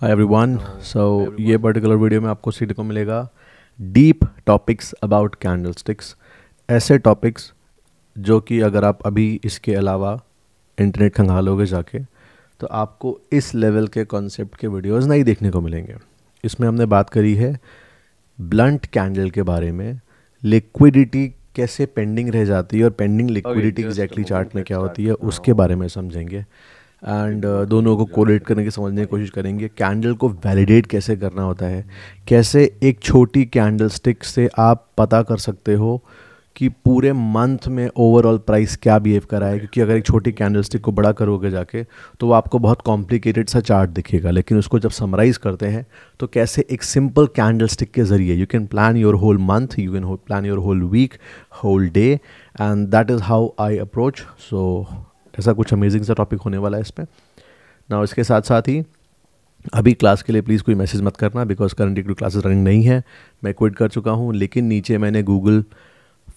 Hi everyone. सो ये particular video में आपको सीखने को मिलेगा डीप टॉपिक्स अबाउट कैंडलस्टिक्स। ऐसे टॉपिक्स जो कि अगर आप अभी इसके अलावा इंटरनेट खंगालोगे जाके तो आपको इस लेवल के कॉन्सेप्ट के वीडियोस नहीं देखने को मिलेंगे। इसमें हमने बात करी है ब्लंट कैंडल के बारे में, लिक्विडिटी कैसे पेंडिंग रह जाती है और pending Okay, liquidity just a exactly chart moment. में Let's क्या start होती है उसके now. बारे में समझेंगे। एंड एक बहुत दोनों बहुत को रुक जाओ, कोरिलेट एक करने की मिनट समझने की भाई। कोशिश करेंगे। कैंडल को वैलिडेट कैसे करना होता है, कैसे एक छोटी कैंडल स्टिक से आप पता कर सकते हो कि पूरे मंथ में ओवरऑल प्राइस क्या बिहेव करा है। Okay. क्योंकि अगर एक छोटी कैंडल स्टिक को बड़ा करोगे जाके तो वो आपको बहुत कॉम्प्लिकेटेड सा चार्ट दिखेगा, लेकिन उसको जब समराइज करते हैं तो कैसे एक सिंपल कैंडल स्टिक के जरिए you can plan your whole month, you can plan your whole week, whole day. And that is how I approach. So ऐसा कुछ अमेजिंग सा टॉपिक होने वाला है इसमें ना। इसके साथ साथ ही अभी क्लास के लिए प्लीज़ कोई मैसेज मत करना, बिकॉज करंटली कोई क्लासेस रनिंग नहीं है। मैं क्विट कर चुका हूँ, लेकिन नीचे मैंने गूगल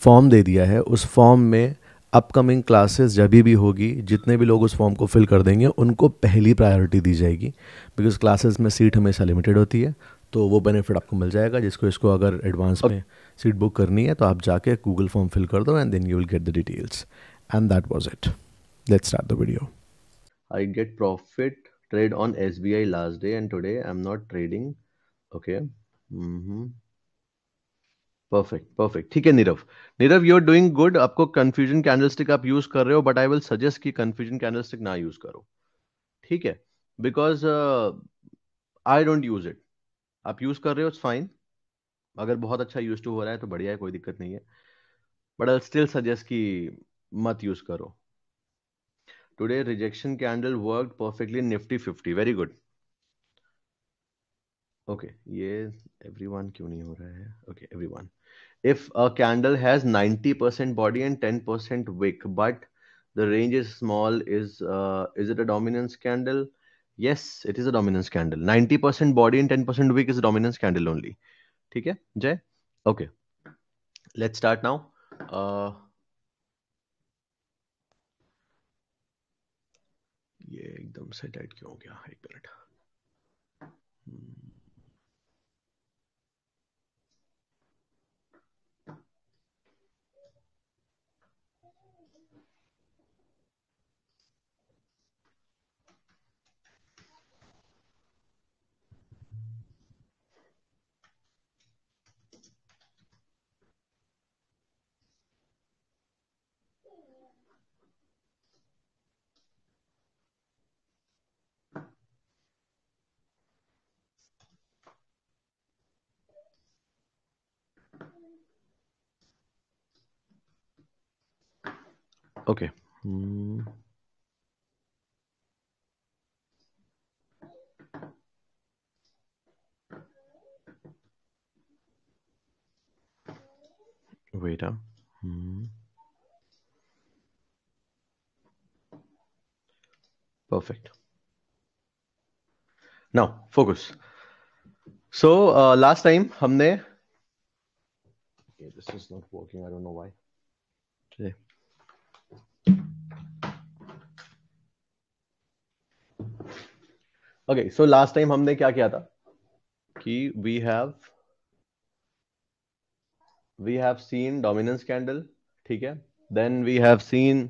फॉर्म दे दिया है। उस फॉर्म में अपकमिंग क्लासेस जब भी होगी, जितने भी लोग उस फॉर्म को फिल कर देंगे उनको पहली प्रायोरिटी दी जाएगी, बिकॉज क्लासेस में सीट हमेशा लिमिटेड होती है। तो वो बेनिफिट आपको मिल जाएगा। जिसको इसको अगर एडवांस Okay. में सीट बुक करनी है तो आप जाके गूगल फॉर्म फिल कर दो and then you will get the details. And that was it. Let's start the video. I get profit trade on SBI last day and today I'm not trading. Okay. Mm-hmm. Perfect perfect, ठीक है Nirav. Nirav, you are doing good. आपको confusion candlestick आप use कर रहे हो, but I will suggest कि confusion candlestick ना use करो। ठीक है, because I don't use it. आप यूज कर रहे हो, इट्स फाइन। अगर बहुत अच्छा यूज टू हो रहा है तो बढ़िया है, कोई दिक्कत नहीं है। बट आई स्टिल सजेस्ट कि मत यूज करो। Today rejection candle worked perfectly in Nifty 50. Very good. Okay, ये everyone क्यों नहीं हो रहा है? Okay, everyone. If a candle has 90% body and 10% wick, but the range is small, is it a dominance candle? Yes, it is a dominance candle. 90% body and 10% wick is a dominance candle only. ठीक है, जय? Okay, let's start now. Uh, ये एकदम से dead क्यों हो गया? एक minute. Okay. Hmm. Wait up. Hmm. Perfect. Now, focus. So, last time हमने okay, this is not working. I don't know why. Okay. Okay, so last time हमने क्या किया था कि we have seen dominance candle, ठीक है? Then we have seen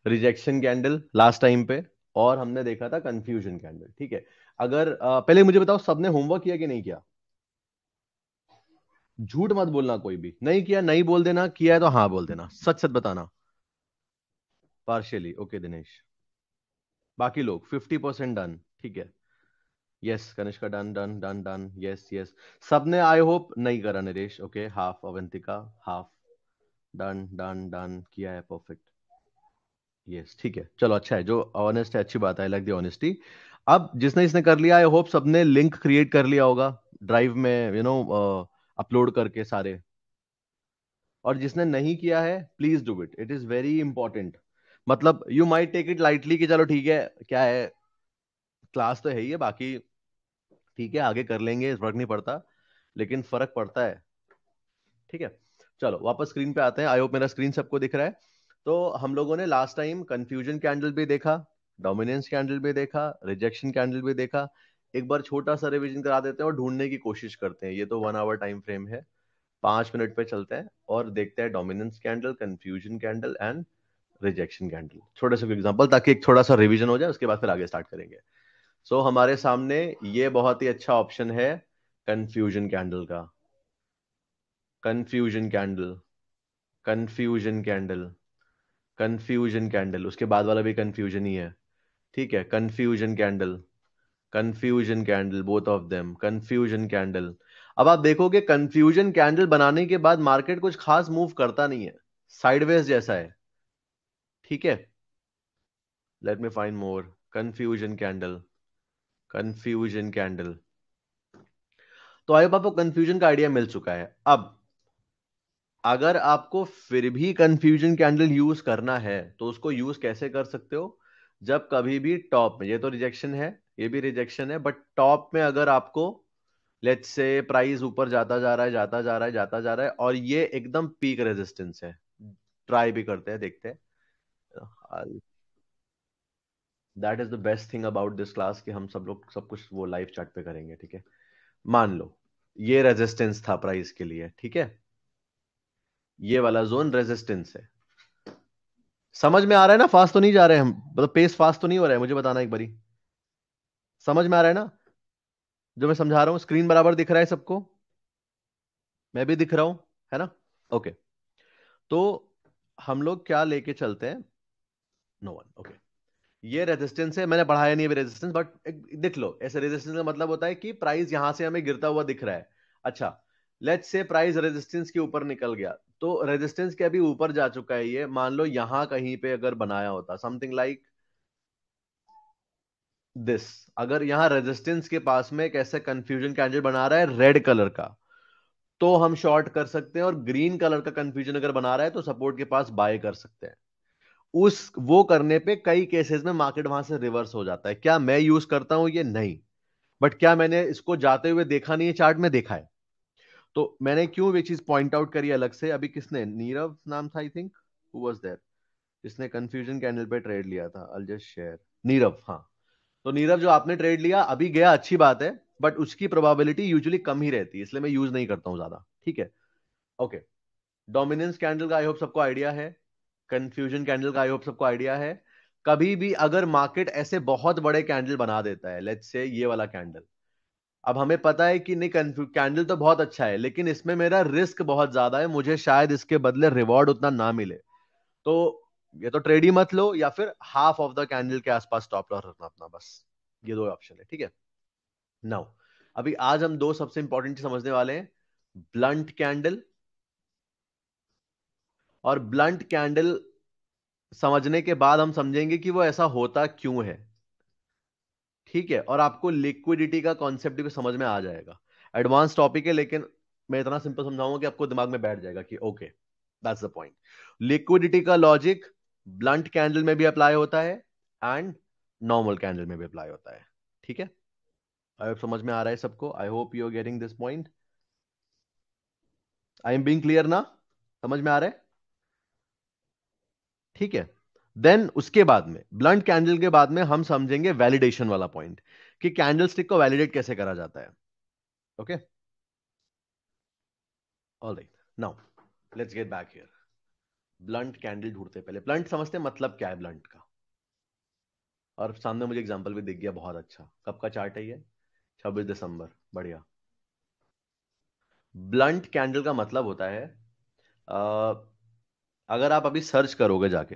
rejection candle last time पे, और हमने देखा था confusion candle, ठीक है? अगर पहले मुझे बताओ, सबने होमवर्क किया कि नहीं किया? झूठ मत बोलना, कोई भी नहीं किया नहीं बोल देना, किया है तो हाँ बोल देना, सच सच बताना। Partially okay Dinesh. बाकी लोग 50% डन, ठीक है। Yes Kanishka, done done done done, yes yes. सबने आई होप नहीं करा Naresh, okay half. Avantika half. Done done done किया है, परफेक्ट। यस ठीक है, चलो अच्छा है, जो ऑनेस्ट है अच्छी बात है, आई लाइक द ऑनेस्टी। अब जिसने इसने कर लिया, आई होप सबने लिंक क्रिएट कर लिया होगा ड्राइव में, अपलोड करके सारे। और जिसने नहीं किया है, please do it, it is very important. मतलब you might take it lightly कि चलो ठीक है, क्या है, क्लास तो है ही है, बाकी ठीक है आगे कर लेंगे, फर्क नहीं पड़ता। लेकिन फर्क पड़ता है, ठीक है। चलो वापस स्क्रीन पे आते हैं। आई होप मेरा स्क्रीन सबको दिख रहा है। तो हम लोगों ने लास्ट टाइम कंफ्यूजन कैंडल भी देखा, डोमिनेंस कैंडल भी देखा, रिजेक्शन कैंडल भी देखा, एक बार छोटा सा रिवीजन करा देते हैं और ढूंढने की कोशिश करते हैं। ये तो 1 आवर टाइम फ्रेम है, 5 मिनट पे चलते हैं और देखते हैं dominance candle, confusion candle and rejection candle. छोटे से एग्जांपल ताकि एक थोड़ा सा रिवीजन हो जाए, उसके बाद फिर आगे स्टार्ट करेंगे। सो हमारे सामने ये बहुत ही अच्छा ऑप्शन है कंफ्यूजन कैंडल का। Confusion candle, confusion candle, confusion candle, उसके बाद वाला भी कंफ्यूजन ही है। ठीक है, confusion candle, confusion candle, both of them confusion candle. अब आप देखोगे कंफ्यूजन कैंडल बनाने के बाद मार्केट कुछ खास मूव करता नहीं है, साइडवेज जैसा है। ठीक है, let me find more. Confusion candle, confusion candle. तो आई होप आपको कंफ्यूजन का आइडिया मिल चुका है। अब अगर आपको फिर भी कंफ्यूजन कैंडल यूज करना है तो उसको यूज कैसे कर सकते हो? जब कभी भी टॉप में, ये तो रिजेक्शन है, ये भी रिजेक्शन है, बट टॉप में अगर आपको लेट्स से प्राइस ऊपर जाता जा रहा है, जाता जा रहा है, जाता जा रहा है, और ये एकदम पीक रेजिस्टेंस है, ट्राई भी करते हैं, देखते हैं। That is the best thing about this class कि हम सब लोग सब कुछ वो लाइव चैट पे करेंगे। ठीक है, मान लो ये रेजिस्टेंस था प्राइस के लिए, ठीक है, ये वाला जोन रेजिस्टेंस है। समझ में आ रहा है ना? फास्ट तो नहीं जा रहे हम, मतलब पेस फास्ट तो नहीं हो रहा है? मुझे बताना एक बारी, समझ में आ रहा है ना जो मैं समझा रहा हूं? स्क्रीन बराबर दिख रहा है सबको? मैं भी दिख रहा हूं, है ना? ओके, तो हम लोग क्या लेके चलते हैं? No one, okay. ये रेजिस्टेंस है, मैंने बढ़ाया नहीं है रेजिस्टेंस, बट देख लो, ऐसे रेजिस्टेंस का मतलब होता है कि प्राइस यहां से हमें गिरता हुआ दिख रहा है। अच्छा, लेट्स से प्राइस रेजिस्टेंस के ऊपर निकल गया, तो रेजिस्टेंस के अभी ऊपर जा चुका है ये, मान लो यहां कहीं पे अगर बनाया होता समथिंग लाइक दिस, अगर यहां रेजिस्टेंस के पास में एक ऐसा कंफ्यूजन कैंडल बना रहा है रेड कलर का, तो हम शॉर्ट कर सकते हैं, और ग्रीन कलर का कंफ्यूजन अगर बना रहा है तो सपोर्ट के पास बाय कर सकते हैं। उस वो करने पे कई केसेस में मार्केट वहां से रिवर्स हो जाता है। क्या मैं यूज करता हूं ये? नहीं, बट क्या मैंने इसको जाते हुए देखा नहीं है? चार्ट में देखा है। तो मैंने क्यों ये चीज पॉइंट आउट करी अलग से? अभी किसने, नीरव नाम था I think, who was there, जिसने कंफ्यूजन कैंडल पे ट्रेड लिया था? आई जस्ट शेयर, नीरव, हाँ। तो नीरव, जो आपने ट्रेड लिया अभी गया, अच्छी बात है, बट उसकी प्रोबेबिलिटी यूजुअली कम ही रहती है, इसलिए मैं यूज नहीं करता हूं ज्यादा। ठीक है, ओके। डोमिनेंस कैंडल का आई होप सबको आइडिया है, कंफ्यूजन कैंडल का आई होप सबको आइडिया है। कभी भी अगर मार्केट ऐसे बहुत बड़े कैंडल बना देता है, लेट्स से ये वाला कैंडल, अब हमें पता है कि नहीं, कैंडल तो बहुत अच्छा है लेकिन इसमें मेरा रिस्क बहुत ज्यादा है, मुझे शायद इसके बदले रिवॉर्ड उतना ना मिले, तो ये तो ट्रेड ही मत लो, या फिर हाफ ऑफ द कैंडल के आसपास स्टॉप लॉस रखना अपना, बस। ये दो ऑप्शन है, ठीक है। नाउ, अभी आज हम दो सबसे इंपॉर्टेंट समझने वाले हैं, ब्लंट कैंडल। और ब्लंट कैंडल समझने के बाद हम समझेंगे कि वो ऐसा होता क्यों है। ठीक है, और आपको लिक्विडिटी का कॉन्सेप्ट भी समझ में आ जाएगा। एडवांस टॉपिक है लेकिन मैं इतना सिंपल समझाऊंगा कि आपको दिमाग में बैठ जाएगा कि okay, that's the point. Liquidity का लॉजिक ब्लंट कैंडल में भी अप्लाई होता है एंड नॉर्मल कैंडल में भी अप्लाई होता है। ठीक है, आई होप समझ में आ रहा है सबको, I hope you are getting this point, I am being clear ना? समझ में आ रहा है? ठीक है, देन उसके बाद में, ब्लंट कैंडल के बाद में हम समझेंगे वैलिडेशन वाला पॉइंट, कि कैंडल स्टिक को वैलिडेट कैसे करा जाता है। Okay, alright, now let's get back here. Blunt candle ढूंढते, पहले ब्लंट समझते हैं मतलब क्या है ब्लंट का। और सामने मुझे एग्जांपल भी दिख गया बहुत अच्छा। कब का चार्ट है ये? 26 दिसंबर, बढ़िया। ब्लंट कैंडल का मतलब होता है, अ, अगर आप अभी सर्च करोगे जाके,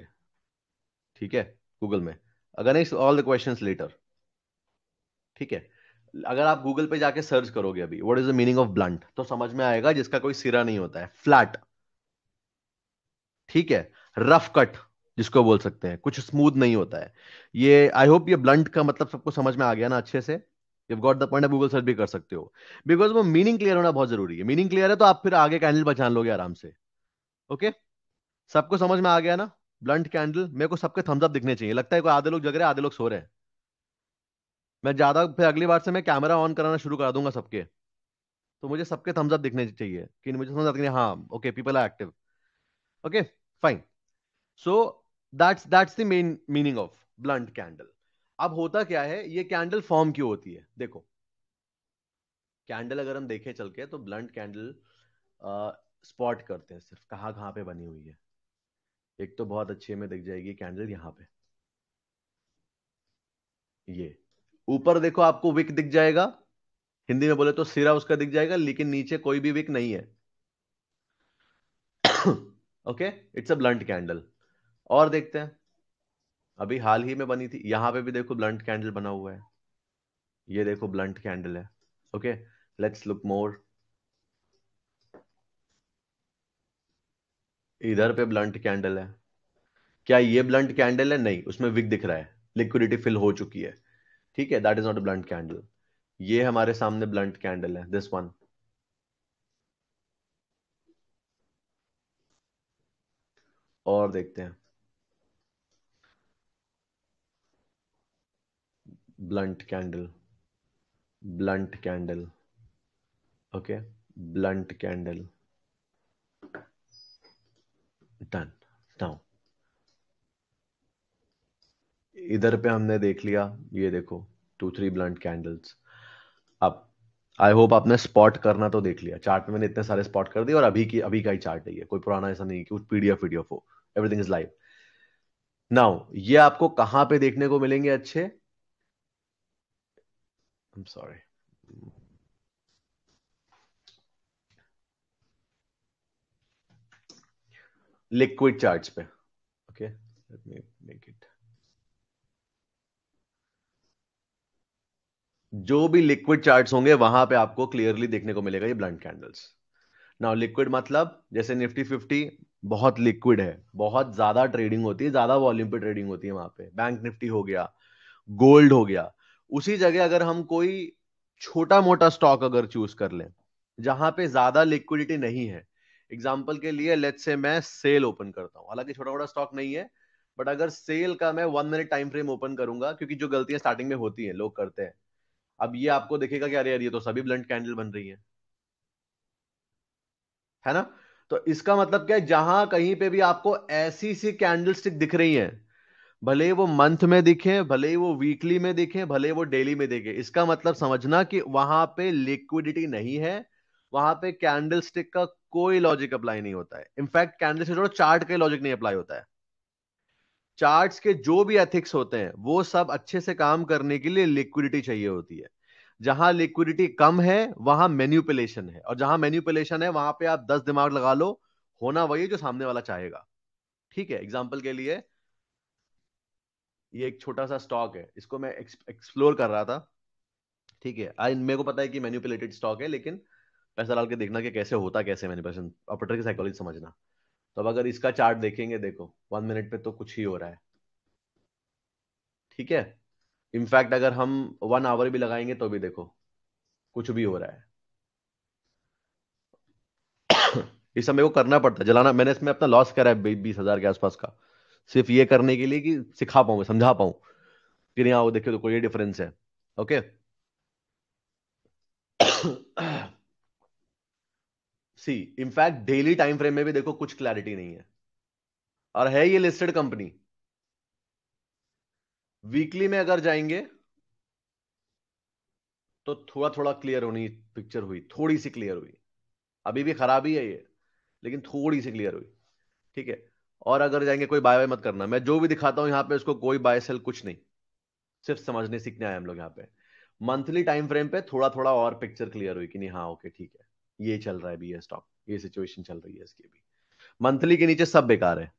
ठीक है, गूगल में, अगर नहीं, ऑल द क्वेश्चंस लेटर, ठीक है, अगर आप गूगल पे जाके सर्च करोगे अभी what is the meaning of blunt, तो समझ में आएगा जिसका कोई सिरा नहीं होता है, फ्लैट। ठीक है, रफ कट जिसको बोल सकते हैं, कुछ स्मूथ नहीं होता है। ये आई होप ये ब्लंट का मतलब सबको समझ में आ गया ना अच्छे से? You got the point. आप गूगल सर्च भी कर सकते हो, बिकॉज वो मीनिंग क्लियर होना बहुत जरूरी है। मीनिंग क्लियर है तो आप फिर आगे कैंडल पहचान लोगे आराम से। ओके, सबको समझ में आ गया ना? ब्लंट कैंडल, मेरे को सबके थम्स अप दिखने चाहिए, लगता है कोई आधे लोग जग रहे हैं आधे लोग सो रहे हैं। मैं ज्यादा फिर अगली बार से मैं कैमरा ऑन कराना शुरू कर दूंगा सबके, तो मुझे सबके थम्स अप दिखने चाहिए कि मुझे समझ आता है कि हाँ okay people are active. Okay, fine. So that's the main meaning of blunt candle. अब होता क्या है, ये कैंडल फॉर्म क्यों होती है? देखो, कैंडल अगर हम देखें चल के तो ब्लंट कैंडल स्पॉट करते हैं सिर्फ कहाँ कहाँ पे बनी हुई है। एक तो बहुत अच्छे में दिख जाएगी कैंडल यहाँ पे, ये ऊपर देखो आपको विक दिख जाएगा, हिंदी में बोले तो सिरा उसका दिख जाएगा, लेकिन नीचे कोई भी विक नहीं है। Okay, it's a blunt candle. और देखते हैं, अभी हाल ही में बनी थी, यहां पे भी देखो ब्लंट कैंडल बना हुआ है, ये देखो ब्लंट कैंडल है। Okay, let's look more. इधर पे ब्लंट कैंडल है, क्या ये ब्लंट कैंडल है? नहीं, उसमें विक दिख रहा है, लिक्विडिटी फिल हो चुकी है। ठीक है, that is not a blunt candle. ये हमारे सामने ब्लंट कैंडल है, दिस वन। और देखते हैं, blunt candle, blunt candle. Okay, blunt candle, done. Now इधर पे हमने देख लिया, ये देखो 2 3 ब्लंट कैंडल्स। अब आई होप आपने स्पॉट करना तो देख लिया, चार्ट में मैंने इतने सारे स्पॉट कर दिए, और अभी का ही चार्ट है ये, कोई पुराना ऐसा नहीं कि कुछ पीडीएफ वीडीएफ हो, एवरीथिंग इज लाइव। नाउ ये आपको कहां पे देखने को मिलेंगे अच्छे? I am sorry, liquid charts पे। Okay, let me make it. जो भी लिक्विड चार्ट्स होंगे वहां पे आपको क्लियरली देखने को मिलेगा ये ब्लंट कैंडल्स। नाउ लिक्विड मतलब जैसे निफ्टी 50 बहुत लिक्विड है, बहुत ज्यादा ट्रेडिंग होती है, ज्यादा वॉल्यूम पे ट्रेडिंग होती है वहां पे। बैंक निफ्टी हो गया, गोल्ड हो गया, उसी जगह अगर हम कोई छोटा मोटा स्टॉक अगर चूज कर लें जहां पे ज्यादा लिक्विडिटी नहीं है, एग्जांपल के लिए लेट्स से मैं सेल ओपन करता हूं, हालांकि छोटा मोटा स्टॉक नहीं है, बट अगर सेल का मैं 1 मिनट टाइम फ्रेम ओपन करूंगा, क्योंकि जो गलतियां स्टार्टिंग में होती हैं लोग करते हैं, अब ये आपको दिखेगा कि अरे यार ये तो सभी ब्लंट कैंडल बन रही है ना? तो इसका मतलब क्या है, जहां कहीं पे भी आपको ऐसी सी कैंडल स्टिक दिख रही है, भले ही वो मंथ में दिखे, भले ही वो वीकली में दिखे, भले ही वो डेली में दिखे, इसका मतलब समझना कि वहां पे लिक्विडिटी नहीं है, वहां पे कैंडल स्टिक का कोई लॉजिक अप्लाई नहीं होता है। इनफैक्ट कैंडल से जोड़ो चार्ट का लॉजिक नहीं अप्लाई होता है। चार्ट्स के जो भी एथिक्स होते हैं वो सब अच्छे से काम करने के लिए लिक्विडिटी चाहिए होती है। जहां लिक्विडिटी कम है वहां मैन्युपुलेशन है, और जहां मैन्युपुलेशन है वहां पे आप 10 दिमाग लगा लो, होना वही है जो सामने वाला चाहेगा। ठीक है, एग्जाम्पल के लिए ये एक छोटा सा स्टॉक है, इसको मैं एक्सप्लोर कर रहा था। ठीक है, आई मेरे को पता है कि मैन्युपुलेटेड स्टॉक है, लेकिन पैसा डाल के देखना कि कैसे होता, कैसे मैन्युपुलेशन, ऑपरेटर की साइकोलॉजी समझना। तो अब अगर इसका चार्ट देखेंगे, देखो 1 मिनट पे तो कुछ ही हो रहा है। ठीक है, इनफैक्ट अगर हम 1 आवर भी लगाएंगे तो भी देखो कुछ भी हो रहा है। इस समय को करना पड़ता है, जलाना, मैंने इसमें अपना लॉस करा है 20,000 के आसपास का, सिर्फ ये करने के लिए कि सिखा पाऊं, समझा पाऊं कि नहीं, आओ देखिए तो कोई डिफरेंस है। ओके। सी, इनफैक्ट डेली टाइम फ्रेम में भी देखो कुछ क्लैरिटी नहीं है, और है ये लिस्टेड कंपनी। वीकली में अगर जाएंगे तो थोड़ा थोड़ा क्लियर होनी पिक्चर हुई, थोड़ी सी क्लियर हुई, अभी भी खराबी है ये, लेकिन थोड़ी सी क्लियर हुई। ठीक है, और अगर जाएंगे, कोई बाय बाय मत करना, मैं जो भी दिखाता हूं यहाँ पे उसको कोई बाय सेल कुछ नहीं, सिर्फ समझने सीखने आए हम लोग यहाँ पे। मंथली टाइम फ्रेम पे थोड़ा थोड़ा और पिक्चर क्लियर हुई कि नहीं, हाँ ओके ठीक है, ये चल रहा है भी, ये स्टॉक, ये सिचुएशन चल रही है इसकी भी। मंथली के नीचे सब बेकार है।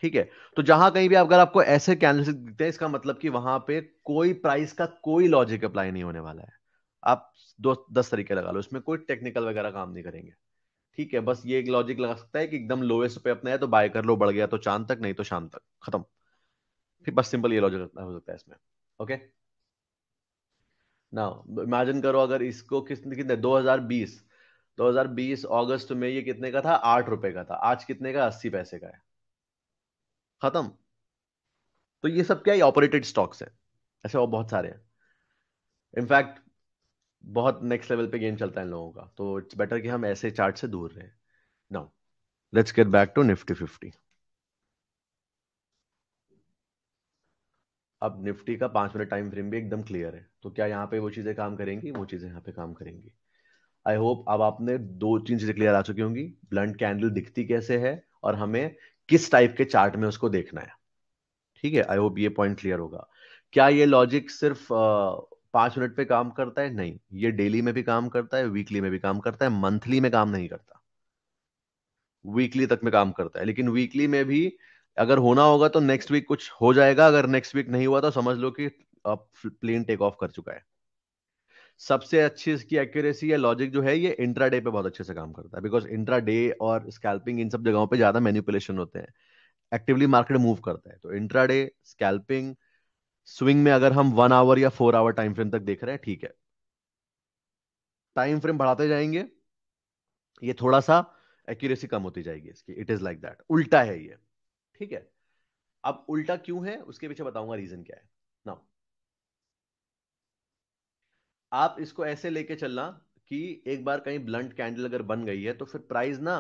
ठीक है, तो जहां कहीं भी अगर आपको ऐसे कैंडलस्टिक दिखते हैं, इसका मतलब कि वहां पे कोई प्राइस का कोई लॉजिक अप्लाई नहीं होने वाला है। आप 10 तरीके लगा लो, इसमें कोई टेक्निकल वगैरह काम नहीं करेंगे। ठीक है, बस ये एक लॉजिक लगा सकता है कि एकदम लोएस्ट पे अपना है तो बाय कर लो, बढ़ गया तो चांद तक, नहीं तो शाम तक, खत्म। फिर बस सिंपल ये लॉजिक हो सकता है इसमें। ओके, ना इमेजिन करो अगर इसको कितने कितने 2020 अगस्त में ये कितने का था? 8 रुपए का था, आज कितने का? 80 पैसे का है, खत्म। तो ये सब क्या है? ऑपरेटेड स्टॉक्स हैं, ऐसे और बहुत सारे हैं। इनफैक्ट बहुत नेक्स्ट लेवल पे गेम चलता है इन लोगों का, तो इट्स बेटर कि हम ऐसे चार्ट से दूर रहें। Now let's get back to Nifty 50। अब निफ्टी का 5 मिनट टाइम फ्रेम भी एकदम क्लियर है, तो क्या यहाँ पे वो चीजें काम करेंगी? वो चीजें यहाँ पे काम करेंगी। आई होप अब आपने दो तीन चीजें क्लियर आ चुकी होंगी, ब्लंट कैंडल दिखती कैसे है और हमें किस टाइप के चार्ट में उसको देखना है। ठीक है, आई होप ये पॉइंट क्लियर होगा। क्या ये लॉजिक सिर्फ 5 मिनट पे काम करता है? नहीं, ये डेली में भी काम करता है, वीकली में भी काम करता है, मंथली में काम नहीं करता, वीकली तक में काम करता है। लेकिन वीकली में भी अगर होना होगा तो नेक्स्ट वीक कुछ हो जाएगा, अगर नेक्स्ट वीक नहीं हुआ तो समझ लो कि अब प्लेन टेक ऑफ कर चुका है। सबसे अच्छी इसकी एक्यूरेसी या लॉजिक जो है, ये इंट्राडे पे बहुत अच्छे से काम करता है, बिकॉज इंट्राडे और स्कैल्पिंग इन सब जगहों पे ज्यादा मैनिपुलेशन होते हैं, एक्टिवली मार्केट मूव करता है। तो इंट्राडे, स्कैल्पिंग, स्विंग में अगर हम 1 आवर या 4 आवर टाइम फ्रेम तक देख रहे हैं, ठीक है, टाइम फ्रेम बढ़ाते जाएंगे, ये थोड़ा सा एक्यूरेसी कम होती जाएगी इसकी। इट इज लाइक दैट, उल्टा है ये। ठीक है, अब उल्टा क्यों है उसके पीछे बताऊंगा रीजन क्या है ना। आप इसको ऐसे लेके चलना कि एक बार कहीं ब्लंट कैंडल अगर बन गई है तो फिर प्राइस ना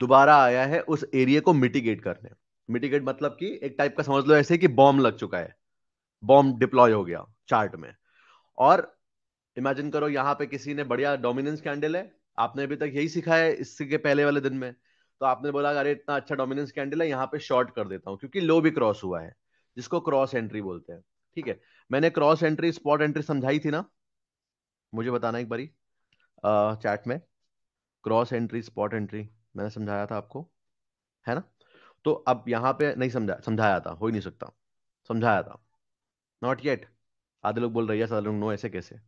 दोबारा आया है उस एरिया को मिटिगेट करने। मिटिगेट मतलब कि एक टाइप का समझ लो ऐसे कि बॉम्ब लग चुका है, बॉम्ब डिप्लॉय हो गया चार्ट में। और इमेजिन करो यहां पे किसी ने बढ़िया डोमिनेंस कैंडल है, आपने अभी तक यही सीखा है इसके पहले वाले दिन में, तो आपने बोला अरे इतना अच्छा डोमिनेंस कैंडल है, यहां पे शॉर्ट कर देता हूं क्योंकि लो भी क्रॉस हुआ है, जिसको क्रॉस एंट्री बोलते हैं। ठीक है, मैंने क्रॉस एंट्री स्पॉट एंट्री समझाई थी ना, मुझे बताना एक बारी चैट में। क्रॉस एंट्री स्पॉट एंट्री मैंने समझाया था आपको, है ना? तो अब यहां पे नहीं समझा, समझाया था, हो ही नहीं सकता, समझाया था, नॉट येट। आधे लोग बोल रहे हैं आधे लोग नो, ऐसे कैसे?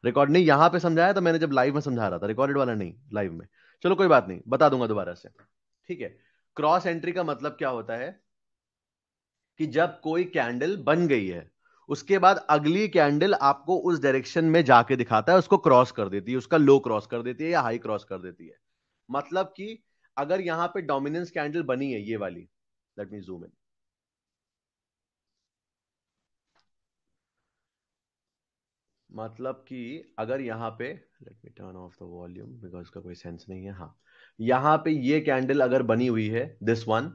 रिकॉर्ड नहीं, यहां पे समझाया था मैंने जब लाइव में समझा रहा था, रिकॉर्डेड वाला नहीं, लाइव में। चलो कोई बात नहीं, बता दूंगा दोबारा से। ठीक है, क्रॉस एंट्री का मतलब क्या होता है कि जब कोई कैंडल बन गई है, उसके बाद अगली कैंडल आपको उस डायरेक्शन में जाके दिखाता है, उसको क्रॉस कर देती है, उसका लो क्रॉस कर देती है या हाई क्रॉस कर देती है। मतलब कि अगर यहां पे डोमिनेंस कैंडल बनी है ये वाली, लेट मी जूम इन, मतलब कि अगर यहाँ पे, let me turn off the volume because का कोई सेंस नहीं है, हाँ, यहाँ पे ये कैंडल अगर बनी हुई है दिस वन,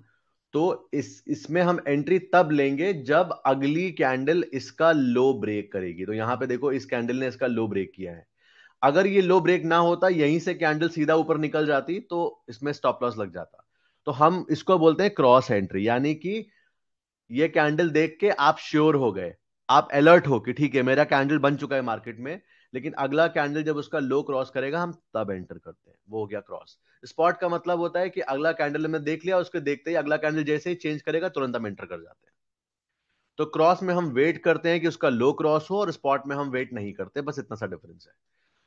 तो इसमें हम एंट्री तब लेंगे जब अगली कैंडल इसका लो ब्रेक करेगी। तो यहाँ पे देखो इस कैंडल ने इसका लो ब्रेक किया है, अगर ये लो ब्रेक ना होता, यहीं से कैंडल सीधा ऊपर निकल जाती तो इसमें स्टॉप लॉस लग जाता। तो हम इसको बोलते हैं क्रॉस एंट्री, यानी कि ये कैंडल देख के आप श्योर हो गए, आप अलर्ट हो कि ठीक है मेरा कैंडल बन चुका है मार्केट में, लेकिन अगला कैंडल जब उसका लो क्रॉस करेगा हम तब एंटर करते हैं, वो हो गया क्रॉस। स्पॉट का मतलब होता है कि अगला कैंडल हमने देख लिया, उसके देखते ही अगला कैंडल जैसे ही चेंज करेगा तुरंत हम एंटर कर जाते हैं। तो क्रॉस में हम वेट करते हैं कि उसका लो क्रॉस हो, और स्पॉट में हम वेट नहीं करते, बस इतना सा डिफरेंस है।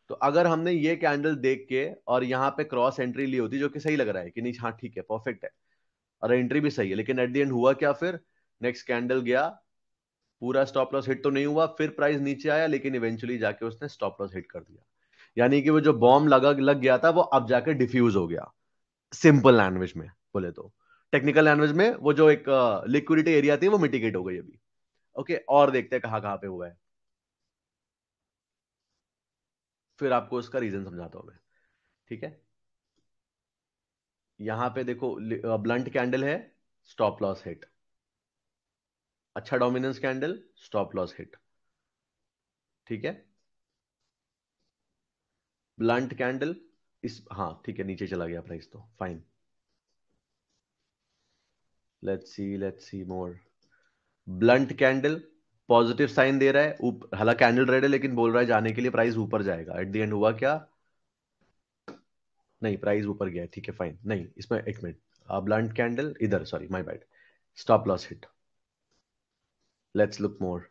तो अगर हमने ये कैंडल देख के और यहाँ पे क्रॉस एंट्री ली होती, जो कि सही लग रहा है कि नहीं, हाँ ठीक है परफेक्ट है, और एंट्री भी सही है, लेकिन एट द एंड हुआ क्या फिर? नेक्स्ट कैंडल गया, पूरा स्टॉप लॉस हिट तो नहीं हुआ, फिर प्राइस नीचे आया, लेकिन इवेंचुअली जाके उसने स्टॉप लॉस हिट कर दिया। यानी कि वो जो बॉम्ब लगा लग गया था वो अब जाके डिफ्यूज हो गया, सिंपल लैंग्वेज में बोले तो। टेक्निकल लैंग्वेज में वो जो एक लिक्विडिटी एरिया थी वो मिटिगेट हो गई अभी। ओके, और देखते हैं कहाँ कहाँ पे हुआ है, फिर आपको उसका रीजन समझाता हूं मैं। ठीक है, यहां पे देखो ब्लंट कैंडल है, स्टॉप लॉस हिट, अच्छा dominance candle, stop loss hit. ठीक है, ब्लंट कैंडल, इस, हाँ ठीक है, नीचे चला गया प्राइस तो fine. Let's see more, blunt candle positive sign दे रहा है, हालांकि कैंडल रेड है लेकिन बोल रहा है जाने के लिए प्राइस ऊपर जाएगा, एट द एंड हुआ क्या? नहीं, प्राइस ऊपर गया है, ठीक है फाइन, नहीं इसमें एक मिनट, ब्लंट कैंडल इधर, sorry my bad, stop loss hit, let's look more.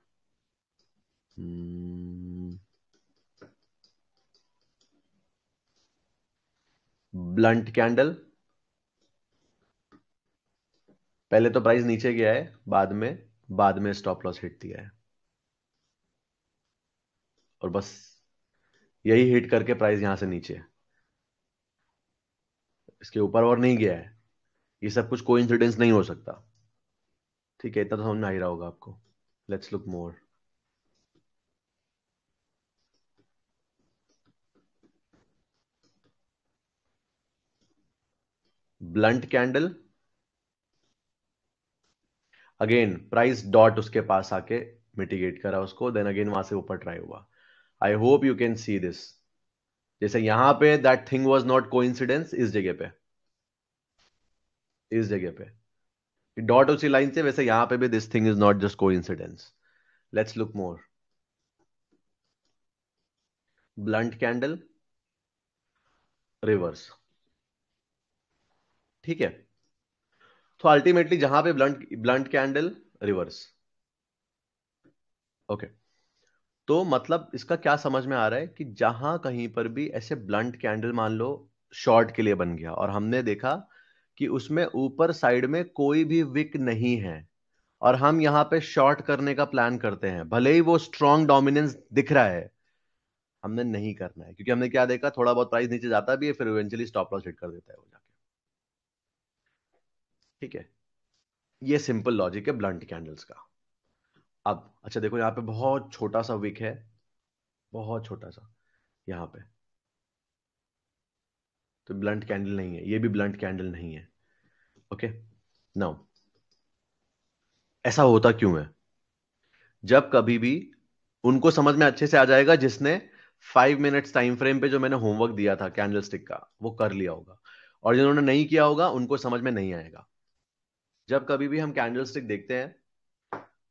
Blunt candle, पहले तो प्राइस नीचे गया है, बाद में स्टॉप लॉस हिट दिया है, और बस यही हिट करके प्राइस यहां से नीचे, इसके ऊपर और नहीं गया है। ये सब कुछ कोइंसिडेंस नहीं हो सकता। ठीक है, इतना तो समझ में आ ही रहा होगा आपको। Let's look more, blunt candle, again price dot उसके पास आके मिटिगेट करा उसको, देन अगेन वहां से ऊपर ट्राई हुआ। आई hope you can see this. जैसे यहां पे that thing was not coincidence, इस जगह पे डॉट उसी लाइन से, वैसे यहां पे भी this thing is not just coincidence. Let's look more. Blunt candle reverse, ठीक है। तो अल्टीमेटली जहां पे blunt blunt candle reverse, okay. तो मतलब इसका क्या समझ में आ रहा है कि जहां कहीं पर भी ऐसे ब्लंट कैंडल मान लो शॉर्ट के लिए बन गया और हमने देखा कि उसमें ऊपर साइड में कोई भी विक नहीं है, और हम यहां पे शॉर्ट करने का प्लान करते हैं, भले ही वो स्ट्रॉन्ग डोमिनेंस दिख रहा है, हमने नहीं करना है, क्योंकि हमने क्या देखा, थोड़ा बहुत प्राइस नीचे जाता भी है, फिर इवेंचुअली स्टॉप लॉस हिट कर देता है वो जाके, ठीक है। ये सिंपल लॉजिक है ब्लंट कैंडल्स का। अब अच्छा देखो, यहाँ पे बहुत छोटा सा विक है, बहुत छोटा सा यहाँ पे, तो ब्लंट कैंडल नहीं है, ये भी ब्लंट कैंडल नहीं है, ओके। नाउ ऐसा होता क्यों है? जब कभी भी उनको समझ में अच्छे से आ जाएगा जिसने 5 मिनट्स टाइम फ्रेम पे जो मैंने होमवर्क दिया था कैंडलस्टिक का वो कर लिया होगा, और जिन्होंने नहीं किया होगा उनको समझ में नहीं आएगा। जब कभी भी हम कैंडलस्टिक देखते हैं,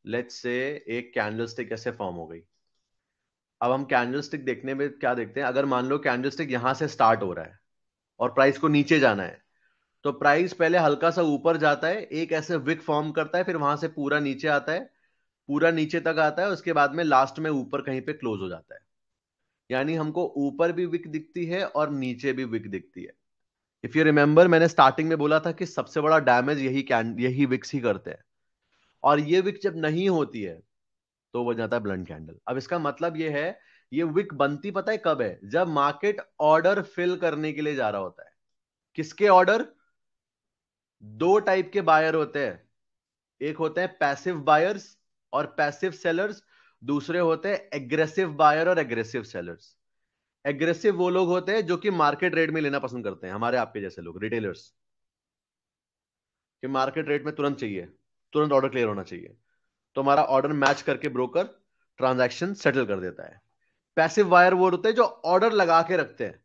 लेट्स से एक कैंडलस्टिक ऐसे फॉर्म हो गई। अब हम कैंडलस्टिक देखने में क्या देखते हैं, अगर मान लो कैंडलस्टिक यहां से स्टार्ट हो रहा है और प्राइस को नीचे जाना है, तो प्राइस पहले हल्का सा ऊपर जाता है, एक ऐसे विक फॉर्म करता है, फिर वहां से पूरा नीचे आता है, पूरा नीचे तक आता है, उसके बाद में लास्ट में ऊपर कहीं पे क्लोज हो जाता है। यानी हमको ऊपर भी विक दिखती है और नीचे भी विक दिखती है। इफ यू रिमेंबर, मैंने स्टार्टिंग में बोला था कि सबसे बड़ा डैमेज यही विक्स ही करते हैं, और ये विक जब नहीं होती है तो बन जाता है ब्लंट कैंडल। अब इसका मतलब ये है, ये विक बनती पता है कब है? जब मार्केट ऑर्डर फिल करने के लिए जा रहा होता है। किसके ऑर्डर? दो टाइप के बायर होते हैं, एक होते हैं पैसिव बायर्स और पैसिव सेलर्स, दूसरे होते हैं एग्रेसिव बायर और एग्रेसिव सेलर्स। एग्रेसिव वो लोग होते हैं जो कि मार्केट रेट में लेना पसंद करते हैं, हमारे आपके जैसे लोग, रिटेलर्स, कि मार्केट रेट में तुरंत चाहिए, तुरंत ऑर्डर क्लियर होना चाहिए, तो हमारा ऑर्डर मैच करके ब्रोकर ट्रांजैक्शन सेटल कर देता है। पैसिव बायर वो होते हैं जो ऑर्डर लगा के रखते हैं,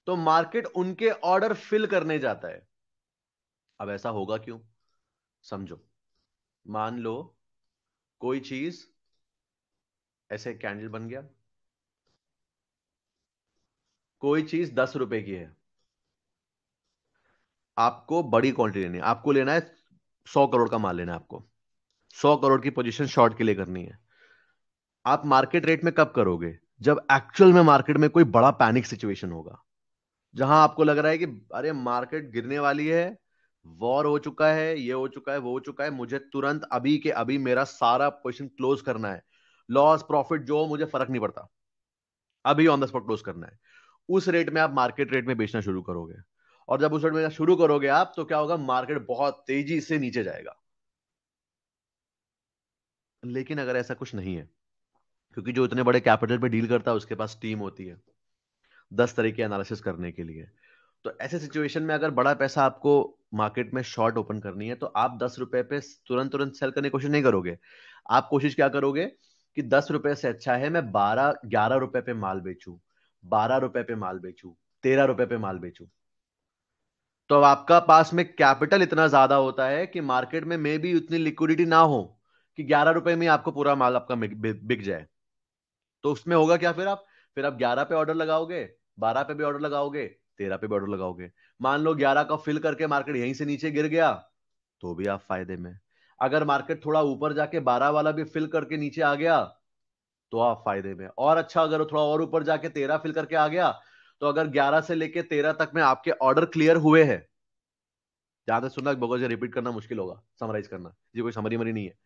तो मार्केट उनके ऑर्डर फिल करने जाता है। अब ऐसा होगा क्यों, समझो। मान लो कोई चीज ऐसे कैंडल बन गया, कोई चीज 10 रुपए की है, आपको बड़ी क्वांटिटी लेनी है, आपको लेना है 100 करोड़ का माल लेना है आपको, 100 करोड़ की पोजीशन शॉर्ट के लिए करनी है। आप मार्केट रेट में कब करोगे? जब एक्चुअल में मार्केट में कोई बड़ा पैनिक सिचुएशन होगा, जहां आपको लग रहा है कि अरे मार्केट गिरने वाली है, वॉर हो चुका है, ये हो चुका है, वो हो चुका है, मुझे तुरंत अभी के अभी मेरा सारा पोजीशन क्लोज करना है, लॉस प्रॉफिट जो हो मुझे फर्क नहीं पड़ता, अभी ऑन द स्पॉट क्लोज करना है। उस रेट में आप मार्केट रेट में बेचना शुरू करोगे, और जब उस रेट में शुरू करोगे आप, तो क्या होगा, मार्केट बहुत तेजी से नीचे जाएगा। लेकिन अगर ऐसा कुछ नहीं है, क्योंकि जो इतने बड़े कैपिटल पे डील करता है उसके पास टीम होती है 10 तरह एनालिसिस करने के लिए, तो ऐसे सिचुएशन में अगर बड़ा पैसा आपको मार्केट में शॉर्ट ओपन करनी है, तो आप 10 रुपए पे तुरंत तुरंत सेल करने की कोशिश नहीं करोगे। आप कोशिश क्या करोगे कि 10 रुपए से अच्छा है मैं 12 11 रुपए पे माल बेचूं, 12 रुपए पे माल बेचूं, 13 रुपए पे माल बेचूं। तो अब आपका पास में कैपिटल इतना ज्यादा होता है कि मार्केट में मे भी उतनी लिक्विडिटी ना हो कि 11 रुपए में आपको पूरा माल आपका बिक जाए। तो उसमें होगा क्या फिर आप 11 पे ऑर्डर लगाओगे, 12 पे भी ऑर्डर लगाओगे, 13 पे भी ऑर्डर लगाओगे। मान लो 11 का फिल करके मार्केट यहीं से नीचे गिर गया, तो भी आप फायदे में। अगर मार्केट थोड़ा ऊपर जाके 12 वाला भी फिल करके नीचे आ गया, तो आप फायदे में। और अच्छा, अगर वो थोड़ा और ऊपर जाके 13 फिल करके आ गया, तो अगर 11 से लेके 13 तक में आपके ऑर्डर क्लियर हुए हैं, जहां तक सुनना बगल से रिपीट करना मुश्किल होगा, समराइज करना, ये कोई समरी मरी नहीं है।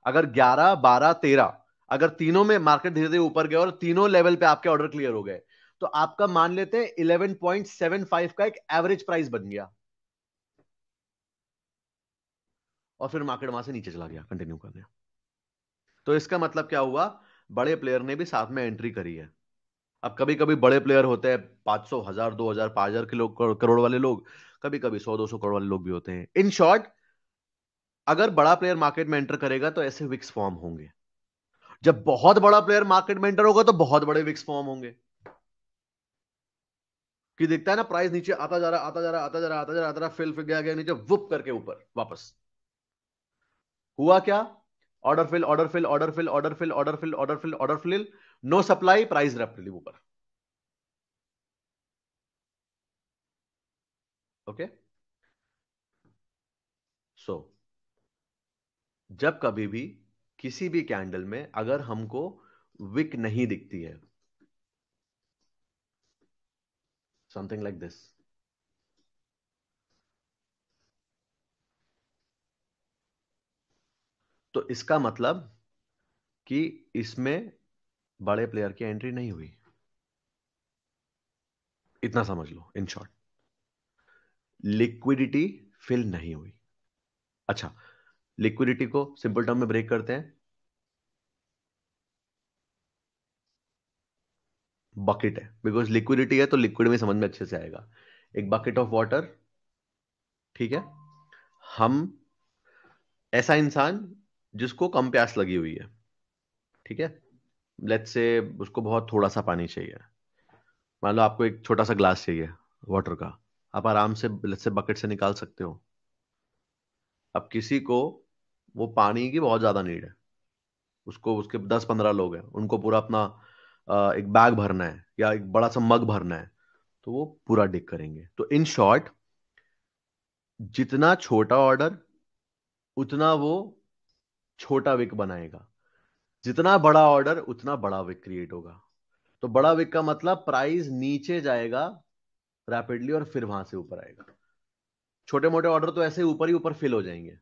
अगर 11 12 13, अगर तीनों में मार्केट धीरे धीरे ऊपर गया और तीनों लेवल पे आपके ऑर्डर क्लियर हो गए, तो आपका मान लेते हैं 11.75 का एक एवरेज प्राइस बन गया, और फिर मार्केट वहां से नीचे चला गया, कंटिन्यू कर गया। तो इसका मतलब क्या हुआ, बड़े प्लेयर ने भी साथ में एंट्री करी है। अब कभी कभी बड़े प्लेयर होते हैं 500 1000 2000 5000 के लोग, करोड़ वाले लोग, कभी कभी 100 200 करोड़ वाले लोग भी होते हैं। इन शॉर्ट, अगर बड़ा प्लेयर मार्केट में एंटर करेगा तो ऐसे विक्स फॉर्म होंगे। जब बहुत बड़ा प्लेयर मार्केट में एंटर होगा तो बहुत बड़े विक्स फॉर्म होंगे। कि दिखता है ना, प्राइस नीचे आता जा रहा, आता जा रहा, आता जा रहा, आता जा रहा, आता जा रहा, फिल गया गया नीचे, वुप करके ऊपर वापस। हुआ क्या? Order fill, order fill, order fill, order fill, order fill, order fill, order fill, no supply, price rapidly ऊपर। ओके। सो जब कभी भी किसी भी कैंडल में अगर हमको विक नहीं दिखती है, समथिंग लाइक दिस, तो इसका मतलब कि इसमें बड़े प्लेयर की एंट्री नहीं हुई। इतना समझ लो इन शॉर्ट, लिक्विडिटी फिल नहीं हुई। अच्छा, लिक्विडिटी को सिंपल टर्म में ब्रेक करते हैं। बकेट है, बिकॉज लिक्विडिटी है तो लिक्विड में समझ में अच्छे से आएगा। एक बकेट ऑफ वाटर, ठीक है। हम, ऐसा इंसान जिसको कम प्यास लगी हुई है, ठीक है, लेट्स से उसको बहुत थोड़ा सा पानी चाहिए। मान लो आपको एक छोटा सा ग्लास चाहिए वाटर का, आप आराम से लेट्स से बकेट से निकाल सकते हो। अब किसी को वो पानी की बहुत ज्यादा नीड है, उसको, उसके 10-15 लोग हैं, उनको पूरा अपना एक बैग भरना है या एक बड़ा सा मग भरना है, तो वो पूरा डिग करेंगे। तो इन शॉर्ट, जितना छोटा ऑर्डर उतना वो छोटा विक बनाएगा, जितना बड़ा ऑर्डर उतना बड़ा विक क्रिएट होगा। तो बड़ा विक का मतलब प्राइस नीचे जाएगा रैपिडली और फिर वहां से ऊपर आएगा। छोटे मोटे ऑर्डर तो ऐसे ऊपर ही ऊपर फिल हो जाएंगे,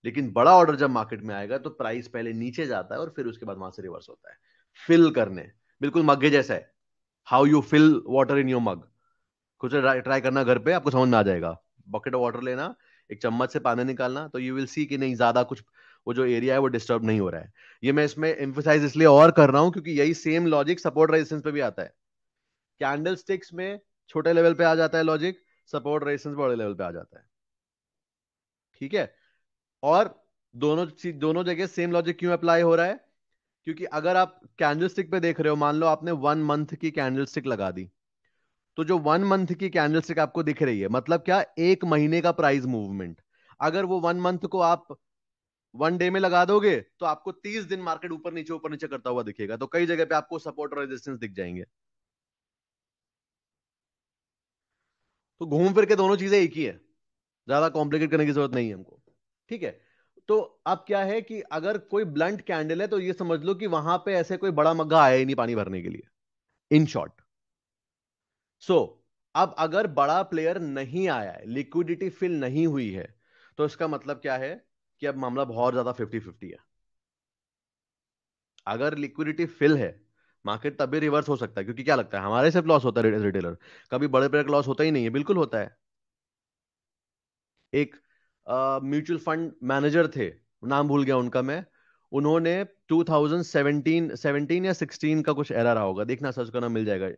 लेकिन बड़ा ऑर्डर जब मार्केट में आएगा तो प्राइस पहले नीचे जाता है और फिर उसके बाद वहां से रिवर्स होता है फिल करने। बिल्कुल मग्गे जैसा है, how you fill water in your mug. कुछ ट्राई करना घर पे, आपको समझ में आ जाएगा। बकेट ऑफ वाटर लेना, एक चम्मच से पानी निकालना, तो यू विल सी कि नहीं ज्यादा कुछ, वो जो एरिया है वो डिस्टर्ब नहीं हो रहा है। ये मैं इसमें एम्फेसाइज इसलिए और कर रहा हूं क्योंकि यही सेम लॉजिक सपोर्ट रेजिस्टेंस पे भी आता है। कैंडल स्टिक्स में छोटे लेवल पे आ जाता है लॉजिक, सपोर्ट रेजिस्टेंस बड़े लेवल पे आ जाता है, ठीक है। और दोनों जगह सेम लॉजिक क्यों अप्लाई हो रहा है? क्योंकि अगर आप कैंडल स्टिक पे देख रहे हो, मान लो आपने 1 मंथ की कैंडल स्टिक लगा दी, तो जो 1 मंथ की कैंडलस्टिक आपको दिख रही है, मतलब क्या, एक महीने का प्राइस मूवमेंट। अगर वो 1 मंथ को आप 1 डे में लगा दोगे तो आपको 30 दिन मार्केट ऊपर नीचे करता हुआ दिखेगा, तो कई जगह पे आपको सपोर्ट और रेजिस्टेंस दिख जाएंगे। तो घूम फिर के दोनों चीजें एक ही है, ज्यादा कॉम्प्लिकेट करने की जरूरत नहीं है हमको, ठीक है। तो अब क्या है कि अगर कोई ब्लंट कैंडल है तो ये समझ लो कि वहां पे ऐसे कोई बड़ा मग्गा आया ही नहीं पानी भरने के लिए, इन शॉर्ट। सो अब अगर बड़ा प्लेयर नहीं आया है, लिक्विडिटी फिल नहीं हुई है, तो इसका मतलब क्या है कि अब मामला बहुत ज्यादा 50-50 है। अगर लिक्विडिटी फिल है, मार्केट तब भी रिवर्स हो सकता है, क्योंकि क्या लगता है हमारे सिर्फ लॉस होता है रिटेलर, कभी बड़े प्लेयर का लॉस होता ही नहीं है? बिल्कुल होता है। एक म्यूचुअल फंड मैनेजर थे, नाम भूल गया उनका मैं, उन्होंने 2017 17 या 16 का कुछ एरर रहा होगा, देखना सर्च करना मिल जाएगा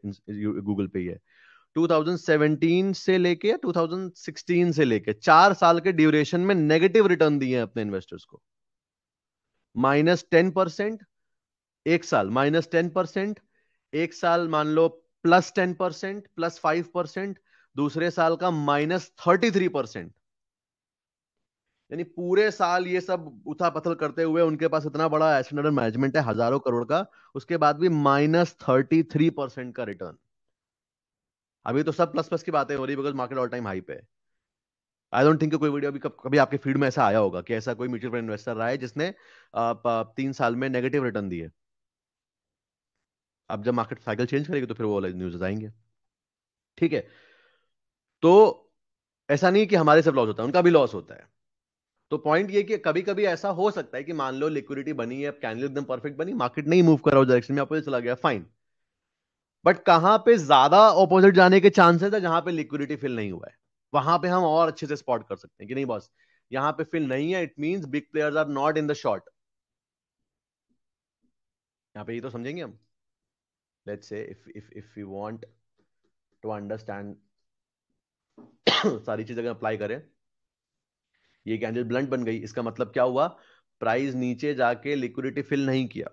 गूगल पे ही है। 2017 से लेके 2016 से लेके 4 साल के ड्यूरेशन में नेगेटिव रिटर्न दिए हैं अपने इन्वेस्टर्स को। -10%, एक साल -10%, एक साल मान लो +10%, +5%, दूसरे साल का -33%। यानी पूरे साल ये सब उथा पथल करते हुए उनके पास इतना बड़ा एसेट अंडर मैनेजमेंट है, हजारों करोड़ का, उसके बाद भी -33% का रिटर्न। अभी तो सब प्लस प्लस की बातें हो रही, because market all time high पे है। आई डोंट थिंक कोई वीडियो अभी कभी आपके फीड में ऐसा आया होगा कि ऐसा कोई म्यूचुअल फंड इन्वेस्टर रहा है जिसने 3 साल में नेगेटिव रिटर्न दिए। अब जब मार्केट साइकिल चेंज करेगी तो फिर वो न्यूज आएंगे, ठीक है। तो ऐसा नहीं कि हमारे सब लॉस होता है, उनका भी लॉस होता है। तो पॉइंट ये कि कभी कभी ऐसा हो सकता है कि मान लो लिक्विडिटी बनी है, कैंडल एकदम परफेक्ट बनी, मार्केट नहीं मूव कर रहा, उस डायरेक्शन में अपोजिट चला गया, फाइन। बट कहां पे ज्यादा ऑपोजिट जाने के चांसेस है? जहां पे लिक्विडिटी फिल नहीं हुआ है, वहां पे हम और अच्छे से स्पॉट कर सकते हैं कि नहीं बॉस, यहां पे फिल नहीं है, it means big players are not in the short. यहां पे ये तो समझेंगे हम। Let's say if you want to understand सारी चीजें अगर अप्लाई करें, ये कैंडल ब्लंट बन गई, इसका मतलब क्या हुआ, प्राइस नीचे जाके लिक्विडिटी फिल नहीं किया।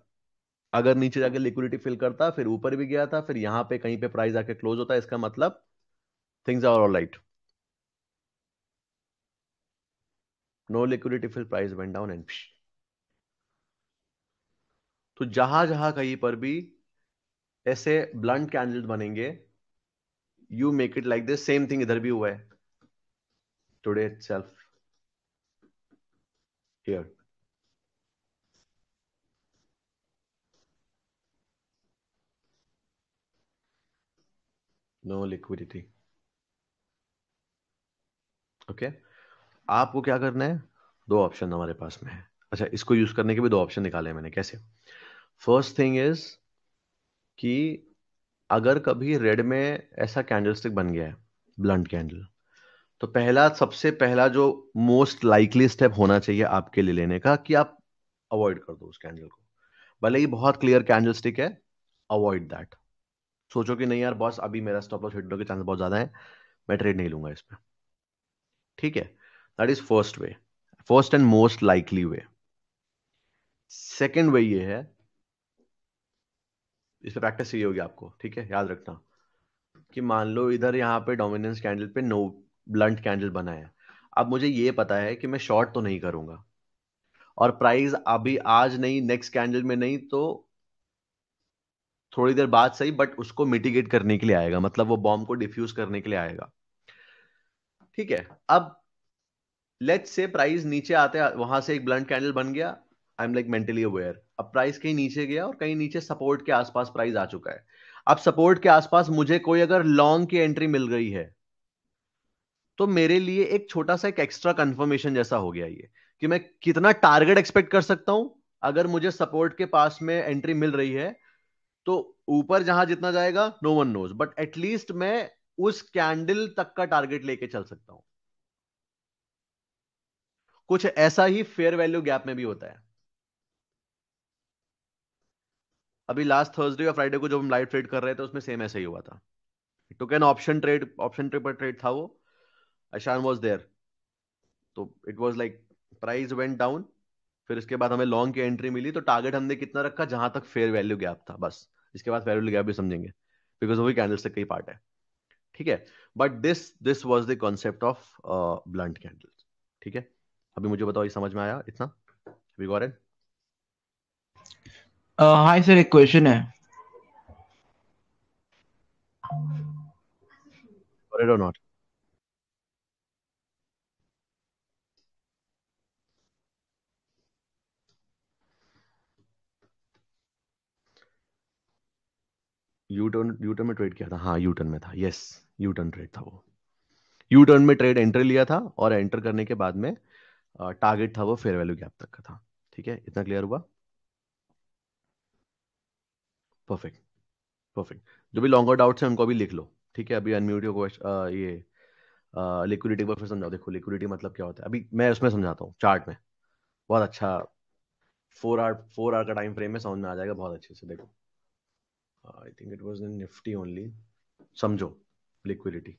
अगर नीचे जाके लिक्विडिटी फिल करता फिर ऊपर भी गया था, फिर यहां पे कहीं पे प्राइस आके क्लोज होता, इसका मतलब things are all right. No liquidity fill, price went down and. तो जहां जहां कहीं पर भी ऐसे ब्लंट कैंडल्स बनेंगे, you make it like this. Same thing इधर भी हुआ है today itself here. No liquidity. Okay, आपको क्या करना है, दो ऑप्शन हमारे पास में है। अच्छा, इसको यूज करने के भी दो ऑप्शन निकाले मैंने, कैसे। फर्स्ट थिंग इज कि अगर कभी रेड में ऐसा कैंडलस्टिक बन गया है, ब्लंट कैंडल, तो पहला, सबसे पहला जो मोस्ट लाइकली स्टेप होना चाहिए आपके लिए लेने का, कि आप अवॉइड कर दो उस कैंडल को। भले ही बहुत क्लियर कैंडलस्टिक है, अवॉइड दैट। सोचो कि नहीं यार बॉस, अभी मेरा स्टॉप लॉस हिट होने के चांस बहुत ज्यादा है, मैं ट्रेड नहीं लूंगा इसमें। ठीक है, that is first way, first and most likely way. Second way ये है, इस पे प्रैक्टिस चाहिए होगी आपको, ठीक है, याद रखना, कि मान लो इधर यहाँ पे डोमिनेंस कैंडल पे नो ब्लंट कैंडल बना है। अब मुझे ये पता है कि मैं शॉर्ट तो नहीं करूंगा, और प्राइस अभी आज नहीं, नेक्स्ट कैंडल में नहीं तो थोड़ी देर बाद सही, बट उसको मिटिगेट करने के लिए आएगा, मतलब वो बॉम्ब को डिफ्यूज करने के लिए आएगा। ठीक है, अब लेट्स से प्राइस नीचे आते वहां से एक ब्लंट कैंडल बन गया, I am like mentally aware, अब प्राइस कहीं नीचे गया और कहीं नीचे सपोर्ट के आसपास प्राइस आ चुका है। अब सपोर्ट के आसपास मुझे कोई अगर लॉन्ग की एंट्री मिल गई है, तो मेरे लिए एक छोटा सा एक एक्स्ट्रा कंफर्मेशन जैसा हो गया ये, कि मैं कितना टारगेट एक्सपेक्ट कर सकता हूं। अगर मुझे सपोर्ट के पास में एंट्री मिल रही है, तो ऊपर जहां जितना जाएगा no one knows, but at least मैं उस कैंडल तक का टारगेट लेके चल सकता हूं। कुछ ऐसा ही फेयर वैल्यू गैप में भी होता है। अभी लास्ट थर्सडे या फ्राइडे को जब हम लाइव ट्रेड कर रहे थे, उसमें सेम ऐसा ही हुआ था। Took an option trade, option trade पर ट्रेड था वो, अशान वाज देयर। तो it was like price went down, फिर इसके बाद हमें लॉन्ग की एंट्री मिली, तो टारगेट हमने कितना रखा, जहां तक फेयर वैल्यू गैप था बस। इसके बाद फेयर वैल्यू गैप भी समझेंगे, बिकॉज वो भी कैंडल से कई पार्ट है। ठीक है, but this was the concept of blunt candles. ठीक है, अभी मुझे बताओ, ये समझ में आया इतना, we got it? Hi sir, एक क्वेश्चन है। गॉट इट और not? U turn, U turn में ट्रेड किया था, हाँ यू टर्न में था, यस, यू टर्न ट्रेड था वो। यू टर्न में ट्रेड एंटर लिया था, और एंटर करने के बाद में टारगेट था वो फेयर वैल्यू गैप तक का था। ठीक है, इतना क्लियर हुआ? Perfect, perfect. जो भी लॉन्गर डाउट्स हैं उनको भी लिख लो। ठीक है, अभी अनम्यूट योर क्वेश्चन, ये लिक्विडिटी पर फिर समझाओ। देखो लिक्विडिटी मतलब क्या होता है, अभी मैं उसमें समझाता हूँ चार्ट में, बहुत अच्छा। 4 आवर का टाइम फ्रेम में समझ में आ जाएगा बहुत अच्छे से। देखो, I think it was in Nifty only. समझो लिक्विडिटी।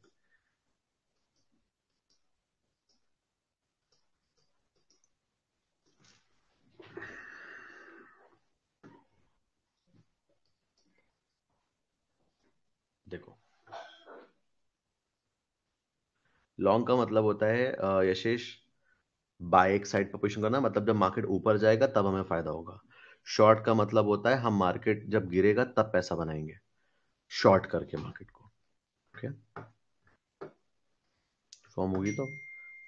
देखो, लॉन्ग का मतलब होता है यशेष, बाय एक साइड पर पोजिशन करना, मतलब जब मार्केट ऊपर जाएगा तब हमें फायदा होगा। शॉर्ट का मतलब होता है हम मार्केट जब गिरेगा तब पैसा बनाएंगे, शॉर्ट करके मार्केट को। ओके, फॉर्म होगी तो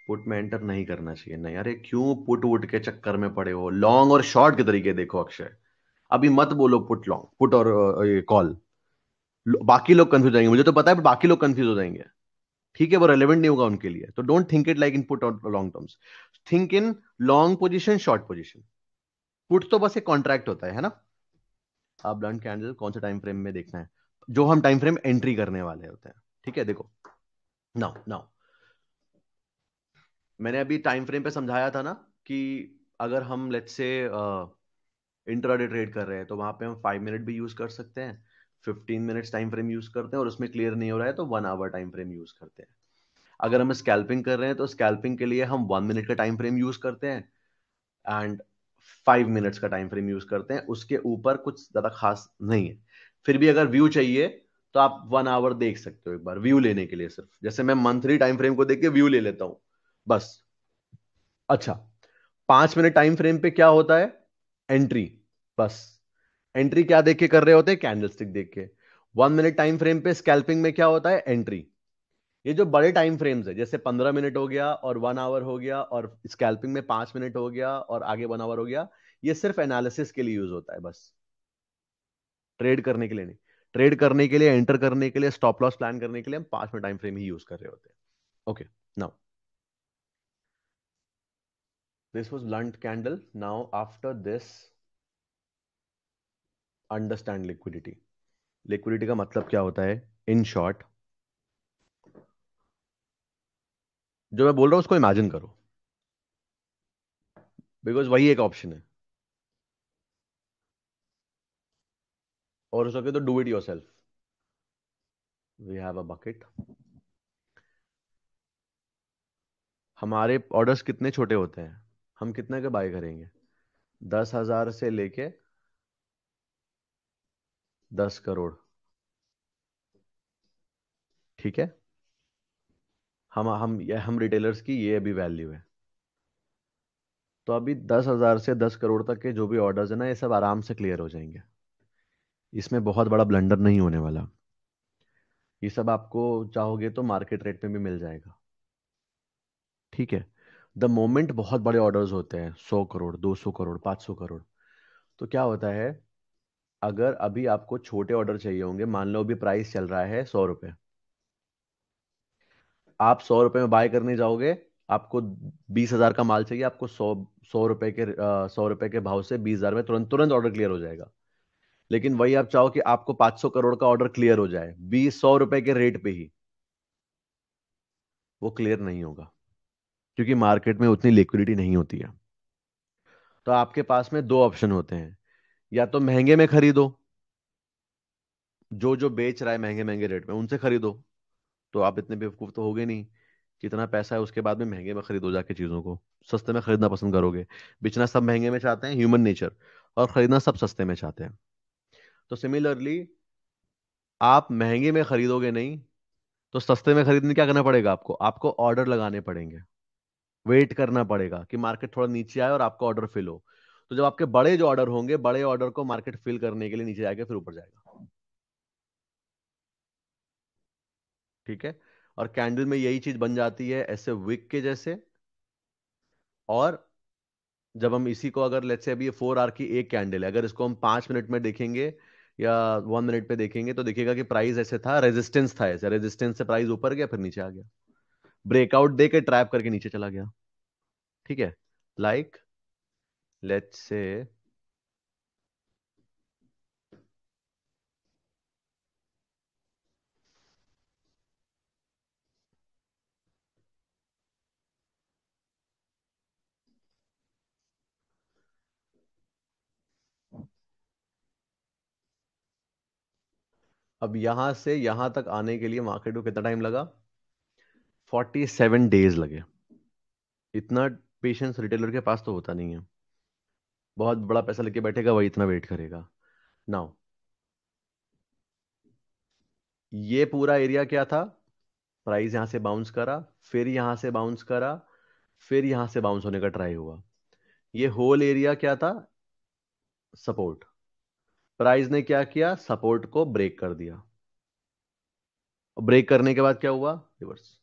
पुट में एंटर नहीं करना चाहिए। नहीं, अरे क्यों पुट वुट के चक्कर में पड़े हो, लॉन्ग और शॉर्ट के तरीके देखो अक्षय। अभी मत बोलो पुट लॉन्ग, पुट और ये कॉल। बाकी लोग कंफ्यूज हो जाएंगे, मुझे तो पता है, पर बाकी लोग कंफ्यूज हो जाएंगे। ठीक है, वो रेलेवेंट नहीं होगा उनके लिए, तो don't think it like in put और long terms. Think in long position, short position. Put तो बस एक कॉन्ट्रैक्ट होता है ना। आप ब्लंट कैंडल कौन से टाइम फ्रेम में देखना है, जो हम टाइम फ्रेम एंट्री करने वाले होते हैं। ठीक है, देखो, नाउ नाउ मैंने अभी टाइम फ्रेम पे समझाया था ना, कि अगर हम लेट्स से इंट्राडे ट्रेड कर रहे हैं, तो वहां पे हम 5 मिनट भी यूज कर सकते हैं, 15 मिनट्स टाइम फ्रेम यूज करते हैं, और उसमें क्लियर नहीं हो रहा है तो 1 आवर टाइम फ्रेम यूज करते हैं। अगर हम स्कैल्पिंग कर रहे हैं तो स्कैल्पिंग के लिए हम 1 मिनट का टाइम फ्रेम यूज करते हैं एंड 5 मिनट्स का टाइम फ्रेम यूज करते हैं, उसके ऊपर कुछ ज्यादा खास नहीं है। फिर भी अगर व्यू चाहिए तो आप 1 आवर देख सकते हो एक बार व्यू लेने के लिए, सिर्फ जैसे मैं मंथली टाइम फ्रेम को देख के व्यू ले लेता हूं बस। अच्छा, 5 मिनट टाइम फ्रेम पे क्या होता है? एंट्री, बस। एंट्री क्या देख के कर रहे होते हैं? कैंडलस्टिक देख के। 1 मिनट टाइम फ्रेम पे स्कैल्पिंग में क्या होता है? एंट्री। ये जो बड़े टाइम फ्रेम्स है, जैसे 15 मिनट हो गया और 1 आवर हो गया और स्कैल्पिंग में 5 मिनट हो गया और आगे 1 आवर हो गया, ये सिर्फ एनालिसिस के लिए यूज होता है बस, ट्रेड करने के लिए नहीं। ट्रेड करने के लिए, एंटर करने के लिए, स्टॉप लॉस प्लान करने के लिए हम 5 मिनट टाइम फ्रेम ही यूज कर रहे होते हैं। Okay, now this was blunt candle. Now after this understand liquidity. Liquidity का मतलब क्या होता है इन शॉर्ट? जो मैं बोल रहा हूं उसको इमेजिन करो, बिकॉज वही एक ऑप्शन है, और हो सके तो do it yourself. We have a bucket. हमारे ऑर्डर्स कितने छोटे होते हैं? हम कितने के बाय करेंगे? 10,000 से लेके 10 करोड़, ठीक है। हम रिटेलर्स की ये अभी वैल्यू है। तो अभी 10,000 से 10 करोड़ तक के जो भी ऑर्डर्स है ना, ये सब आराम से क्लियर हो जाएंगे। इसमें बहुत बड़ा ब्लंडर नहीं होने वाला। ये सब आपको चाहोगे तो मार्केट रेट में भी मिल जाएगा, ठीक है। द मोमेंट बहुत बड़े ऑर्डर्स होते हैं, 100 करोड़, 200 करोड़, 500 करोड़, तो क्या होता है? अगर अभी आपको छोटे ऑर्डर चाहिए होंगे, मान लो अभी प्राइस चल रहा है 100 रुपये, आप 100 रुपये में बाय करने जाओगे, आपको 20,000 का माल चाहिए, आपको 100 रुपए के भाव से 20,000 में तुरंत तुरंत ऑर्डर क्लियर हो जाएगा। लेकिन वही आप चाहो कि आपको 500 करोड़ का ऑर्डर क्लियर हो जाए 100 रुपए के रेट पे ही, वो क्लियर नहीं होगा, क्योंकि मार्केट में उतनी लिक्विडिटी नहीं होती है। तो आपके पास में दो ऑप्शन होते हैं, या तो महंगे में खरीदो, जो जो बेच रहा है महंगे महंगे रेट में उनसे खरीदो, तो आप इतने बेवकूफ तो होगे नहीं, जितना पैसा है उसके बाद में महंगे में खरीदो जाके चीजों को, सस्ते में खरीदना पसंद करोगे। बेचना सब महंगे में चाहते हैं, ह्यूमन नेचर, और खरीदना सब सस्ते में चाहते हैं। तो सिमिलरली आप महंगे में खरीदोगे नहीं, तो सस्ते में खरीदने क्या करना पड़ेगा? आपको आपको ऑर्डर लगाने पड़ेंगे, वेट करना पड़ेगा कि मार्केट थोड़ा नीचे आए और आपका ऑर्डर फिल हो। तो जब आपके बड़े जो ऑर्डर होंगे, बड़े ऑर्डर को मार्केट फिल करने के लिए नीचे जाएगा, फिर ऊपर जाएगा, ठीक है। और कैंडल में यही चीज बन जाती है ऐसे विक के जैसे। और जब हम इसी को, अगर लेट्स से अभी ये 4 आवर की एक कैंडल है, अगर इसको हम 5 मिनट में देखेंगे या 1 मिनट पे देखेंगे, तो देखिएगा कि प्राइस ऐसे था, रेजिस्टेंस था, ऐसे रेजिस्टेंस से प्राइस ऊपर गया फिर नीचे आ गया, ब्रेकआउट दे के ट्रैप करके नीचे चला गया, ठीक है। लाइक लेट्स से अब यहां से यहां तक आने के लिए मार्केट को कितना टाइम लगा? 47 डेज लगे। इतना पेशेंस रिटेलर के पास तो होता नहीं है, बहुत बड़ा पैसा लेके बैठेगा वही इतना वेट करेगा। नाउ ये पूरा एरिया क्या था? प्राइस यहां से बाउंस करा, फिर यहां से बाउंस करा, फिर यहां से बाउंस होने का ट्राई हुआ। ये होल एरिया क्या था? सपोर्ट। प्राइस ने क्या किया? सपोर्ट को ब्रेक कर दिया, और ब्रेक करने के बाद क्या हुआ? रिवर्स।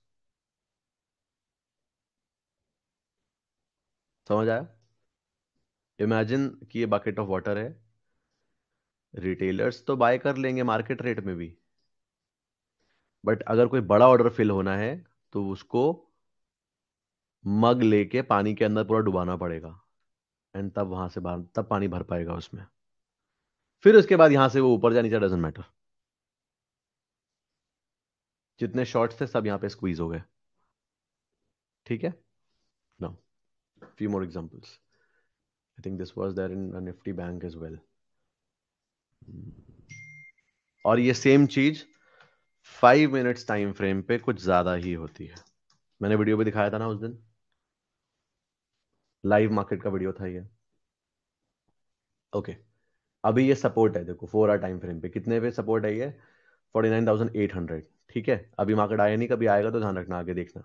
समझ आया? इमेजिन कि ये बकेट ऑफ वाटर है, रिटेलर्स तो बाय कर लेंगे मार्केट रेट में भी, बट अगर कोई बड़ा ऑर्डर फिल होना है तो उसको मग लेके पानी के अंदर पूरा डुबाना पड़ेगा, एंड तब वहां से बाहर, तब पानी भर पाएगा उसमें। फिर उसके बाद यहां से वो ऊपर जा नीचे डजेंट मैटर, जितने शॉर्ट्स थे सब यहां पे स्क्वीज हो गए, ठीक है। Now few more examples. I think this was there in a Nifty bank as well. और ये सेम चीज 5 मिनट्स टाइम फ्रेम पे कुछ ज्यादा ही होती है। मैंने वीडियो भी दिखाया था ना उस दिन, लाइव मार्केट का वीडियो था ये। ओके, अभी ये सपोर्ट है, देखो 4 आवर टाइम फ्रेम पे कितने पे सपोर्ट है ये, 49,800। ठीक है, अभी मार्केट आया नहीं, कभी आएगा तो ध्यान रखना, आगे देखना।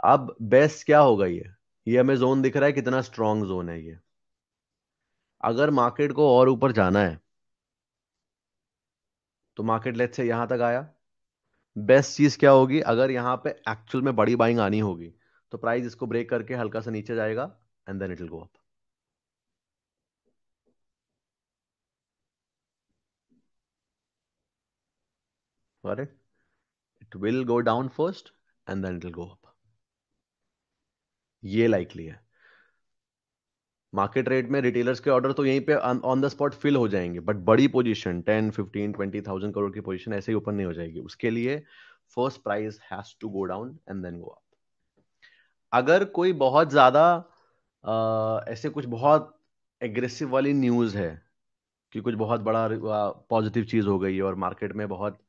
अब बेस्ट क्या होगा, ये हमें जोन दिख रहा है, कितना स्ट्रांग जोन है ये। अगर मार्केट को और ऊपर जाना है तो मार्केट लेट्स से यहां तक आया, बेस्ट चीज क्या होगी, अगर यहां पे एक्चुअल में बड़ी बाइंग आनी होगी तो प्राइस इसको ब्रेक करके हल्का सा नीचे जाएगा and then it will go up. Got it? It will go down first and then it will go up, ये लाइकली है। मार्केट रेट में रिटेलर्स के ऑर्डर तो यहीं पे ऑन द स्पॉट फिल हो जाएंगे, बट बड़ी पोजीशन 10, 15, 20,000 करोड़ की पोजीशन ऐसे ही ऊपर नहीं हो जाएगी। उसके लिए first price has to go down and then go up. अगर कोई बहुत ज्यादा ऐसे कुछ बहुत एग्रेसिव वाली न्यूज है कि कुछ बहुत बड़ा पॉजिटिव चीज हो गई है और मार्केट में बहुत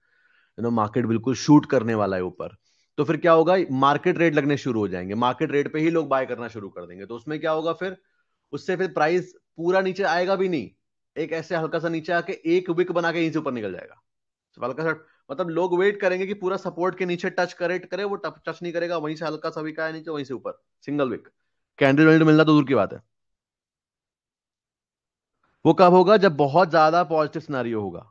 मार्केट बिल्कुल शूट करने वाला है ऊपर, तो फिर क्या होगा, मार्केट रेट लगने शुरू हो जाएंगे, मार्केट रेट पे ही लोग बाय करना शुरू कर देंगे। तो उसमें क्या होगा फिर, उससे फिर प्राइस पूरा नीचे आएगा भी नहीं, एक ऐसे हल्का सा नीचे आके एक विक बना के यहीं से ऊपर निकल जाएगा। तो हल्का सा, मतलब लोग वेट करेंगे कि पूरा सपोर्ट के नीचे टच करे करे, वो टच नहीं करेगा, वहीं से हल्का सा विक आया नीचे, वहीं से ऊपर सिंगल विक, कैंडल वैंडल मिलना तो दूर की बात है। वो कब होगा, जब बहुत ज्यादा पॉजिटिव सिनेरियो होगा,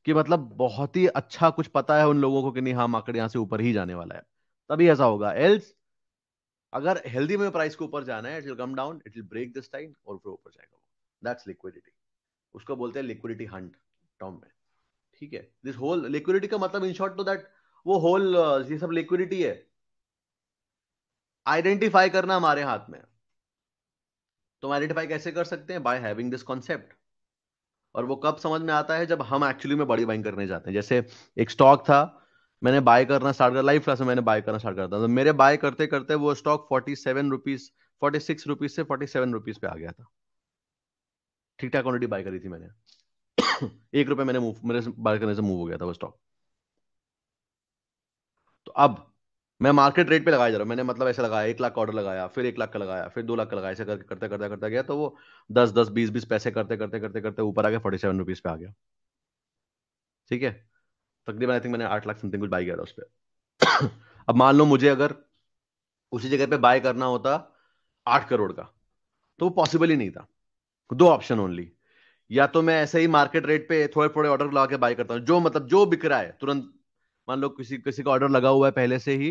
कि मतलब बहुत ही अच्छा कुछ पता है उन लोगों को कि नहीं हाँ मार्केट यहां से ऊपर ही जाने वाला है, तभी ऐसा होगा। एल्स अगर हेल्दी में प्राइस को ऊपर जाना है, it will come down, it will break this time और फिर ऊपर जाएगा। दैट्स लिक्विडिटी, उसको बोलते हैं लिक्विडिटी हंट टर्म में। ठीक है, दिस होल लिक्विडिटी का मतलब इन शॉर्ट तो दैट वो होल ये सब लिक्विडिटी है, आइडेंटिफाई करना हमारे हाथ में है। तो आइडेंटिफाई कैसे कर सकते हैं, बाय हैविंग दिस कॉन्सेप्ट। और वो कब समझ में आता है, जब हम एक्चुअली में बड़ी बाइंग करने जाते हैं। जैसे एक स्टॉक था, मैंने बाय करना स्टार्ट कर, लाइव क्लास में मैंने बाय करना स्टार्ट कर दिया, तो मेरे बाय करते करते वो स्टॉक 47 रुपीज, 46 रुपीज से 47 रुपीज पे आ गया था। ठीक ठाक क्वांटिटी बाय करी थी मैंने। 1 रुपए मैंने मूव, मेरे बाय करने से मूव हो गया था वो स्टॉक। तो अब मैं मार्केट रेट पे लगाया जा रहा हूं, मैंने मतलब ऐसे लगाया, 1 लाख का ऑर्डर लगाया, फिर 1 लाख का लगाया, फिर 2 लाख का लगाया, ऐसे करते करते करते करते गया, तो वो 10, 10, 20, 20 पैसे करते करते करते करते ऊपर आ गया, 47 रुपीज पे आ गया। ठीक है, तकरीबन आई थिंक मैंने 8 लाख समथिंग कुछ बाई किया था उस पर। अब मान लो मुझे अगर उसी जगह पे बाय करना होता 8 करोड़ का, तो वो पॉसिबल ही नहीं था। दो ऑप्शन ओनली, या तो मैं ऐसे ही मार्केट रेट पे थोड़े थोड़े ऑर्डर लगा के बाय करता हूँ, जो मतलब जो बिक रहा है तुरंत। मान लो किसी किसी का ऑर्डर लगा हुआ है पहले से ही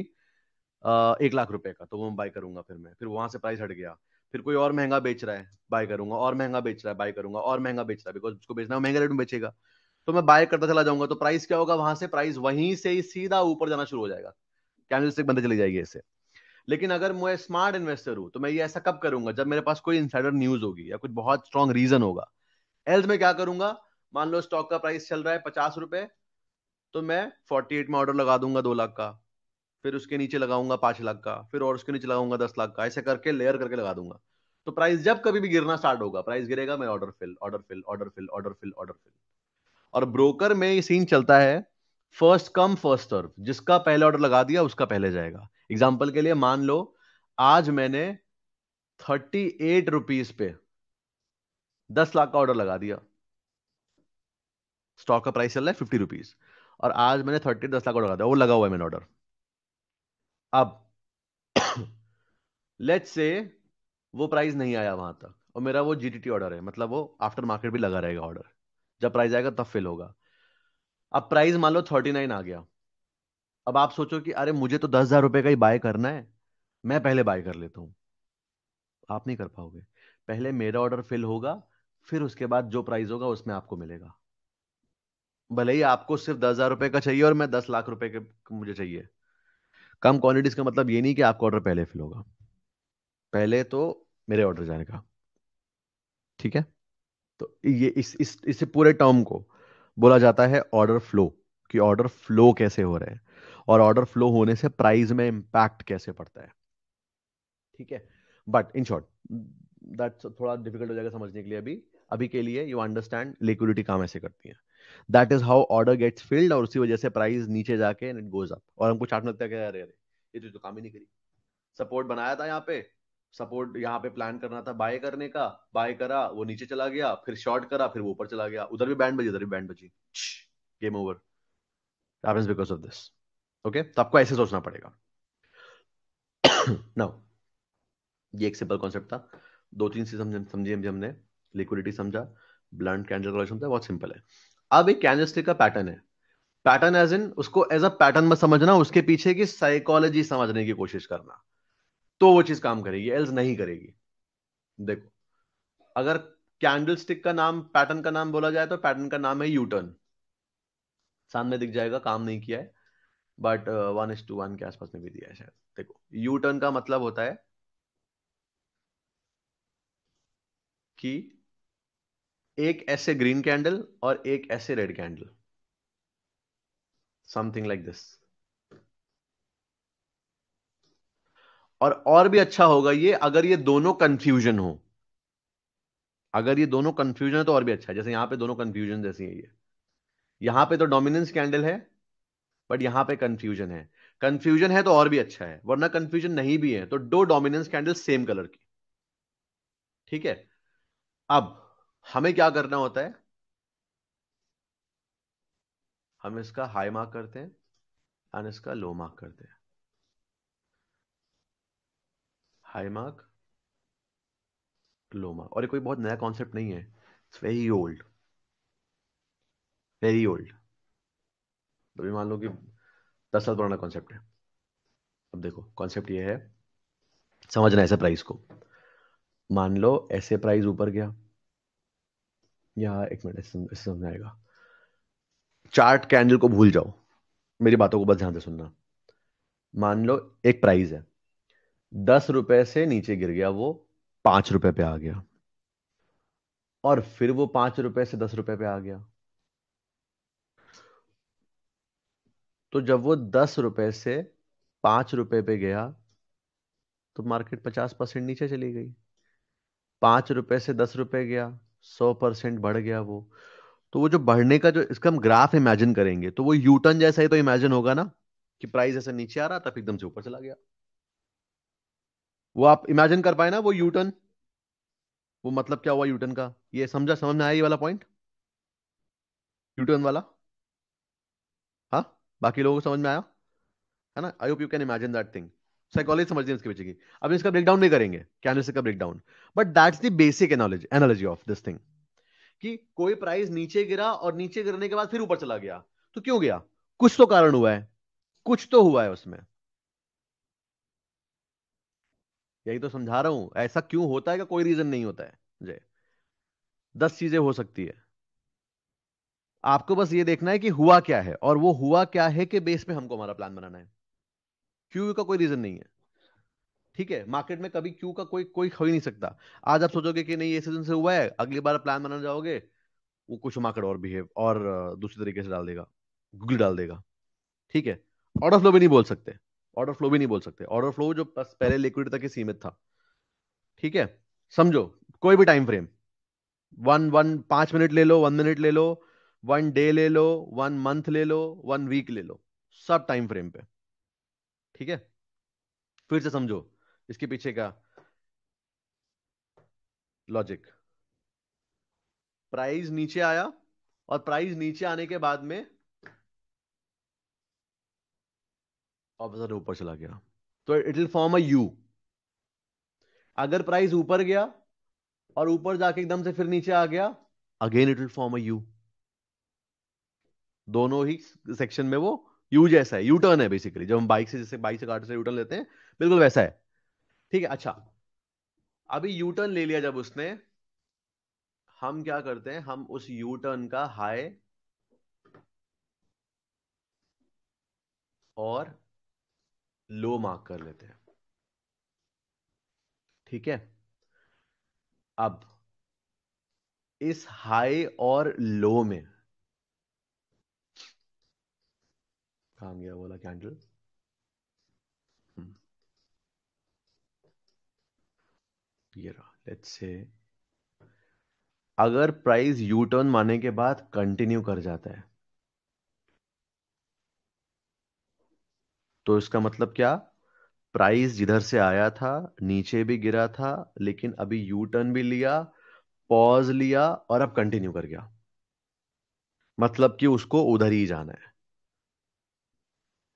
1 लाख रुपए का, तो वो मैं बाय करूंगा, फिर वहां से प्राइस हट गया, फिर कोई और महंगा बेच रहा है बाय करूंगा, और महंगा बेच रहा है बाय करूंगा, और महंगा बेच रहा है, बिकॉज उसको बेचना है, वो महंगे रेट में बेचेगा, तो मैं बाय करता चला जाऊंगा। तो प्राइस क्या होगा, वहां से प्राइस वहीं से ही सीधा ऊपर जाना शुरू हो जाएगा, कैंडल स्टिक बनते चली जाएगी ऐसे। लेकिन अगर मैं स्मार्ट इन्वेस्टर हूं तो मैं ये ऐसा कब करूंगा, जब मेरे पास कोई इनसाइडर न्यूज होगी या कुछ बहुत स्ट्रॉन्ग रीजन होगा। एल्स में क्या करूंगा, मान लो स्टॉक का प्राइस चल रहा है 50 रुपए, तो मैं 48 में ऑर्डर लगा दूंगा 2 लाख का, फिर उसके नीचे लगाऊंगा 5 लाख का, फिर और उसके नीचे लगाऊंगा 10 लाख का, ऐसे करके लेयर करके लगा दूंगा। तो प्राइस जब कभी भी गिरना स्टार्ट होगा, प्राइस गिरेगा, मैं order fill, order fill, order fill, order fill, order fill. और ब्रोकर में ये सीन चलता है, फर्स्ट कम फर्स्ट सर्व, जिसका पहले ऑर्डर लगा दिया उसका पहले जाएगा। एग्जाम्पल के लिए मान लो आज मैंने 38 रुपीज पे 10 लाख का ऑर्डर लगा दिया, स्टॉक का प्राइस चल रहा है 50 रुपीज, और आज मैंने 10 लाख का ऑर्डर लगा दिया, वो लगा हुआ है मैंने ऑर्डर। अब लेट्स से वो प्राइस नहीं आया वहां तक, और मेरा वो जीटीटी ऑर्डर है, मतलब वो आफ्टर मार्केट भी लगा रहेगा ऑर्डर, जब प्राइस आएगा तब फिल होगा। अब प्राइस मान लो 39 आ गया, अब आप सोचो कि अरे मुझे तो 10,000 रुपए का ही बाय करना है, मैं पहले बाय कर लेता हूं। आप नहीं कर पाओगे, पहले मेरा ऑर्डर फिल होगा, फिर उसके बाद जो प्राइस होगा उसमें आपको मिलेगा। भले ही आपको सिर्फ 10,000 रुपए का चाहिए और मैं 10 लाख रुपए के मुझे चाहिए, कम क्वांटिटीज का मतलब ये नहीं कि आपका ऑर्डर पहले फिल होगा, पहले तो मेरे ऑर्डर जाने का। ठीक है, तो ये इस पूरे टर्म को बोला जाता है ऑर्डर फ्लो, कि ऑर्डर फ्लो कैसे हो रहे हैं, और ऑर्डर फ्लो होने से प्राइस में इंपैक्ट कैसे पड़ता है। ठीक है, बट इन शॉर्ट दैट्स थोड़ा डिफिकल्ट हो जाएगा समझने के लिए अभी। अभी के लिए यू अंडरस्टैंड लिक्विडिटी काम ऐसे करती है, that is how order gets filled, और उसी वजह से प्राइस नीचे जाके इट गोज अप, और हमको चार्ट में लगता है कि अरे अरे ये चीज तो काम ही नहीं करी। सपोर्ट बनाया था यहाँ पे, सपोर्ट यहाँ पे प्लान करना था बाय करने का, बाय करा, वो नीचे चला गया, फिर शॉर्ट करा, फिर वो ऊपर चला गया, उधर भी बैंड बजी, उधर भी बैंड बजी, game over, happens because of this. Okay, तो आपको ऐसे सोचना पड़ेगा। नाउ ये एक सिंपल कॉन्सेप्ट था, दो तीन चीज समझी हमने, लिक्विडिटी समझा, ब्लंट कैंडल कलर समझा, बहुत सिंपल है। अब एक कैंडलस्टिक का पैटर्न है, पैटर्न एज इन उसको एज अ पैटर्न मत समझना, उसके पीछे की साइकोलॉजी समझने की कोशिश करना, तो वो चीज काम करेगी, एल्स नहीं करेगी। देखो, अगर कैंडलस्टिक का नाम, पैटर्न का नाम बोला जाए तो पैटर्न का नाम है यू टर्न, सामने दिख जाएगा, काम नहीं किया है, बट 1:1 के आसपास में भी दिया है शायद। देखो, यू टर्न का मतलब होता है कि एक ऐसे ग्रीन कैंडल और एक ऐसे red candle, something like this. और भी अच्छा होगा ये अगर ये दोनों कंफ्यूजन हो, अगर ये दोनों कंफ्यूजन है तो और भी अच्छा है, जैसे यहां पे दोनों कंफ्यूजन जैसी है ये, यहां पे तो डोमिनेंस कैंडल है, बट यहां पे कंफ्यूजन है, कंफ्यूजन है तो और भी अच्छा है, वरना कंफ्यूजन नहीं भी है तो दो डोमिनेंस कैंडल सेम कलर की। ठीक है, अब हमें क्या करना होता है, हम इसका हाई मार्क करते हैं एंड इसका लो मार्क करते हैं, हाई मार्क, लो मार्क। और ये कोई बहुत नया कॉन्सेप्ट नहीं है, it's very old, very old, अभी मान लो कि 10 साल पुराना कॉन्सेप्ट है। अब देखो, कॉन्सेप्ट ये है, समझना ऐसे प्राइस को, मान लो ऐसे प्राइस ऊपर गया, या एक मिनट ऐसे समझ आएगा, चार्ट कैंडल को भूल जाओ, मेरी बातों को बस ध्यान से सुनना। मान लो एक प्राइस है, 10 रुपए से नीचे गिर गया, वो 5 रुपए पे आ गया, और फिर वो 5 रुपए से 10 रुपए पे आ गया, तो जब वो 10 रुपए से 5 रुपए पे गया तो मार्केट 50% नीचे चली गई, 5 रुपए से 10 रुपए गया, 100% बढ़ गया वो। तो वो जो बढ़ने का जो इसका हम ग्राफ इमेजिन करेंगे तो वो यूटर्न जैसा ही तो इमेजिन होगा ना, कि प्राइस ऐसे नीचे आ रहा था फिर एकदम से ऊपर चला गया। वो आप इमेजिन कर पाए ना वो यूटर्न, वो मतलब क्या हुआ यूटर्न का, ये समझा, समझ में आया ये वाला पॉइंट, यूटर्न वाला? हाँ, बाकी लोगों को समझ में आया है ना? आई hope you can imagine that thing, psychology समझ ली इसके पीछे की। अब इसका ब्रेकडाउन नहीं करेंगे, कैंडलस्टिक का breakdown, but that's the basic analogy analogy of this thing, कि कोई प्राइस नीचे गिरा और नीचे गिरने के बाद फिर ऊपर चला गया, तो क्यों गया? कुछ तो कारण हुआ है, कुछ तो हुआ है उसमें, यही तो समझा रहा हूं, ऐसा क्यों होता है, का कोई रीजन नहीं होता है जय, 10 चीजें हो सकती है, आपको बस ये देखना है कि हुआ क्या है, और वो हुआ क्या है के बेस पे हमको हमारा प्लान बनाना है, क्यों का कोई रीजन नहीं है। ठीक है, मार्केट में कभी क्यों का कोई कोई हो ही नहीं सकता। आज आप सोचोगे कि नहीं ये सीजन से हुआ है, अगली बार प्लान बनाने जाओगे, वो कुछ मार्केट और बिहेव और दूसरी तरीके से डाल देगा, गूगल डाल देगा। ठीक है, ऑर्डर फ्लो भी नहीं बोल सकते, ऑर्डर फ्लो भी नहीं बोल सकते, ऑर्डर फ्लो जो बस पहले लिक्विड तक ही सीमित था। ठीक है, समझो, कोई भी time frame, one one 5 minute ले लो, 1 मिनट ले लो, 1 डे ले लो, 1 मंथ ले लो, 1 वीक ले लो, सब टाइम फ्रेम पे। ठीक है, फिर से समझो इसके पीछे का लॉजिक, प्राइस नीचे आया और प्राइस नीचे आने के बाद में ऑपोजिट ऊपर चला गया, तो it will form a you. अगर प्राइस ऊपर गया और ऊपर जाके एकदम से फिर नीचे आ गया, again it will form a you, दोनों ही सेक्शन में वो यू जैसा है, यू टर्न है बेसिकली, जब हम बाइक से, जैसे बाइक से कार से यू टर्न लेते हैं, बिल्कुल वैसा है। ठीक है, अच्छा, अभी यू टर्न ले लिया जब उसने, हम क्या करते हैं, हम उस यू टर्न का हाई और लो मार्क कर लेते हैं। ठीक है, अब इस हाई और लो में, कहां गया बोला कैंडल, ये रहा, लेट्स से अगर प्राइस यू टर्न मारने के बाद कंटिन्यू कर जाता है, तो इसका मतलब क्या, प्राइस जिधर से आया था नीचे भी गिरा था, लेकिन अभी यू टर्न भी लिया, पॉज लिया और अब कंटिन्यू कर गया। मतलब कि उसको उधर ही जाना है।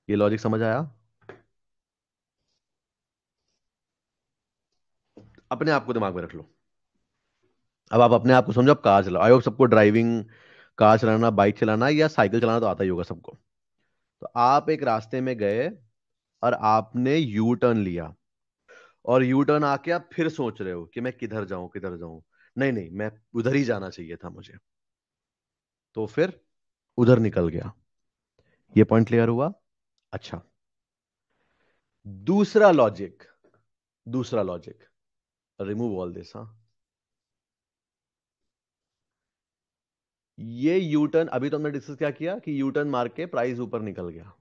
ये लॉजिक समझ आया? अपने आप को दिमाग में रख लो। अब आप अपने आप को समझो, आप कार चलाओ। आई होप सबको ड्राइविंग, कार चलाना, बाइक चलाना या साइकिल चलाना तो आता ही होगा सबको। तो आप एक रास्ते में गए और आपने यू टर्न लिया, और यू टर्न आके आप फिर सोच रहे हो कि मैं किधर जाऊं किधर जाऊं। नहीं नहीं, मैं उधर ही जाना चाहिए था मुझे, तो फिर उधर निकल गया। ये पॉइंट क्लियर हुआ? अच्छा, दूसरा लॉजिक, दूसरा लॉजिक, रिमूव ऑल दिस। हाँ, ये यू टर्न अभी तो हमने डिस्कस क्या किया कि यू टर्न मार के प्राइस ऊपर निकल गया,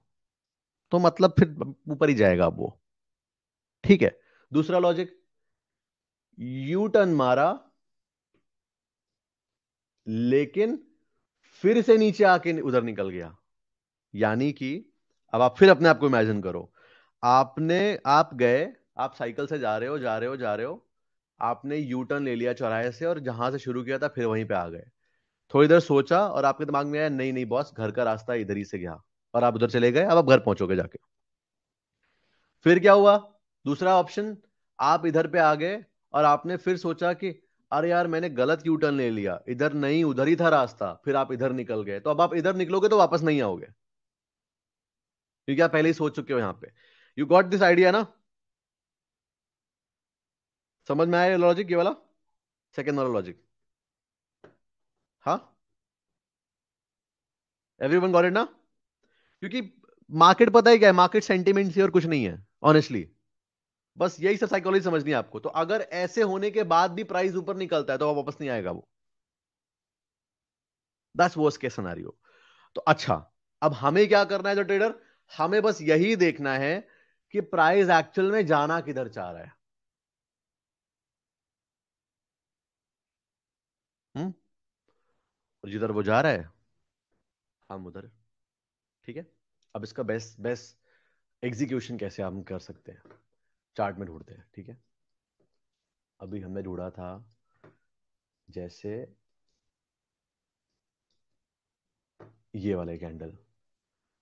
तो मतलब फिर ऊपर ही जाएगा अब वो। ठीक है, दूसरा लॉजिक, यू टर्न मारा लेकिन फिर से नीचे आके उधर निकल गया। यानी कि अब आप फिर अपने आप को इमेजिन करो, आप गए, आप साइकिल से जा रहे हो जा रहे हो जा रहे हो, आपने यू टर्न ले लिया चौराहे से और जहां से शुरू किया था फिर वहीं पे आ गए। थोड़ी देर सोचा और आपके दिमाग में आया नहीं नहीं बॉस, घर का रास्ता इधर ही से गया, और आप उधर चले गए। अब आप घर पहुंचोगे जाके। फिर क्या हुआ? दूसरा ऑप्शन, आप इधर पे आ गए और आपने फिर सोचा कि अरे यार मैंने गलत यू टर्न ले लिया, इधर नहीं उधर ही था रास्ता, फिर आप इधर निकल गए। तो अब आप इधर निकलोगे तो वापस नहीं आओगे, क्योंकि आप पहले ही सोच चुके हो यहां पे। यू गॉट दिस आइडिया ना? समझ में आया लॉजिक ये वाला, सेकेंड वाला लॉजिक? हाँ, एवरीवन गॉट इट ना? क्योंकि मार्केट पता है क्या है, मार्केट सेंटिमेंट से और कुछ नहीं है ऑनेस्टली। बस यही सब साइकोलॉजी समझनी है आपको। तो अगर ऐसे होने के बाद भी प्राइस ऊपर निकलता है तो वापस नहीं आएगा वो। That's worst case scenario. तो अच्छा, अब हमें क्या करना है जो ट्रेडर, हमें बस यही देखना है कि प्राइस एक्चुअल में जाना किधर चाह रहा है। हम्म, और जिधर वो जा रहा है हम उधर। ठीक है, अब इसका बेस्ट बेस्ट एग्जीक्यूशन कैसे हम कर सकते हैं, चार्ट में ढूंढते हैं। ठीक है, अभी हमने ढूंढा था जैसे ये वाले कैंडल।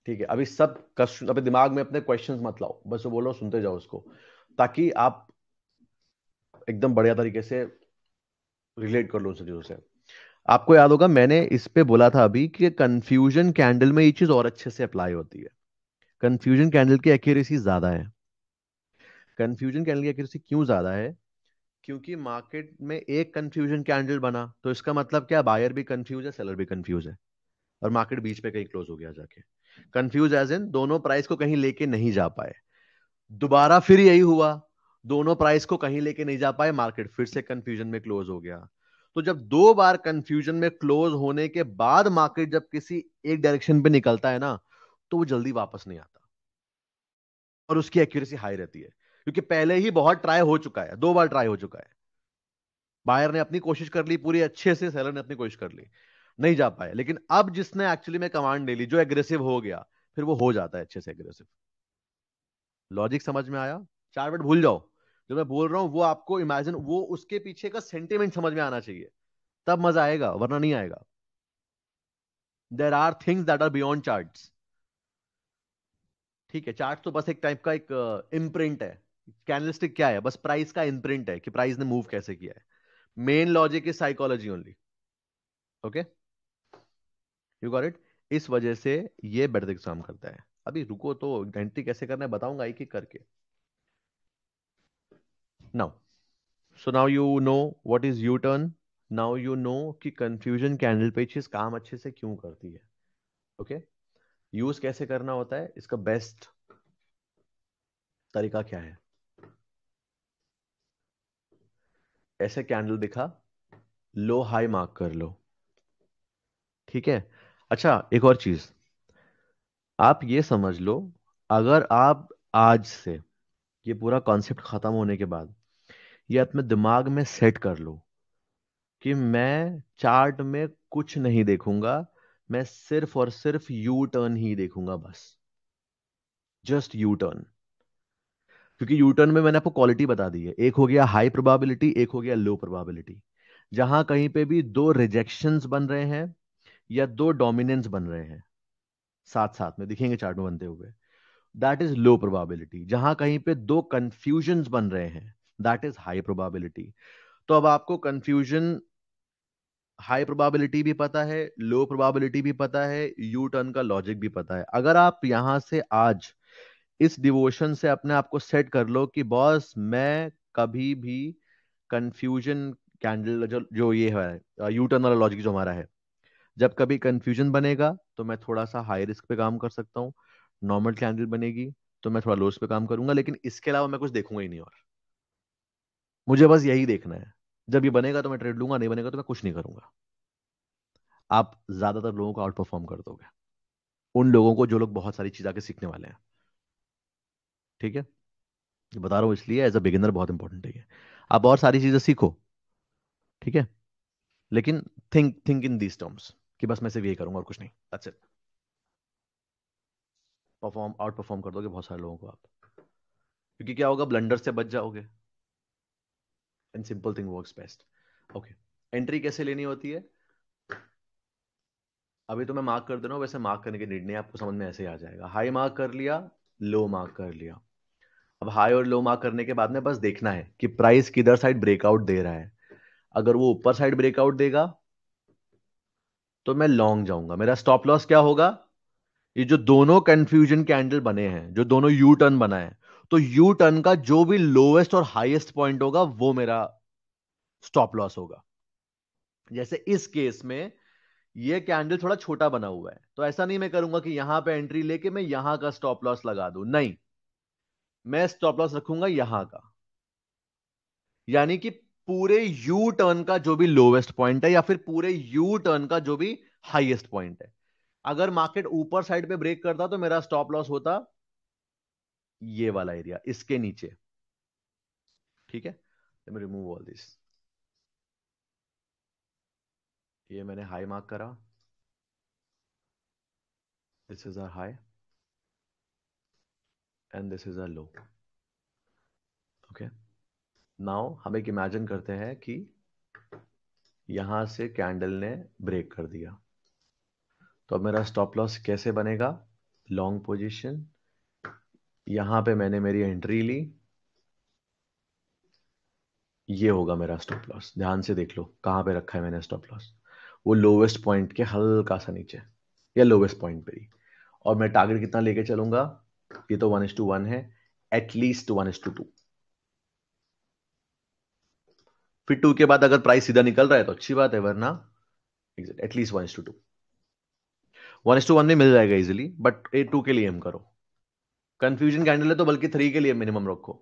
ठीक है, अभी सब कष्ट अभी दिमाग में अपने क्वेश्चंस मत लाओ, बस वो बोलो सुनते जाओ उसको, ताकि आप एकदम बढ़िया तरीके से रिलेट कर लो उन चीजों से। आपको याद होगा मैंने इस पे बोला था अभी कि कंफ्यूजन कैंडल में ये चीज और अच्छे से अप्लाई होती है। कंफ्यूजन कैंडल की एक्यूरेसी ज्यादा है। कंफ्यूजन कैंडल की एक्यूरेसी क्यों ज्यादा है? क्योंकि मार्केट में एक कंफ्यूजन कैंडल बना तो इसका मतलब क्या, बायर भी कंफ्यूज है सेलर भी कंफ्यूज है, और मार्केट बीच पे कहीं क्लोज हो गया जाके। कंफ्यूज एज इन दोनों प्राइस को कहीं लेके नहीं जा पाए। दोबारा फिर यही हुआ, दोनों प्राइस को कहीं लेके नहीं जा पाए, मार्केट फिर से कंफ्यूजन में क्लोज हो गया। तो जब दो बार कंफ्यूजन में क्लोज होने के बाद मार्केट जब किसी एक डायरेक्शन पे निकलता है ना, तो वो जल्दी वापस नहीं आता, और उसकी एक्यूरेसी हाई रहती है, क्योंकि पहले ही बहुत ट्राई हो चुका है, दो बार ट्राई हो चुका है। बायर ने अपनी कोशिश कर ली पूरी अच्छे से, सेलर ने अपनी कोशिश कर ली, नहीं जा पाए। लेकिन अब जिसने एक्चुअली में कमांड ले ली, जो एग्रेसिव हो गया, फिर वो हो जाता है अच्छे से एग्रेसिव। लॉजिक समझ में आया? 4 मिनट भूल जाओ, जो मैं बोल रहा हूं वो आपको इमेजिन, वो उसके पीछे का सेंटिमेंट समझ में आना चाहिए, तब मजा आएगा, वरना नहीं आएगा। There are things that are beyond charts. ठीक है, चार्ट तो बस एक टाइप का एक इम्प्रिंट है। कैंडलस्टिक क्या है, बस प्राइस का इम्प्रिंट है कि प्राइस ने मूव कैसे किया है। Main logic is psychology only. Okay, you got it? इस वजह से ये बेटर काम करता है। अभी रुको, तो एंट्री कैसे करना है बताऊंगा एक एक करके। Now, so now you know what is you turn. Now you know कि कंफ्यूजन कैंडल पे चीज काम अच्छे से क्यों करती है। ओके, यूज कैसे करना होता है, इसका बेस्ट तरीका क्या है। ऐसे कैंडल दिखा, लो हाई मार्क कर लो। ठीक है, अच्छा एक और चीज, आप ये समझ लो, अगर आप आज से ये पूरा कॉन्सेप्ट खत्म होने के बाद ये अपने दिमाग में सेट कर लो कि मैं चार्ट में कुछ नहीं देखूंगा, मैं सिर्फ और सिर्फ यू टर्न ही देखूंगा, बस जस्ट यू टर्न। क्योंकि यू टर्न में मैंने आपको क्वालिटी बता दी है, एक हो गया हाई प्रोबेबिलिटी, एक हो गया लो प्रोबेबिलिटी। जहां कहीं पे भी दो रिजेक्शंस बन रहे हैं या दो डोमिनेंस बन रहे हैं साथ साथ में दिखेंगे चार्ट में बनते हुए, दैट इज लो प्रोबेबिलिटी। जहां कहीं पे दो कंफ्यूजन्स बन रहे हैं, दैट इज हाई प्रोबेबिलिटी। तो अब आपको कंफ्यूजन, हाई प्रोबेबिलिटी भी पता है, लो प्रोबेबिलिटी भी पता है, यू टर्न का लॉजिक भी पता है। अगर आप यहां से आज इस डिवोशन से अपने आप को सेट कर लो कि बॉस मैं कभी भी कंफ्यूजन कैंडल जो ये है यू टर्न वाला लॉजिक जो हमारा है, जब कभी कंफ्यूजन बनेगा तो मैं थोड़ा सा हाई रिस्क पे काम कर सकता हूँ, नॉर्मल कैंडल बनेगी तो मैं थोड़ा लोस पे काम करूंगा, लेकिन इसके अलावा मैं कुछ देखूंगा ही नहीं। और मुझे बस यही देखना है, जब ये बनेगा तो मैं ट्रेड लूंगा, नहीं बनेगा तो मैं कुछ नहीं करूंगा। आप ज्यादातर लोगों को आउट परफॉर्म कर दोगे, उन लोगों को जो लोग बहुत सारी चीज आके सीखने वाले हैं। ठीक है, ये बता रहा हूँ इसलिए एज अ बिगिनर बहुत इंपॉर्टेंट है ये। आप और सारी चीजें सीखो, ठीक है, लेकिन think think in these terms कि बस मैं सिर्फ यही करूंगा और कुछ नहीं, that's it. Perform out perform कर दोगे बहुत सारे लोगों को आप, क्योंकि क्या होगा, ब्लंडर से बच जाओगे and simple thing works best. Okay, entry कैसे लेनी होती है, अभी तो मैं मार्क कर दे रहा हूँ, वैसे मार्क करने की नीड नहीं है, आपको समझ में ऐसे ही आ जाएगा। हाई मार्क कर लिया, लो मार्क कर लिया। अब हाई और लो मार्क करने के बाद में बस देखना है कि प्राइस किधर साइड ब्रेकआउट दे रहा है। अगर वो ऊपर साइड ब्रेकआउट देगा तो मैं लॉन्ग जाऊंगा। मेरा स्टॉप लॉस क्या होगा, ये जो दोनों कंफ्यूजन कैंडल बने हैं, जो दोनों यू टर्न बना है, तो यू टर्न का जो भी लोएस्ट और हाईएस्ट पॉइंट होगा वो मेरा स्टॉप लॉस होगा। जैसे इस केस में ये कैंडल थोड़ा छोटा बना हुआ है, तो ऐसा नहीं मैं करूंगा कि यहां पे एंट्री लेके मैं यहां का स्टॉप लॉस लगा दूं, नहीं, मैं स्टॉप लॉस रखूंगा यहां का। यानी कि पूरे यू टर्न का जो भी लोवेस्ट पॉइंट है या फिर पूरे यू टर्न का जो भी हाईएस्ट पॉइंट है, अगर मार्केट ऊपर साइड पे ब्रेक करता तो मेरा स्टॉप लॉस होता ये वाला एरिया, इसके नीचे। ठीक है, let me remove all this. ये मैंने हाई मार्क करा, this is a high and this is a low. Okay, now हम एक इमेजिन करते हैं कि यहां से कैंडल ने ब्रेक कर दिया, तो अब मेरा स्टॉप लॉस कैसे बनेगा, लॉन्ग पोजीशन, यहां पे मैंने मेरी एंट्री ली, ये होगा मेरा स्टॉप लॉस। ध्यान से देख लो कहां पे रखा है मैंने स्टॉप लॉस, वो लोवेस्ट पॉइंट के हल्का सा नीचे या लोवेस्ट पॉइंट पे ही। और मैं टारगेट कितना लेके चलूंगा, ये तो 1:1 है, एटलीस्ट 1:2। फिर 2 के बाद अगर प्राइस सीधा निकल रहा है तो अच्छी बात है, वरना एटलीस्ट 1:2। 1:1 में मिल जाएगा इजिली, बट 2 के लिए हम करो। कंफ्यूजन कैंडल है तो बल्कि 3 के लिए मिनिमम रखो।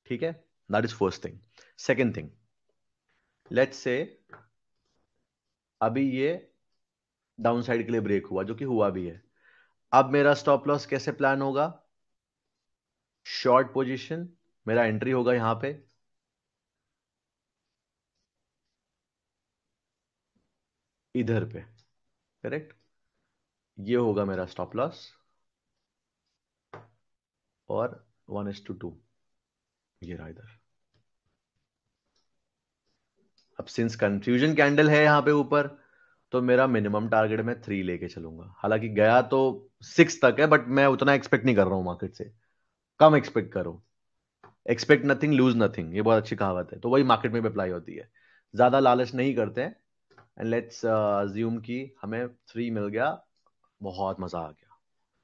ठीक है, that is first thing. Second thing, let's say अभी ये डाउन साइड के लिए ब्रेक हुआ, जो कि हुआ भी है। अब मेरा स्टॉप लॉस कैसे प्लान होगा, शॉर्ट पोजीशन, मेरा एंट्री होगा यहां पे, इधर पे, करेक्ट, ये होगा मेरा स्टॉप लॉस, और 1:2 ये रहा इधर। अब सिंस कंफ्यूजन कैंडल है यहां पे ऊपर, तो मेरा मिनिमम टारगेट मैं 3 लेके चलूंगा। हालांकि गया तो 6 तक है, बट मैं उतना एक्सपेक्ट नहीं कर रहा हूं मार्केट से, कम एक्सपेक्ट करो। एक्सपेक्ट नथिंग लूज नथिंग, ये बहुत अच्छी कहावत है, तो वही मार्केट में भी अप्लाई होती है। ज्यादा लालच नहीं करते हैं, एंड लेट्स अज्यूम कि हमें 3 मिल गया, बहुत मजा आ गया,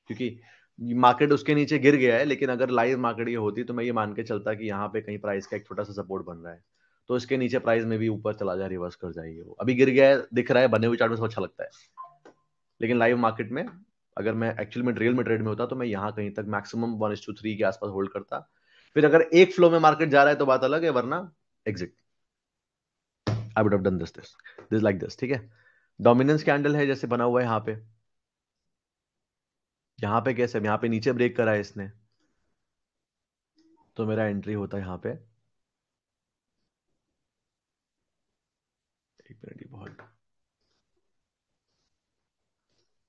क्योंकि मार्केट उसके नीचे गिर गया है। लेकिन अगर लाइव मार्केट ये होती तो मैं ये मान के चलता कि यहाँ पे कहीं प्राइस का एक छोटा सा सपोर्ट बन रहा है, तो इसके नीचे प्राइस में भी ऊपर चला जाए, रिवर्स कर जाएगी। वो अभी गिर गया है, दिख रहा है, बने हुए चार्ट में सब अच्छा लगता है, लेकिन लाइव मार्केट में अगर मैं एक्चुअल में रियल में ट्रेड में होता तो मैं यहाँ कहीं तक मैक्सिमम 1:3 के आसपास होल्ड करता। फिर अगर एक फ्लो में मार्केट जा रहा है तो बात अलग है, वरना exit. I would have done this like this. ठीक है, डोमिनेंस कैंडल है जैसे बना हुआ है यहाँ पे, यहाँ पे कैसे, यहाँ पे नीचे ब्रेक करा है इसने, तो मेरा एंट्री होता है यहाँ पे। एक मिनट, ये बहुत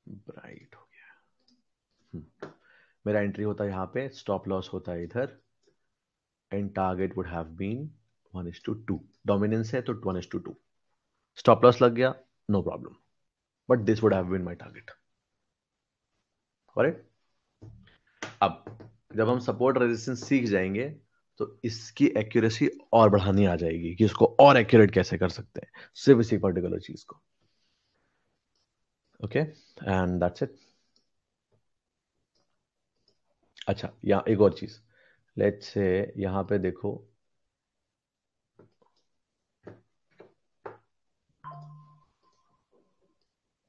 ब्राइट हो गया। मेरा एंट्री होता है यहाँ पे, स्टॉप लॉस होता है इधर, and target would have been 1:2. Dominance है तो 1:2. स्टॉप लॉस लग गया, no problem, but this would have been my target. Correct. अब जब हम सपोर्ट रेजिस्टेंस सीख जाएंगे तो इसकी एक्यूरेसी और बढ़ानी आ जाएगी कि इसको और एक्यूरेट कैसे कर सकते हैं सिर्फ इसी पर्टिकुलर चीज को. Okay, and that's it. अच्छा, यहाँ एक और चीज, लेट्स से यहां पे देखो,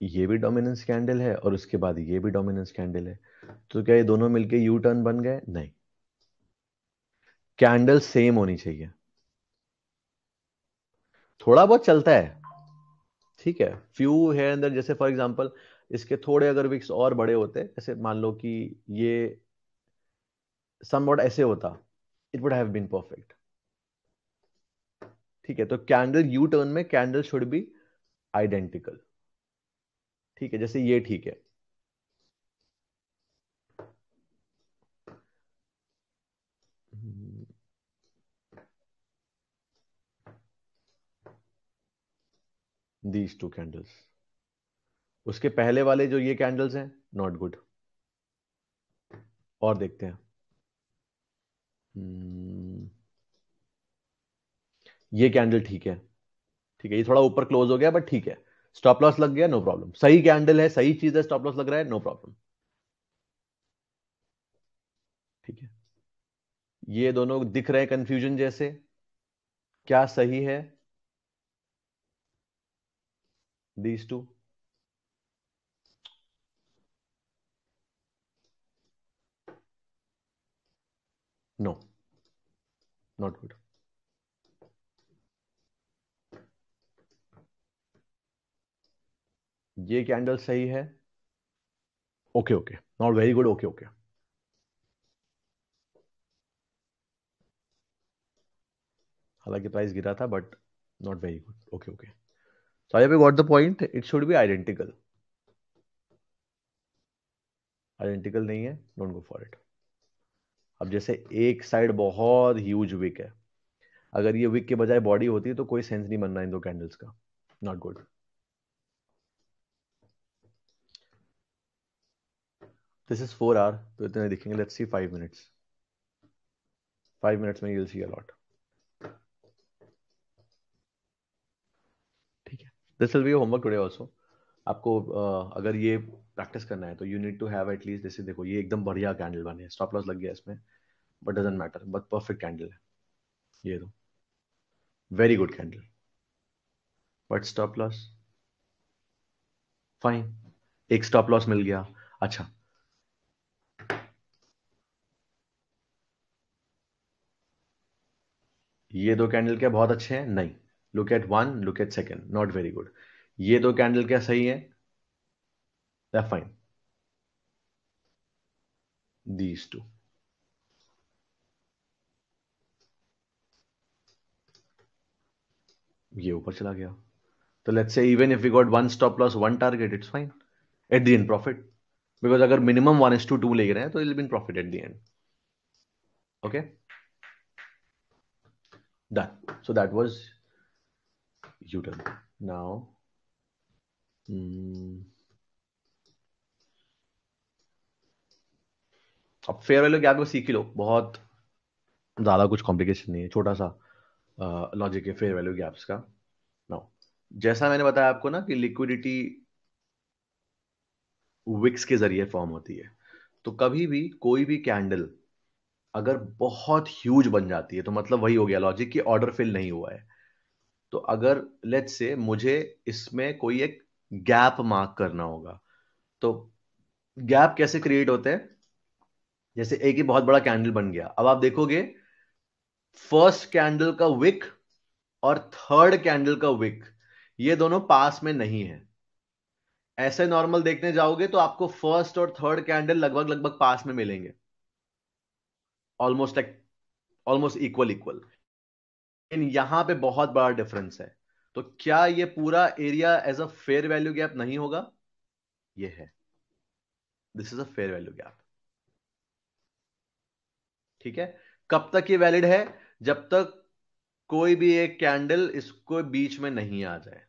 ये भी डोमिनेंस कैंडल है और उसके बाद ये भी डोमिनेंस कैंडल है, तो क्या ये दोनों मिलके यू टर्न बन गए? नहीं, कैंडल सेम होनी चाहिए. थोड़ा बहुत चलता है, ठीक है, फ्यू है अंदर, जैसे फॉर एग्जांपल इसके थोड़े अगर विक्स और बड़े होते, जैसे मान लो कि ये समवॉट ऐसे होता, it would have been perfect. ठीक है, तो कैंडल यू टर्न में कैंडल शुड बी आइडेंटिकल. ठीक है, जैसे ये, ठीक है. दीज टू कैंडल्स, उसके पहले वाले जो ये कैंडल्स हैं, नॉट गुड. और देखते हैं. Hmm, ये कैंडल ठीक है. ठीक है, ये थोड़ा ऊपर क्लोज हो गया बट ठीक है. स्टॉप लॉस लग गया, नो प्रॉब्लम. सही कैंडल है, सही चीज है, स्टॉप लॉस लग रहा है, नो प्रॉब्लम. ठीक है, ये दोनों दिख रहे हैं कंफ्यूजन जैसे, क्या सही है? These two. No, not good. ये कैंडल सही है, okay okay, not very good, okay okay. हालांकि प्राइस गिरा था but not very good, okay okay. So I have got the point. It should be identical. Identical नहीं है, don't go for it. अब जैसे एक साइड बहुत ह्यूज विक है, अगर ये विक के बजाय बॉडी होती तो कोई सेंस नहीं बनना इन दो कैंडल्स का. Not good. This is 4 hour, तो इतने दिखेंगे. Let's see 5 minutes. 5 मिनट्स में यूल सी अलॉट. ठीक है, this will be homework today also. आपको अगर ये प्रैक्टिस करना है तो you need to have at least, जैसे देखो ये एकदम बढ़िया कैंडल बनी है, स्टॉप लॉस लग गया इसमें, but doesn't matter, but perfect candle है. ये दो very good candle, but stop loss fine. एक स्टॉप लॉस मिल गया. अच्छा, ये दो कैंडल क्या बहुत अच्छे हैं? नहीं. Look at one, look at second, not very good. ये दो कैंडल क्या सही है? फाइन. These two. ये ऊपर चला गया, तो let's say even if we got one stop loss, one target, it's fine. At the end profit, because अगर मिनिमम 1:2 ले रहे हैं तो it will be profit at the end. Okay, done. So that was U turn. Now अब fair value gap को सीख ही लो, बहुत ज्यादा कुछ कॉम्प्लिकेशन नहीं है, छोटा सा लॉजिक है फेयर वैल्यू गैप्स का. नाउ, जैसा मैंने बताया आपको ना कि लिक्विडिटी विक्स के जरिए फॉर्म होती है, तो कभी भी कोई भी कैंडल अगर बहुत ह्यूज बन जाती है तो मतलब वही हो गया लॉजिक कि ऑर्डर फिल नहीं हुआ है. तो अगर लेट्स से मुझे इसमें कोई एक गैप मार्क करना होगा, तो गैप कैसे क्रिएट होते हैं? जैसे एक ही बहुत बड़ा कैंडल बन गया, अब आप देखोगे फर्स्ट कैंडल का विक और थर्ड कैंडल का विक, ये दोनों पास में नहीं है. ऐसे नॉर्मल देखने जाओगे तो आपको फर्स्ट और थर्ड कैंडल लगभग लगभग पास में मिलेंगे, almost like, almost equal equal. लेकिन यहां पे बहुत बड़ा डिफरेंस है. तो क्या ये पूरा area as a fair value gap नहीं होगा? ये है, this is a fair value gap. ठीक है, कब तक ये वैलिड है? जब तक कोई भी एक कैंडल इसको बीच में नहीं आ जाए।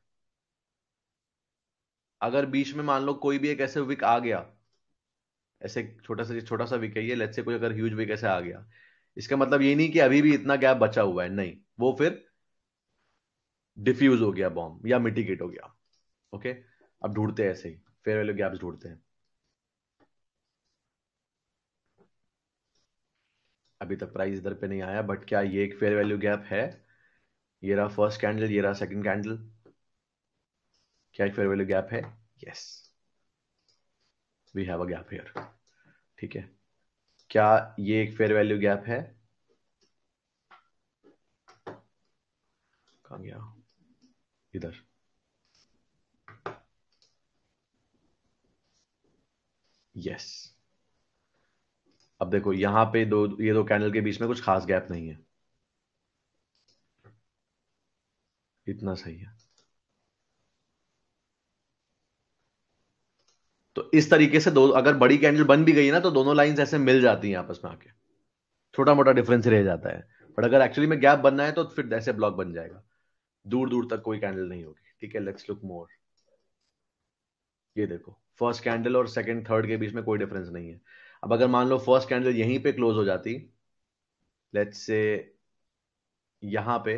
अगर बीच में मान लो कोई भी एक ऐसे विक आ गया, ऐसे छोटा सा विक है ये, लेट्स से कोई अगर ह्यूज विक ऐसे आ गया, इसका मतलब ये नहीं कि अभी भी इतना गैप बचा हुआ है, नहीं, वो फिर डिफ्यूज हो गया बॉम्ब या मिटिगेट हो गया। ओके, अब ढूंढते हैं ऐसे ही फेयर वैल्यू गैप्स ढूंढते हैं। अभी तक प्राइस इधर पे नहीं आया, बट क्या ये एक फेयर वैल्यू गैप है? ये रहा फर्स्ट कैंडल, ये रहा सेकंड कैंडल, क्या एक फेयर वैल्यू गैप है? Yes, we have a gap here. ठीक है, क्या ये एक फेयर वैल्यू गैप है? कहां गया? इधर। यस, अब देखो यहां पे ये दो कैंडल के बीच में कुछ खास गैप नहीं है, इतना सही है। तो इस तरीके से दो, अगर बड़ी कैंडल बन भी गई ना तो दोनों लाइंस ऐसे मिल जाती हैं आपस में आके, छोटा मोटा डिफरेंस रह जाता है, बट अगर एक्चुअली में गैप बनना है तो फिर ऐसे ब्लॉक बन जाएगा, दूर दूर तक कोई कैंडल नहीं होगी। ठीक है, लेट्स लुक मोर। ये देखो फर्स्ट कैंडल और सेकंड थर्ड के बीच में कोई डिफरेंस नहीं है। अब अगर मान लो फर्स्ट कैंडल यहीं पे क्लोज हो जाती, लेट्स से यहां पे,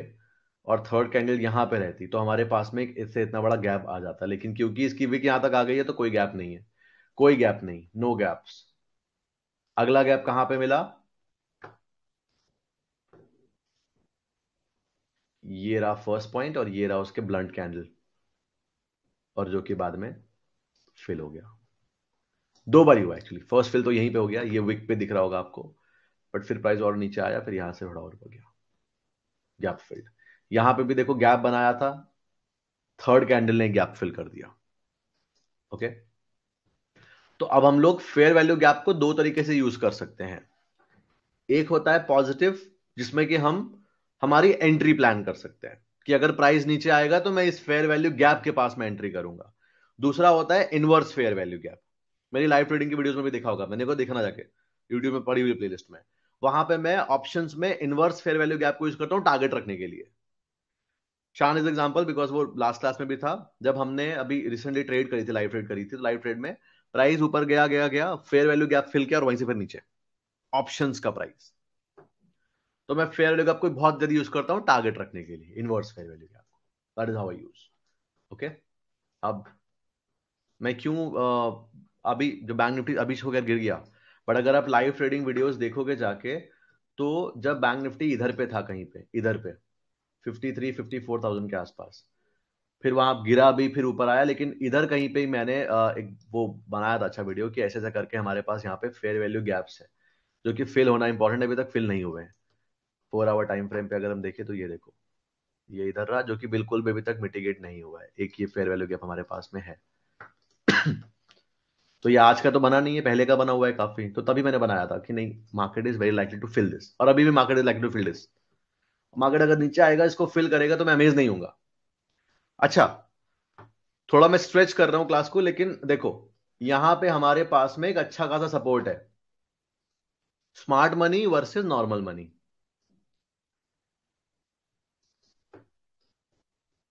और थर्ड कैंडल यहां पे रहती, तो हमारे पास में इससे इतना बड़ा गैप आ जाता, लेकिन क्योंकि इसकी विक यहां तक आ गई है तो कोई गैप नहीं है, कोई गैप नहीं, नो गैप्स। अगला गैप कहां पे मिला? ये रहा फर्स्ट पॉइंट और ये रहा उसके ब्लंट कैंडल, और जो कि बाद में फिल हो गया। दो बार ही हुआ एक्चुअली, फर्स्ट फिल तो यहीं पे हो गया, ये विक पे दिख रहा होगा आपको, बट फिर प्राइस और नीचे आया, फिर यहां से थोड़ा और हो गया, गैप फिल्ड। यहां पे भी देखो गैप बनाया था, थर्ड कैंडल ने गैप फिल कर दिया। ओके, तो अब हम लोग फेयर वैल्यू गैप को दो तरीके से यूज कर सकते हैं। एक होता है पॉजिटिव, जिसमें कि हम हमारी एंट्री प्लान कर सकते हैं कि अगर प्राइस नीचे आएगा तो मैं इस फेयर वैल्यू गैप के पास में एंट्री करूंगा। दूसरा होता है इनवर्स फेयर वैल्यू गैप। मेरी लाइव ट्रेडिंग की वीडियोस में भी देखा होगा, मैंने को देखना जाके यूट्यूब में पड़ी हुई प्लेलिस्ट में, वहां पे मैं ऑप्शंस में इनवर्स फेयर वैल्यू गैप को यूज करता हूं टारगेट रखने के लिए। शान इज एग्जांपल, बिकॉज वो लास्ट क्लास में भी था, जब हमने अभी रिसेंटली ट्रेड करी थी, लाइव ट्रेड करी थी, तो लाइव ट्रेड में प्राइस ऊपर गया गया गया, फेयर वैल्यू गैप फिल किया और वहीं से फिर नीचे ऑप्शंस का प्राइस। तो मैं फेयर वैल्यू गैप को बहुत जल्दी यूज करता हूं टारगेट रखने के लिए, inverse fair value gap, that is how I use. Okay, अब मैं क्यों अभी जो बैंक निफ्टी अभी हो गया गिर गया, बट अगर आप लाइव ट्रेडिंग वीडियोस देखोगे जाके, तो जब बैंक निफ्टी इधर पे था, कहीं पे इधर पे 53-54,000 के आसपास, फिर वहां गिरा भी, फिर ऊपर आया, लेकिन इधर कहीं पे ही मैंने एक वो बनाया था अच्छा वीडियो कि ऐसे ऐसा करके हमारे पास यहाँ पे फेयर वैल्यू गैप्स है, जो कि फिल होना इंपॉर्टेंट है, अभी तक फिल नहीं हुए हैं। 4 आवर टाइम फ्रेम पे अगर हम देखें तो ये देखो, ये इधर रहा, जो कि बिल्कुल भी अभी तक मिटिगेट नहीं हुआ है, एक ये फेयर वैल्यू गैप हमारे पास में है। तो ये आज का तो बना नहीं है, पहले का बना हुआ है काफी, तो तभी मैंने बनाया था कि नहीं, market is very likely to fill this, और अभी भी market is likely to fill this. Market अगर नीचे आएगा इसको फिल करेगा तो मैं अमेज नहीं हूंगा। अच्छा, थोड़ा मैं स्ट्रेच कर रहा हूं क्लास को, लेकिन देखो यहां पे हमारे पास में एक अच्छा खासा सपोर्ट है, smart money versus normal money.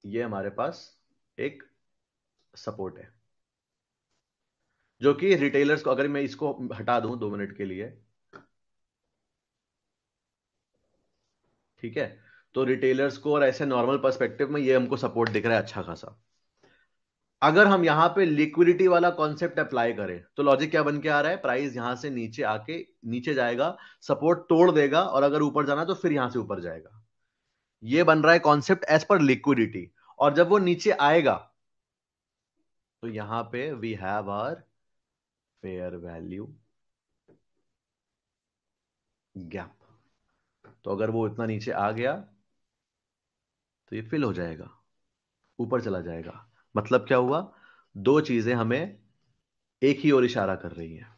ये हमारे पास एक सपोर्ट है, जो कि रिटेलर्स को, अगर मैं इसको हटा दूं 2 मिनट के लिए, ठीक है, तो रिटेलर्स को और ऐसे नॉर्मल पर्सपेक्टिव में ये हमको सपोर्ट दिख रहा है अच्छा खासा। अगर हम यहां पे लिक्विडिटी वाला कॉन्सेप्ट अप्लाई करें तो लॉजिक क्या बन के आ रहा है, प्राइस यहां से नीचे आके नीचे जाएगा, सपोर्ट तोड़ देगा, और अगर ऊपर जाना तो फिर यहां से ऊपर जाएगा। ये बन रहा है कॉन्सेप्ट एज पर लिक्विडिटी। और जब वो नीचे आएगा तो यहां पे we have our fair value gap. तो अगर वो इतना नीचे आ गया तो ये फिल हो जाएगा, ऊपर चला जाएगा। मतलब क्या हुआ, दो चीजें हमें एक ही ओर इशारा कर रही हैं।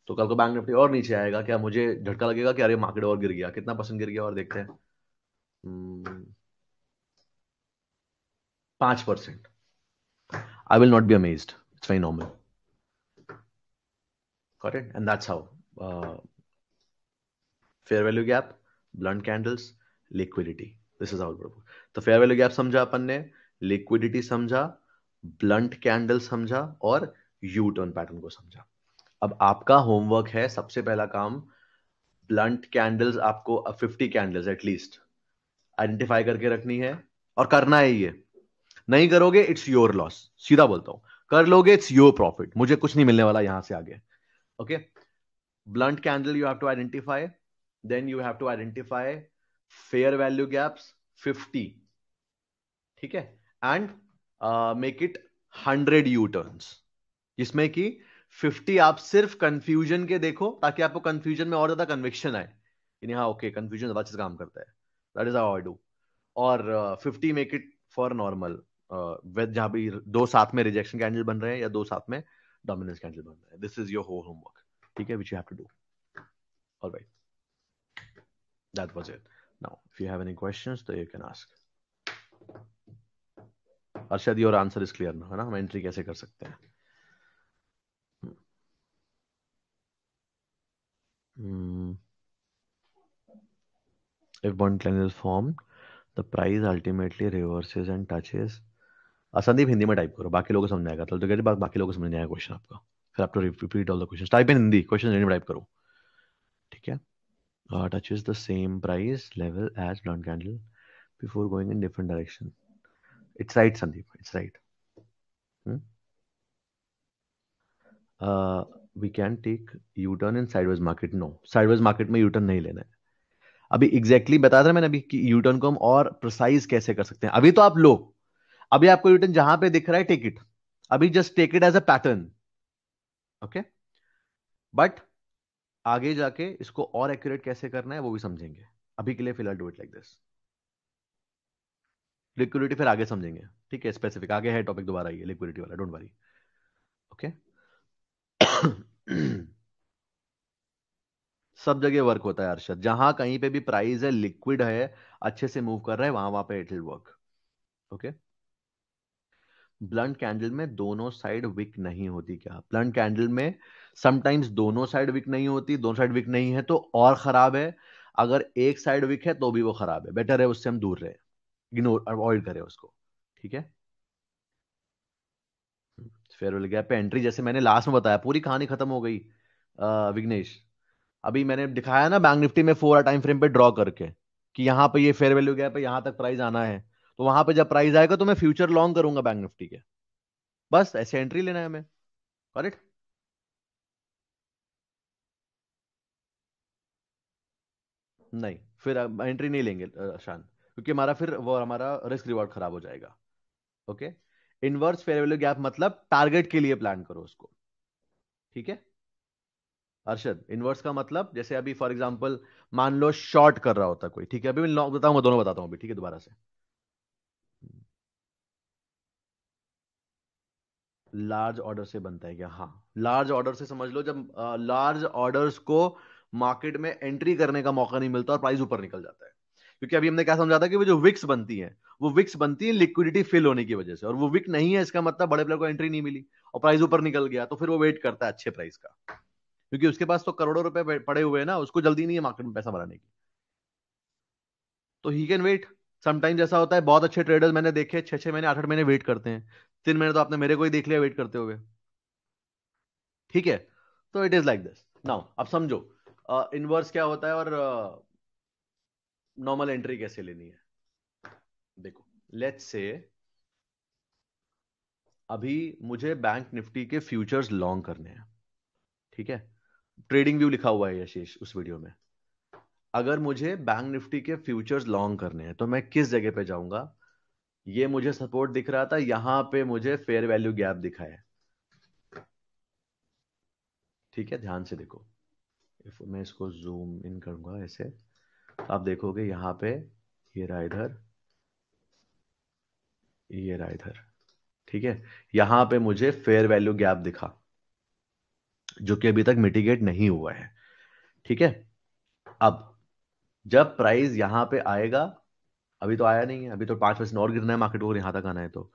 तो कल को बैंक निफ्टी और नीचे आएगा, क्या मुझे झटका लगेगा कि अरे मार्केट और गिर गया, कितना परसेंट गिर गया, और देखते हैं 5%। I will not be amazed, it's very normal, got it, and that's how fair value gap, blunt candles, liquidity, this is our. तो फेयर वैल्यू गैप समझा अपन ने, लिक्विडिटी समझा, ब्लंट कैंडल समझा और यू टर्न पैटर्न को समझा। अब आपका होमवर्क है, सबसे पहला काम, ब्लंट कैंडल्स आपको 50 कैंडल्स एटलीस्ट आइडेंटिफाई करके रखनी है और करना है ये। नहीं करोगे इट्स योर लॉस, सीधा बोलता हूं। कर लोगे इट्स योर प्रॉफिट, मुझे कुछ नहीं मिलने वाला यहां से आगे। Okay, blunt candle you have to identify, then you have to identify fair value gaps 50, ठीक है, and make it 100 U turns, जिसमें कि 50 आप सिर्फ कंफ्यूजन के देखो ताकि आपको कंफ्यूजन में और ज्यादा कन्विक्शन आए कि हाँ ओके कंफ्यूजन ज्यादा अच्छे से काम करता है, that is how I do. और 50 मेक इट फॉर नॉर्मल, जहां भी दो साथ में रिजेक्शन कैंडल बन रहे हैं या दो साथ में डोमिनेंस कैंडल बन रहे हैं, this is your whole homework, ठीक है, which you have to do. Alright, that was it. Now if you have any questions तो you can ask. Arshad, your answer is clear ना, है ना, हम एंट्री कैसे कर सकते हैं? If one cleanse is formed, the price ultimately reverses and touches। Sandeep Hindi में टाइप करो, बाकी लोगों को समझ आएगा। तो कहते बाकी लोगों को समझ नहीं आएगा क्वेश्चन आपका, फिर आप तो repeat all the question, type in Hindi, question Hindi में टाइप करो, ठीक है। Touches the same price level as blunt candle before going in different direction. It's right Sandeep, it's right. We can take U turn in sideways market. No, sideways market में U turn नहीं लेना है। अभी exactly बताया था मैंने अभी कि यू टर्न को हम और प्रिसाइज कैसे कर सकते हैं। अभी तो आप लो, अभी आपको यू टर्न जहां पे दिख रहा है टेक इट, अभी just take it as a pattern, okay. But आगे जाके इसको और एक्यूरेट कैसे करना है वो भी समझेंगे, अभी के लिए फिलहाल do it like this. Liquidity फिर आगे समझेंगे, ठीक है, स्पेसिफिक आगे है टॉपिक, दोबारा आइए लिक्विडिटी वाला, डोंट वरी, ओके। सब जगह वर्क होता है अरशद, जहां कहीं पे भी प्राइस है, लिक्विड है, अच्छे से मूव कर रहा है, वहां वहां पे it will work, okay. Blunt candle में दोनों साइड विक नहीं होती क्या? ब्लंट कैंडल में समटाइम्स दोनों साइड विक नहीं होती, दोनों साइड विक नहीं है तो और खराब है, अगर एक साइड विक है तो भी वो खराब है, बेटर है उससे हम दूर रहे, इग्नोर अवॉइड करें उसको, ठीक है। फेयरवेल गैप पे एंट्री जैसे मैंने लास्ट में बताया, पूरी कहानी खत्म हो गई विघ्नेश। अभी मैंने दिखाया ना बैंक निफ्टी में 4 टाइम फ्रेम पे ड्रॉ करके कि यहाँ पे ये फेयर वैल्यू गैप है, यहां तक प्राइस आना है, तो वहां पे जब प्राइस आएगा तो मैं फ्यूचर लॉन्ग करूंगा बैंक निफ्टी के, बस ऐसे एंट्री लेना है हमें, करेक्ट। नहीं, फिर एंट्री नहीं लेंगे शान, क्योंकि हमारा फिर वो हमारा रिस्क रिवॉर्ड खराब हो जाएगा, okay. Inverse fair value gap मतलब टारगेट के लिए प्लान करो उसको, ठीक है अरशद। इनवर्स का मतलब जैसे अभी फॉर एग्जांपल मान लो शॉर्ट कर रहा होता कोई, ठीक है, अभी मैं लॉन्ग बताऊंगा, दोनों बताता हूं अभी, ठीक है, दोबारा से। लार्ज ऑर्डर से बनता है क्या? हाँ, लार्ज ऑर्डर से समझ लो, जब लार्ज ऑर्डर्स को मार्केट में एंट्री करने का मौका नहीं मिलता और प्राइस ऊपर निकल जाता है, क्योंकि अभी हमने क्या समझा था कि वो जो विक्स बनती है, वो विक्स बनती है लिक्विडिटी फिल होने की वजह से, और वो विक नहीं है इसका मतलब बड़े प्लेयर को एंट्री नहीं मिली और प्राइस ऊपर निकल गया, तो फिर वो वेट करता है अच्छे प्राइस का, क्योंकि उसके पास तो करोड़ों रुपए पड़े हुए हैं ना, उसको जल्दी नहीं है मार्केट में पैसा बनाने की, तो ही कैन वेट। समटाइम्स ऐसा होता है, बहुत अच्छे ट्रेडर्स मैंने देखे 6-6 महीने 8-8 महीने वेट करते हैं, 3 महीने तो आपने मेरे को ही देख लिया वेट करते हुए, ठीक है। तो it is like this. Now अब समझो इनवर्स क्या होता है और नॉर्मल एंट्री कैसे लेनी है। देखो, लेट्स से अभी मुझे बैंक निफ्टी के फ्यूचर्स लॉन्ग करने हैं, ठीक है, ट्रेडिंग व्यू लिखा हुआ है यशीश उस वीडियो में। अगर मुझे बैंक निफ्टी के फ्यूचर्स लॉन्ग करने हैं तो मैं किस जगह पे जाऊंगा? ये मुझे सपोर्ट दिख रहा था, यहां पे मुझे फेयर वैल्यू गैप दिखा है, ठीक है, ध्यान से देखो। इफ मैं इसको जूम इन करूंगा ऐसे, तो आप देखोगे यहां पे ये रहा इधर, ये रहा इधर, ठीक है, यहां पे मुझे फेयर वैल्यू गैप दिखा जो कि अभी तक मिटिगेट नहीं हुआ है, ठीक है। अब जब प्राइस यहां पे आएगा, अभी तो आया नहीं है, अभी तो 5% और गिरना है मार्केट को, यहां तक आना है तो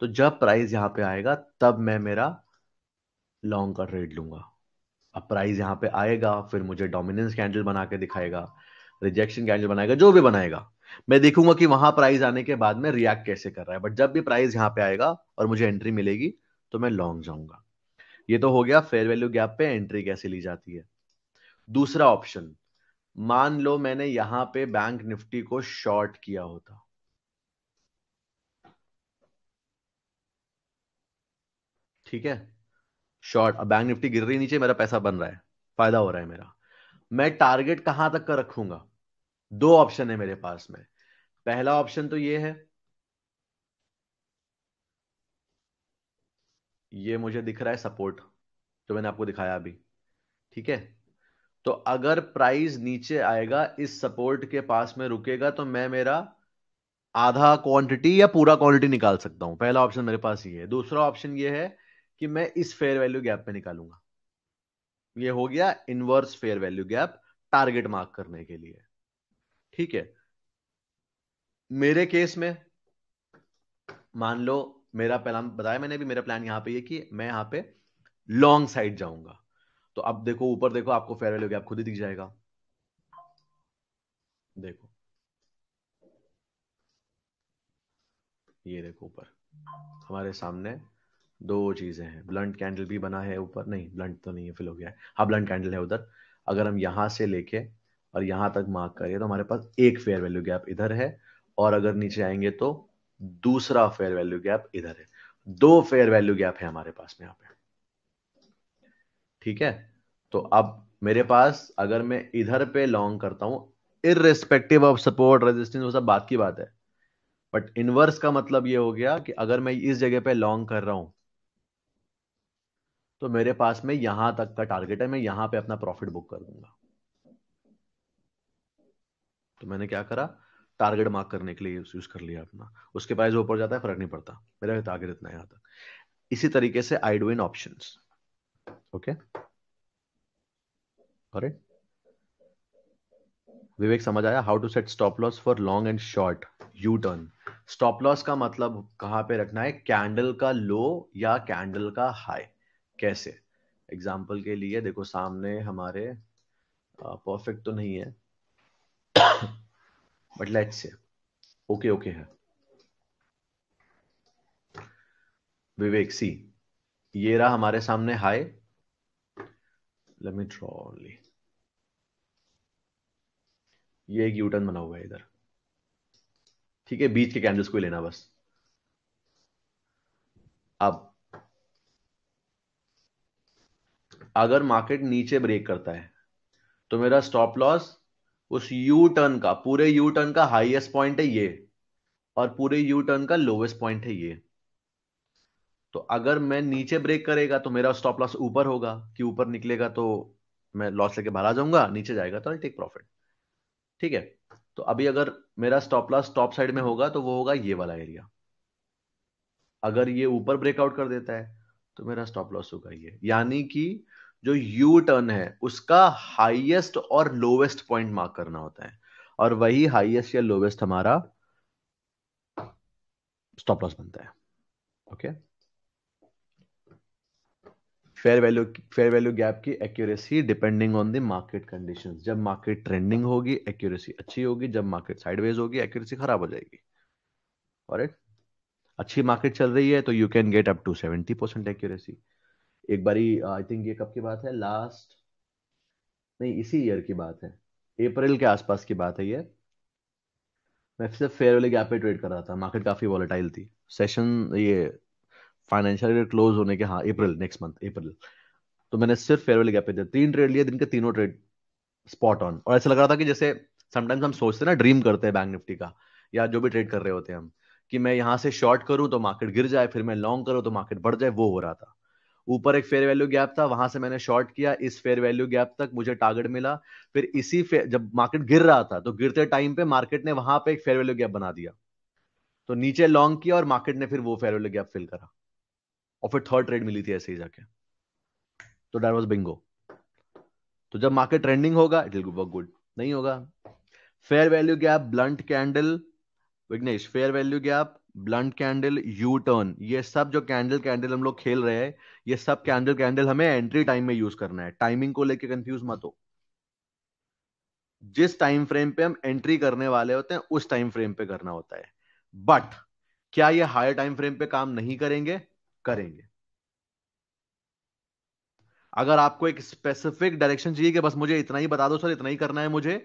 जब प्राइस यहां पे आएगा तब मैं मेरा लॉन्ग का ट्रेड लूंगा। अब प्राइस यहां पे आएगा, फिर मुझे डोमिनेंस कैंडल बना के दिखाएगा, रिजेक्शन कैंडल बनाएगा, जो भी बनाएगा, मैं देखूंगा कि वहां प्राइस आने के बाद में रिएक्ट कैसे कर रहा है। बट जब भी प्राइस यहां पे आएगा और मुझे एंट्री मिलेगी तो मैं लॉन्ग जाऊंगा। ये तो हो गया फेयर वैल्यू गैप पे एंट्री कैसे ली जाती है। दूसरा ऑप्शन, मान लो मैंने यहां पे बैंक निफ्टी को शॉर्ट किया होता, ठीक है, शॉर्ट, अब बैंक निफ्टी गिर रही नीचे, मेरा पैसा बन रहा है, फायदा हो रहा है मेरा। मैं टारगेट कहां तक का रखूंगा? दो ऑप्शन है मेरे पास में। पहला ऑप्शन तो ये है, ये मुझे दिख रहा है सपोर्ट, जो मैंने आपको दिखाया अभी, ठीक है। तो अगर प्राइस नीचे आएगा, इस सपोर्ट के पास में रुकेगा, तो मैं मेरा आधा क्वांटिटी या पूरा क्वांटिटी निकाल सकता हूं। पहला ऑप्शन मेरे पास ये है। दूसरा ऑप्शन ये है कि मैं इस फेयर वैल्यू गैप पे निकालूंगा। ये हो गया inverse fair value gap, target mark करने के लिए, ठीक है। मेरे केस में मान लो, मेरा प्लान बताया मैंने भी, मेरा प्लान यहां पे ये कि मैं यहां पे लॉन्ग साइड जाऊंगा। तो अब देखो ऊपर, देखो आपको फेयर वैल्यू गैप खुद ही दिख जाएगा, देखो, ये देखो ऊपर हमारे सामने दो चीजें हैं। ब्लंट कैंडल भी बना है ऊपर, नहीं ब्लंट तो नहीं है, फिल हो गया है, हाँ ब्लंट कैंडल है उधर। अगर हम यहां से लेके और यहां तक मार्क करें तो हमारे पास एक फेयर वैल्यू गैप इधर है, और अगर नीचे आएंगे तो दूसरा फेयर वैल्यू गैप इधर है। दो फेयर वैल्यू गैप है हमारे पास में यहाँ पे, ठीक है। तो अब मेरे पास, अगर मैं इधर पे लॉन्ग करता हूं, इररिस्पेक्टिव ऑफ सपोर्ट रेजिस्टेंस, वो सब बात की बात है, बट इनवर्स का मतलब ये हो गया कि अगर मैं इस जगह पे लॉन्ग कर रहा हूं, तो मेरे पास में यहां तक का टारगेट है, मैं यहां पे अपना प्रॉफिट बुक कर दूंगा। तो मैंने क्या करा, टारगेट मार्क करने के लिए यूज कर लिया अपना। उसके प्राइस ऊपर जाता है फर्क नहीं पड़ता, मेरा टारगेट इतना है यहां तक। इसी तरीके से I do in options, okay. Correct, Vivek समझ आया? How to set stop loss for long and short U turn. Stop loss का मतलब कहां पे रखना है, कैंडल का लो या कैंडल का हाई। कैसे? एग्जाम्पल के लिए देखो सामने हमारे, परफेक्ट तो नहीं है but let's say okay okay है। विवेक सी, ये रहा हमारे सामने high, let me draw only, ये एक यू टर्न बना हुआ है इधर, ठीक है, बीच के कैंडल्स को ही लेना बस। अब अगर मार्केट नीचे ब्रेक करता है तो मेरा स्टॉप लॉस उस यू टर्न का, पूरे यू टर्न का हाईएस्ट पॉइंट है ये, और पूरे यू टर्न का लोवेस्ट पॉइंट है ये। तो अगर मैं नीचे ब्रेक करेगा तो मेरा स्टॉप लॉस ऊपर होगा, कि ऊपर निकलेगा तो मैं लॉस लेके बाहर आ जाऊंगा, नीचे जाएगा तो आई टेक प्रॉफिट, ठीक है। तो अभी अगर मेरा स्टॉप लॉस टॉप साइड में होगा तो वो होगा ये वाला एरिया। अगर ये ऊपर ब्रेकआउट कर देता है तो मेरा स्टॉप लॉस होगा ये, यानी कि जो यू टर्न है उसका हाईएस्ट और लोवेस्ट पॉइंट मार्क करना होता है, और वही हाईएस्ट या लोवेस्ट हमारा स्टॉप लॉस बनता है, ओके। फेयर वैल्यू गैप की accuracy depending on the market conditions. जब मार्केट ट्रेंडिंग होगी एक्यूरेसी अच्छी होगी, जब मार्केट साइडवेज होगी एक्यूरेसी खराब हो जाएगी, ऑलराइट। अच्छी मार्केट चल रही है तो you can get up to 70% accuracy. एक बारी आई थिंक ये कब की बात है, लास्ट, नहीं इसी ईयर की बात है, अप्रैल के आसपास की बात है ये। मैं सिर्फ फेयर वैल्यू गैप पे ट्रेड कर रहा था, मार्केट काफी वॉलेटाइल थी, सेशन ये फाइनेंशियल ईयर क्लोज होने के, हाँ अप्रैल, नेक्स्ट मंथ अप्रैल। तो मैंने सिर्फ फेयर वैल्यू गैप पे थे, 3 ट्रेड लिए, दिन के तीनों ट्रेड स्पॉट ऑन। और ऐसा लग रहा था कि जैसे समटाइम्स हम सोचते हैं ना, ड्रीम करते हैं बैंक निफ्टी का, या जो भी ट्रेड कर रहे होते हैं हम, कि मैं यहां से शॉर्ट करूं तो मार्केट गिर जाए, फिर मैं लॉन्ग करूं तो मार्केट बढ़ जाए, वो हो रहा था। ऊपर एक फेयर वैल्यू गैप था, वहां से मैंने शॉर्ट किया, इस फेयर वैल्यू गैप तक मुझे टारगेट मिला। फिर जब मार्केट गिर रहा था तो गिरते टाइम पे मार्केट ने वहां पे एक फेयर वैल्यू गैप बना दिया, तो नीचे लॉन्ग किया और मार्केट ने फिर वो फेयर वैल्यू गैप फिल करा, और फिर थर्ड ट्रेड मिली थी ऐसे ही जाके। तो दैट वाज बिंगो। तो जब मार्केट ट्रेंडिंग होगा इट विल वर्क गुड, नहीं होगा। Fair value gap blunt candle, Vignesh, fair value gap blunt candle, U turn, ये सब जो कैंडल हम लोग खेल रहे हैं, ये सब कैंडल हमें एंट्री टाइम में यूज करना है। टाइमिंग को लेके कंफ्यूज मत हो। जिस टाइम फ्रेम पे हम एंट्री करने वाले होते हैं उस टाइम फ्रेम पे करना होता है। बट क्या ये हायर टाइम फ्रेम पे काम नहीं करेंगे? करेंगे। अगर आपको एक स्पेसिफिक डायरेक्शन चाहिए कि बस मुझे इतना ही बता दो सर, इतना ही करना है मुझे,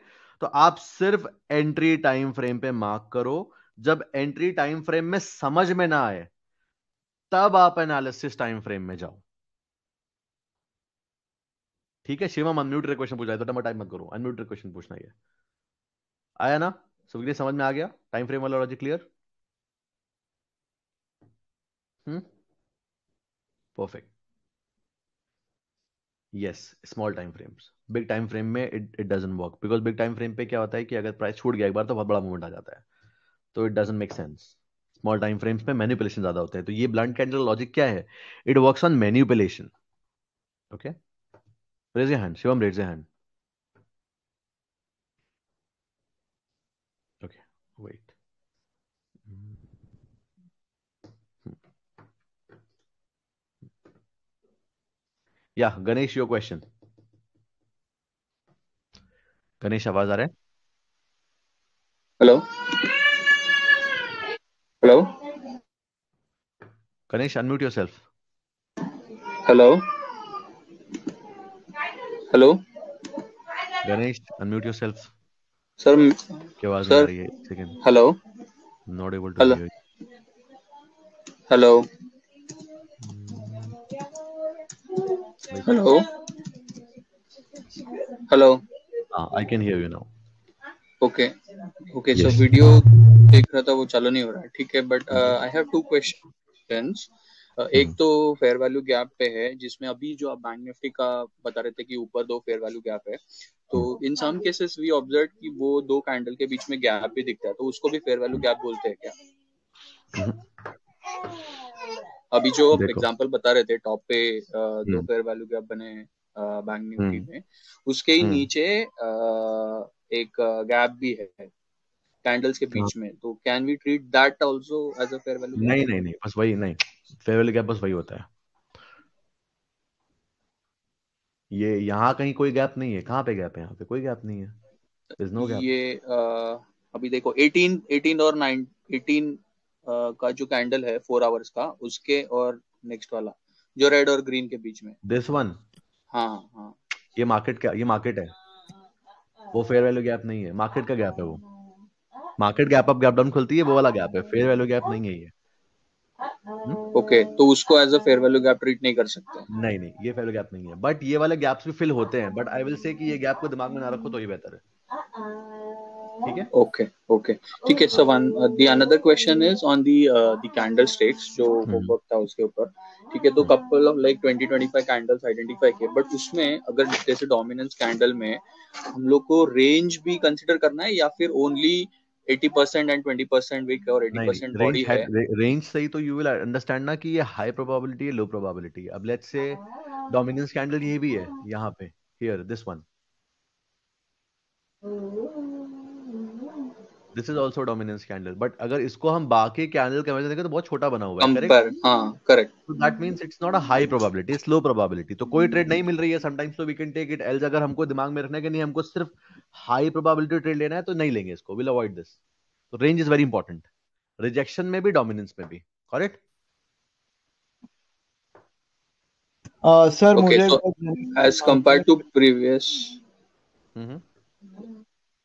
तो आप सिर्फ एंट्री टाइम फ्रेम पे मार्क करो। जब एंट्री टाइम फ्रेम में समझ में ना आए तब आप एनालिसिस टाइम फ्रेम में जाओ। ठीक है शिवम, अनम्यूट क्वेश्चन पूछ रहा है तो टाइम मत करो, अनम्यूट क्वेश्चन पूछना है। आया ना? सबके समझ में आ गया टाइम फ्रेम वाला logic? Clear? Perfect. Yes, small time frames. Big time frame में it doesn't work, because big time frame पे क्या होता है कि अगर प्राइस छूट गया एक बार तो बहुत बड़ा मूवमेंट आ जाता है, तो it doesn't make sense. Small time frames में मैनिपुलेशन ज्यादा होते हैं। तो ये ब्लंट कैंडल लॉजिक क्या है? It works on manipulation. Okay, raise your hand Shivam, raise your hand. Okay, wait. Yeah Ganesh, your question. Ganesh, आवाज आ रहा है? Hello hello Ganesh, unmute yourself. Hello hello Ganesh, unmute yourself. Sir की आवाज नहीं आ सर रही है, एक second. Hello not able to hello hear. Hello wait. Hello hello हाँ, I can hear you now. Okay okay sir, yes. Video देख रहा था वो चालू नहीं हो रहा है, ठीक है, but I have two questions. एक तो फेयर वैल्यू गैप पे है, जिसमें अभी जो आप बैंक निफ्टी का बता रहे थे कि ऊपर दो फेयर वैल्यू गैप है, तो इन सम केसेस वी ऑब्जर्व कि वो दो कैंडल के बीच में गैप भी दिखता है, तो उसको भी फेयर वैल्यू गैप बोलते हैं क्या? अभी जो आप देखो। एग्जांपल बता रहे थे टॉप पे दो फेयर वैल्यू गैप बने बैंक निफ्टी में, उसके ही नीचे एक गैप भी है कैंडल्स के हाँ। बीच में, तो can we treat that also as a fair value gap? नहीं नहीं नहीं, बस वही नहीं। फेयर वैल्यू गैप बस वही होता है। ये यहाँ कहीं कोई गैप नहीं है। कहाँ पे गैप है? यहाँ पे कोई गैप नहीं है। There is no gap. ये अभी देखो 18 और 9 18 का जो कैंडल है 4 आवर्स का, उसके और नेक्स्ट वाला जो रेड और ग्रीन के बीच में। दिस वन, हाँ हाँ ये मार्केट क्या, ये मार्केट है। वो फेयर वैल्यू गैप नहीं है, मार्केट का गैप है वो। Market gap up gap down खुलती है, वो वाला गैप है। फेयर वैल्यू गैप नहीं है ये। ओके, तो उसको as a fair value gap treat नहीं कर सकते? नहीं नहीं, ये फेयर वैल्यू गैप नहीं है, बट ये वाले गैप्स भी फिल होते हैं। बट आई विल से कि ये गैप को दिमाग में ना रखो तो ही बेहतर है। ठीक है। ओके ओके ठीक है sir. One the another question is on the candle sticks जो होमवर्क था उसके ऊपर, ठीक है, तो couple of like 20-25 candles identify किए, बट उसमें अगर जैसे डोमिनेंस कैंडल में हम लोग को रेंज भी कंसिडर करना है या फिर ओनली 80% एंड 20% विक और नहीं 80% नहीं, बॉडी रेंज है। है? रेंज सही तो यू विल अंडरस्टैंड ना कि ये हाई प्रोबेबिलिटी है, लो प्रोबेबिलिटी। अब लेट्स से डोमिनेंस कैंडल ये भी है यहाँ पे, here this one, this is also dominance candle. But अगर इसको हम बाकी कैंडल के वजह से देखें तो बहुत छोटा बना हुआ है, करेक्ट? कंपेयर, हाँ करेक्ट। तो that means it's not a high probability, it's low probability. तो कोई ट्रेड नहीं मिल रही है समटाइम्स, तो we can take it else. अगर हमको दिमाग में रखना है कि नहीं, हमको सिर्फ हाई प्रोबेबिलिटी ट्रेड लेना है, तो नहीं लेंगे इसको, विल अवॉइड दिस। तो range is very important, rejection में भी डोमिनेंस में भी। करेक्ट? सर ओके, मुझे so as compare to previous,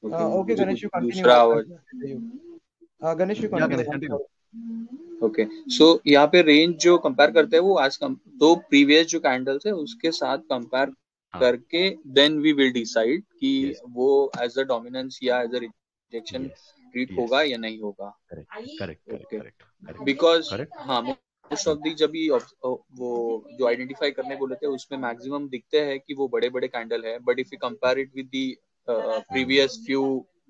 okay Ganesh you continue, दूसरा आवर, गणेश यू या Ganesh continue. Continue. Okay, so यहाँ पे रेंज जो कंपेयर करते हैं वो आज दो प्रीवियस जो कैंडल्स है उसके साथ कंपेयर हाँ। करके देन वी विल डिसाइड कि यस वो एज अ डोमिनेंस या as a rejection yes treat yes, होगा या नहीं होगा। Correct correct correct okay, correct correct because correct. हाँ मोस्ट ऑफ दी जब भी वो जो आइडेंटिफाई करने बोले थे उसमें मैक्सिमम दिखते हैं कि वो बड़े बड़े कैंडल है, but if you compare it with the previous few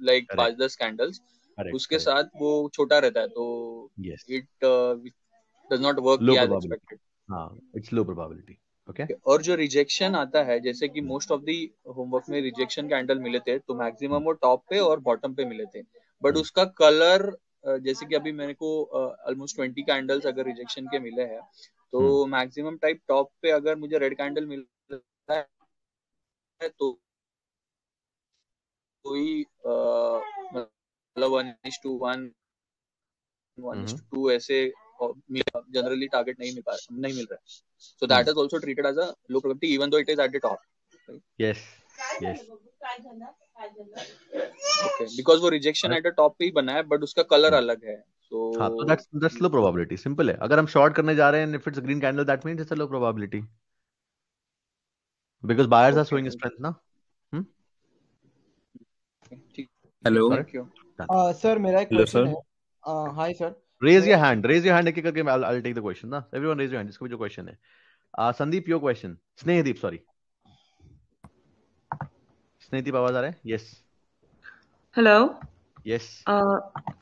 like correct 5-10 candles correct उसके करेक्ट। साथ वो छोटा रहता है, तो yes, it does not work low as probability. Expected. हाँ, इट्स लो प्रोबेबिलिटी। ओके। और जो रिजेक्शन आता है, जैसे कि मोस्ट ऑफ दी होमवर्क में रिजेक्शन कैंडल मिले थे तो मैक्सिमम वो टॉप पे और बॉटम पे मिले थे, बट उसका कलर जैसे कि अभी मेरे को ऑलमोस्ट 20 कैंडल्स अगर रिजेक्शन के मिले हैं, तो मैक्सिमम टाइप टॉप पे अगर मुझे रेड कैंडल मिल रहा है तो कोई मतलब 1:1 1:2 ऐसे जनरली टारगेट नहीं मिल रहा है, so that is also treated as a low probability even though it is at the top, right? yes yes Okay, because वो रिजेक्शन एट द टॉप पे ही बना है बट उसका कलर अलग है, हाँ, तो so that's low probability, simple है. अगर हम शॉर्ट करने जा रहे हैं if it's a green candle that means it's a low probability because buyers are showing strength ना. ठीक. Hello. Got it? Thank you. Sir मेरा एक हेलो क्वेश्चन सर. है. Hi sir. Raise your hand एक एक करके I'll take the question ना. Everyone raise your hand जिसका भी जो question है. Sandeep, your question. Snehdeep, sorry. Snehdeep, आवाज आ रहा है? Yes. Hello. Yes.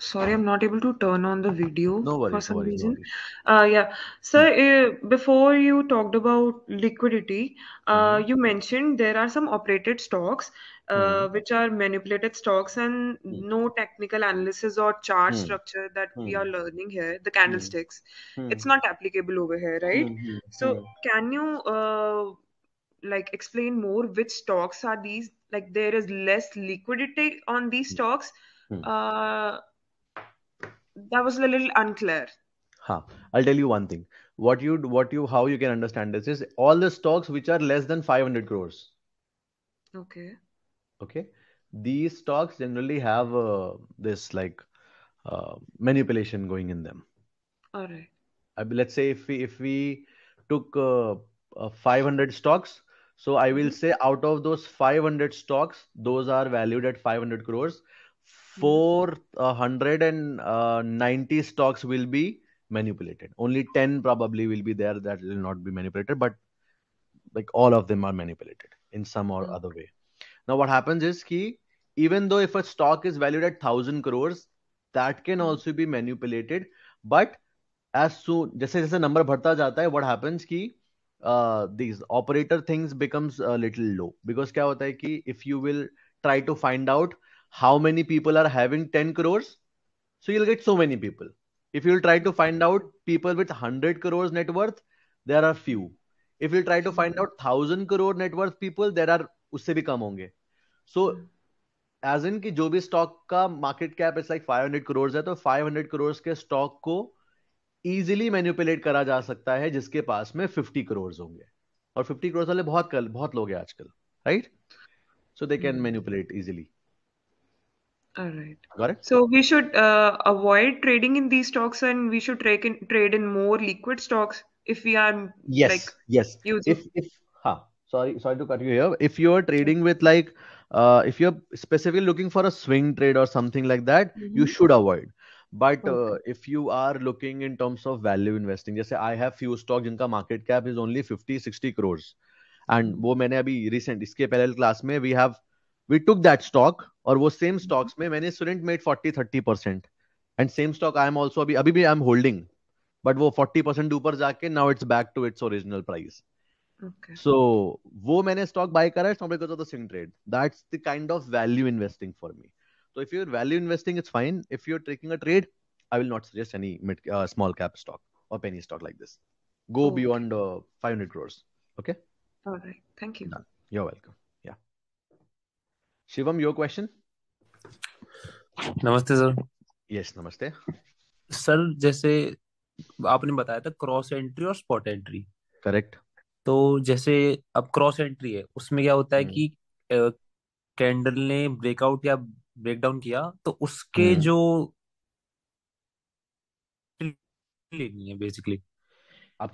Sorry, I'm not able to turn on the video No for worries, no some worries, no reason. worries. Yeah. Sir, before you talked about liquidity, you mentioned there are some operated stocks, which are manipulated stocks and no technical analysis or chart structure that we are learning here, the candlesticks. It's not applicable over here, right? So, can you like explain more which stocks are these? Like there is less liquidity on these stocks. Uh, that was a little unclear. हाँ, I'll tell you one thing. How you can understand this is all the stocks which are less than 500 crores. Okay. Okay, these stocks generally have this like manipulation going in them. All right. Let's say if we took 500 stocks, so I will say out of those 500 stocks, those are valued at 500 crores. 490 stocks will be manipulated. Only 10 probably will be there that will not be manipulated, but like all of them are manipulated in some or other way. Now what happens is ki even though if a stock is valued at 1,000 crores, that can also be manipulated, but as soon जैसे जैसे number बढ़ता जाता है what happens कि these operator things becomes a little low because क्या होता है कि if you will try to find out how many people are having 10 crores, so you'll get so many people. If you'll try to find out people with 100 crores net worth, there are few. If you'll try to find out 1,000 crore net worth people, there are उससे भी कम होंगे. So as in कि जो भी stock का market cap is like 500 crore है, तो 500 करोड़ के स्टॉक को इजीली मैनिपुलेट करा जा सकता है जिसके पास में 50 करोड़ होंगे, और 50 करोड़ वाले बहुत लोग हैं आजकल, right? So they can manipulate easily. All right. Got it? So we should avoid trading in these stocks and we should trade in more liquid stocks if we are like Yes. using. If sorry to cut you here. If you're trading with like if you're specifically looking for a swing trade or something like that, you should avoid. But if you are looking in terms of value investing, जैसे I have few stocks जिनका market cap is only 50-60 crores, and वो मैंने अभी recent इसके पहले class में we took that stock, और वो same stocks में मैंने student made 40-30%, and same stock I am also अभी भी I am holding, but वो 40% ऊपर जाके now it's back to its original price. Okay. So वो मैंने stock buy करा, it's not because of the swing trade. That's the kind of value investing for me. So if you're value investing, it's fine. If you're taking a trade, I will not suggest any small cap stock or penny stock like this. Go beyond 500 crores. Okay? All right. Thank you. Done. You're welcome. Yeah. Shivam, your question? नमस्ते sir. Yes, namaste. Sir जैसे आपने बताया था cross entry और spot entry. Correct. तो जैसे अब cross entry है उसमें क्या होता है कि कैंडल ने ब्रेकआउट या ब्रेकडाउन किया तो उसके जो लेनी है बेसिकली.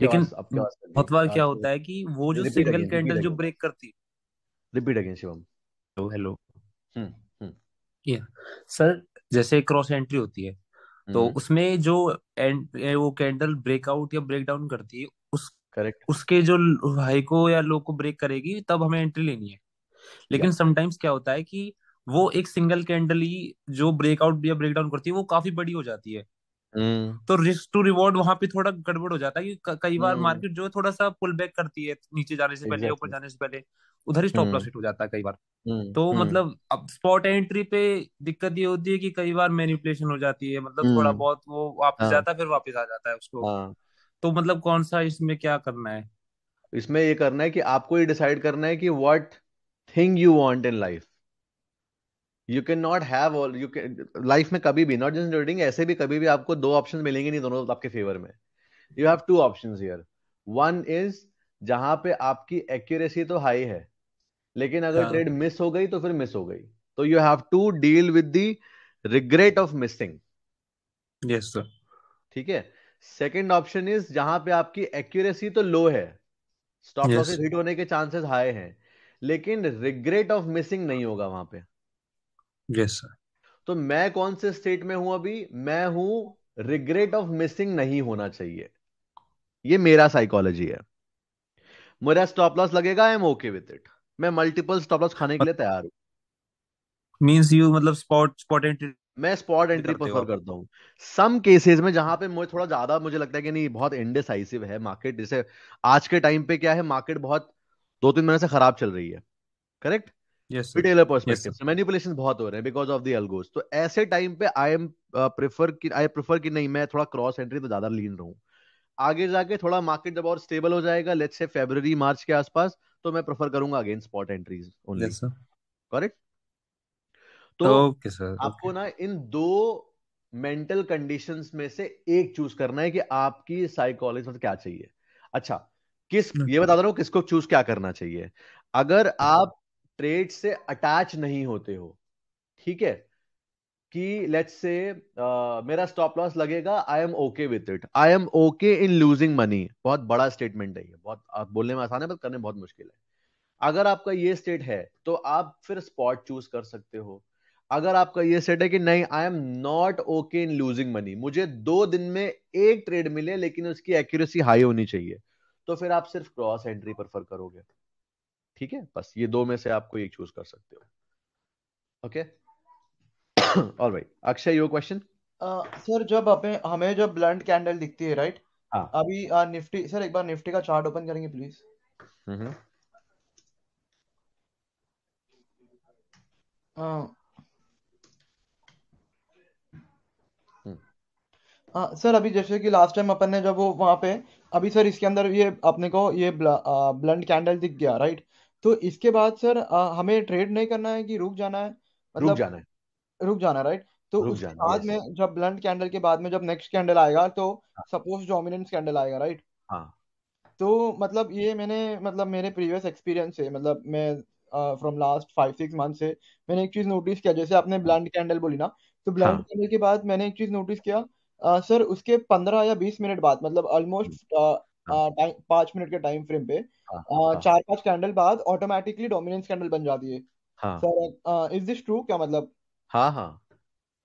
लेकिन बहुत बार क्या होता है कि वो जो सिंगल कैंडल जो ब्रेक करती है. Repeat again Shivam. Hello. Sir जैसे क्रॉस एंट्री होती है तो उसमें जो वो कैंडल ब्रेकआउट या ब्रेकडाउन करती है करेक्ट उसके जो हाई को या लो को ब्रेक करेगी तब हमें एंट्री लेनी है. लेकिन समटाइम्स क्या होता है कि वो एक सिंगल कैंडल ही जो ब्रेकआउट या ब्रेकडाउन करती है वो काफी बड़ी हो जाती है. तो रिस्क टू रिवॉर्ड वहां पे थोड़ा गड़बड़ हो जाता है कि कई बार हम्म। मार्केट जो है थोड़ा सा पुल बैक करती है नीचे जाने से पहले या ऊपर एग्जैक्टली। जाने से पहले, उधर ही स्टॉप लॉस हम्म। हिट हो जाता है कई बार। हम्म। तो हम्म। मतलब अब स्पॉट एंट्री पे दिक्कत ये होती है कि कई बार मैनिपुलेशन हो जाती है, मतलब थोड़ा हम्म। बहुत वो वापस हाँ। जाता है फिर वापस आ जाता है उसको। हाँ। तो मतलब कौन सा इसमें क्या करना है? इसमें ये करना है कि आपको ये डिसाइड करना है कि what thing you want in life. You can not have all, you can life में कभी भी, नॉट जस्ट ट्रेडिंग, ऐसे भी कभी भी आपको दो ऑप्शन मिलेंगे नहीं दोनों आपके फेवर में। You have two options here. One is जहां पे आपकी एक्यूरेसी तो हाई है, लेकिन अगर हाँ। ट्रेड मिस हो गई तो फिर मिस हो गई, तो you have to deal with the regret of missing. Yes sir. ठीक है। सेकेंड ऑप्शन इज जहां पे आपकी एक्यूरेसी तो लो है, स्टॉप यस। लॉसेस हिट होने के चांसेस हाई हैं, लेकिन रिग्रेट ऑफ मिसिंग नहीं होगा वहां पे। Yes sir. तो मैं कौन से स्टेट में हूं अभी? मैं हूं रिग्रेट ऑफ मिसिंग नहीं होना चाहिए। ये मेरा साइकोलॉजी है। मेरा स्टॉप लॉस लगेगा, I am okay with it. मैं मल्टीपल स्टॉप लॉस खाने के लिए तैयार हूं। मींस यू मतलब स्पॉट स्पॉट एंट्री मैं स्पॉट एंट्री करते हो प्रेफर आप? करता हूँ। सम केसेस में जहां पे मुझे थोड़ा ज्यादा मुझे लगता है कि नहीं, बहुत इनडिसाइसिव है मार्केट, जैसे आज के टाइम पे क्या है, मार्केट बहुत 2-3 महीने से खराब चल रही है। Correct. Yes sir. Retailer yes perspective sir. से मैनिपुलेशन बहुत हो रहे हैं बिकॉज ऑफ द एल्गोस। तो ऐसे टाइम पे आई प्रेफर कि नहीं, मैं थोड़ा क्रॉस एंट्री तो ज्यादा लीन रहूं। आगे जाके थोड़ा मार्केट जब और स्टेबल हो जाएगा, लेट्स से फरवरी मार्च के आसपास, तो मैं प्रेफर करूंगा again spot entries only. Yes sir. Correct. तो ओके सर। आपको ओके। ना इन दो मेंटल कंडीशंस में से एक चूज करना है कि आपकी साइकोलॉजी में क्या चाहिए। अच्छा, किस, ये बता दे रहा हूं किसको चूज क्या करना चाहिए। अगर आप ट्रेड से अटैच नहीं होते हो, ठीक है, कि लेट्स से मेरा स्टॉप लॉस लगेगा, I am okay with it, I am okay in losing money, बहुत बड़ा स्टेटमेंट है ये, बहुत आप बोलने में आसान है पर करने में बहुत मुश्किल है। अगर आपका ये स्टेट है तो आप फिर स्पॉट चूज कर सकते हो। अगर आपका ये स्टेट है कि नहीं, I am not okay in losing money, मुझे 2 दिन में एक ट्रेड मिले लेकिन उसकी एक्यूरेसी हाई होनी चाहिए, तो फिर आप सिर्फ क्रॉस एंट्री प्रेफर करोगे। ठीक है, बस ये दो में से आपको एक चूज कर सकते हो। Okay. Alright, Akshay, your question. Sir जब हमें हमें जब ब्लंट कैंडल दिखती है, राइट? हाँ। अभी निफ्टी, सर एक बार निफ्टी का चार्ट ओपन करेंगे प्लीज। हम्म। हाँ। हम्म। हाँ सर, अभी जैसे कि लास्ट टाइम अपन ने जब वो वहां पे, अभी सर इसके अंदर ये अपने को ये ब्लंट कैंडल दिख गया, राइट? तो इसके बाद सर हमें ट्रेड नहीं करना है कि रुक जाना है? रुक मतलब जाना है। रुक जाना है, राइट? तो रुक उसके जाना है, बाद यस। में जब ब्लंट कैंडल के बाद में जब नेक्स्ट कैंडल आएगा तो हाँ। सपोज डोमिनेंस कैंडल आएगा, राइट? हाँ। तो मतलब ये मैंने, मतलब मेरे प्रीवियस एक्सपीरियंस से, मतलब मैं फ्रॉम लास्ट 5-6 मंथ से मैंने एक चीज नोटिस किया, जैसे आपने हाँ। ब्लंट कैंडल बोली ना, तो ब्लंट हाँ। कैंडल के बाद मैंने एक चीज नोटिस किया, सर उसके 15 या 20 मिनट बाद, मतलब ऑलमोस्ट हाँ। 5 मिनट के टाइम फ्रेम पे हाँ। हाँ। 4-5 कैंडल बाद ऑटोमेटिकली डोमिनेंस कैंडल बन जाती है। हाँ। सर इज दिस ट्रू क्या, मतलब? हाँ। हाँ।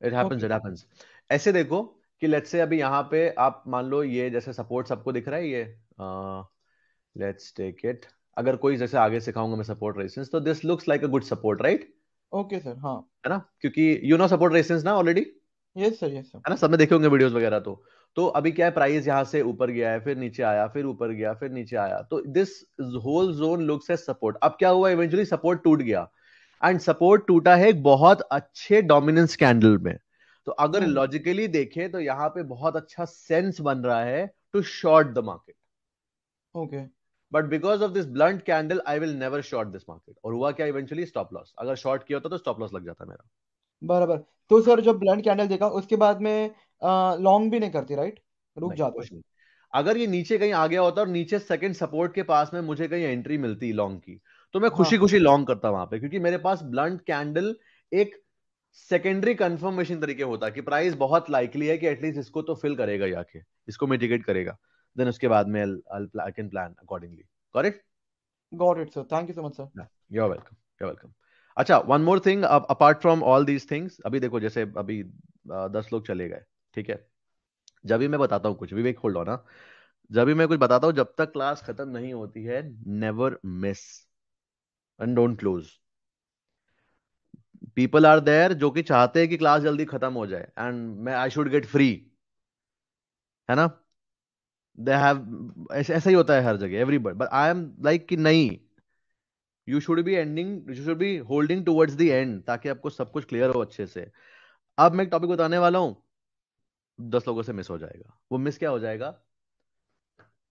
It happens, okay. It happens. ऐसे देखो कि लेट्स से अभी यहाँ पे आप मान लो ये जैसे सपोर्ट सबको दिख रहा है ये, लेट्स टेक इट, अगर कोई जैसे आगे सिखाऊंगा मैं सपोर्ट रेजिस्टेंस, तो this looks like a good support, right? Okay sir, हाँ। है ना, क्योंकि यू नो सपोर्ट रेजिस्टेंस ना already, yes sir, yes sir. है ना, सब में देखे होंगे वीडियोस वगैरह। तो अभी क्या है, प्राइस यहाँ से ऊपर गया है, फिर नीचे आया, फिर ऊपर गया, फिर नीचे आया, तो this whole zone looks as support. अब क्या हुआ, इवेंचुअली सपोर्ट टूट गया, एंड सपोर्ट टूटा है एक बहुत अच्छे डोमिनेंस कैंडल में। तो अगर हम्म। लॉजिकली देखें तो यहाँ पे बहुत अच्छा सेंस बन रहा है to short the market, okay. But because of this blunt candle I will never short this market. और हुआ क्या, इवेंचुअली स्टॉप लॉस, अगर शॉर्ट किया होता तो स्टॉप लॉस लग जाता मेरा। बराबर। तो सर जब ब्लंट कैंडल देखा उसके बाद में लॉन्ग भी नहीं करती, राइट? रुक नहीं, जाते? कुछ नहीं। अगर ये नीचे कहीं आ गया होता और नीचे सेकंड सपोर्ट के पास में मुझे कहीं एंट्री मिलती लॉन्ग की, तो मैं खुशी हाँ। खुशी लॉन्ग करता वहां पे, क्योंकि मेरे पास ब्लंट कैंडल एक सेकेंडरी कंफर्मेशन तरीके होता कि प्राइस बहुत लाइकली है कि एटलीस्ट इसको तो फिल करेगा ही आके, इसको मिटिगेट करेगा, देन उसके बाद में I can plan accordingly. Correct. Got it sir, thank you so much sir. You are welcome, you are welcome. अच्छा, one more thing, apart from all these things, अभी देखो जैसे अभी 10 लोग चले गए, ठीक है, जब भी मैं बताता हूँ कुछ, विवेक होल्ड ऑन ना, जब भी मैं कुछ बताता हूँ, जब तक क्लास खत्म नहीं होती है, never miss and don't close. People are there जो कि चाहते हैं कि क्लास जल्दी खत्म हो जाए एंड मैं आई शुड गेट फ्री, है ना? दे हैव, ऐसा ही होता है हर जगह, everybody, but I am like कि नहीं, you should be ending, you should be holding towards the end, ताकि आपको सब कुछ क्लियर हो अच्छे से। अब मैं एक टॉपिक बताने वाला हूं, 10 लोगों से मिस हो जाएगा। वो मिस क्या हो जाएगा?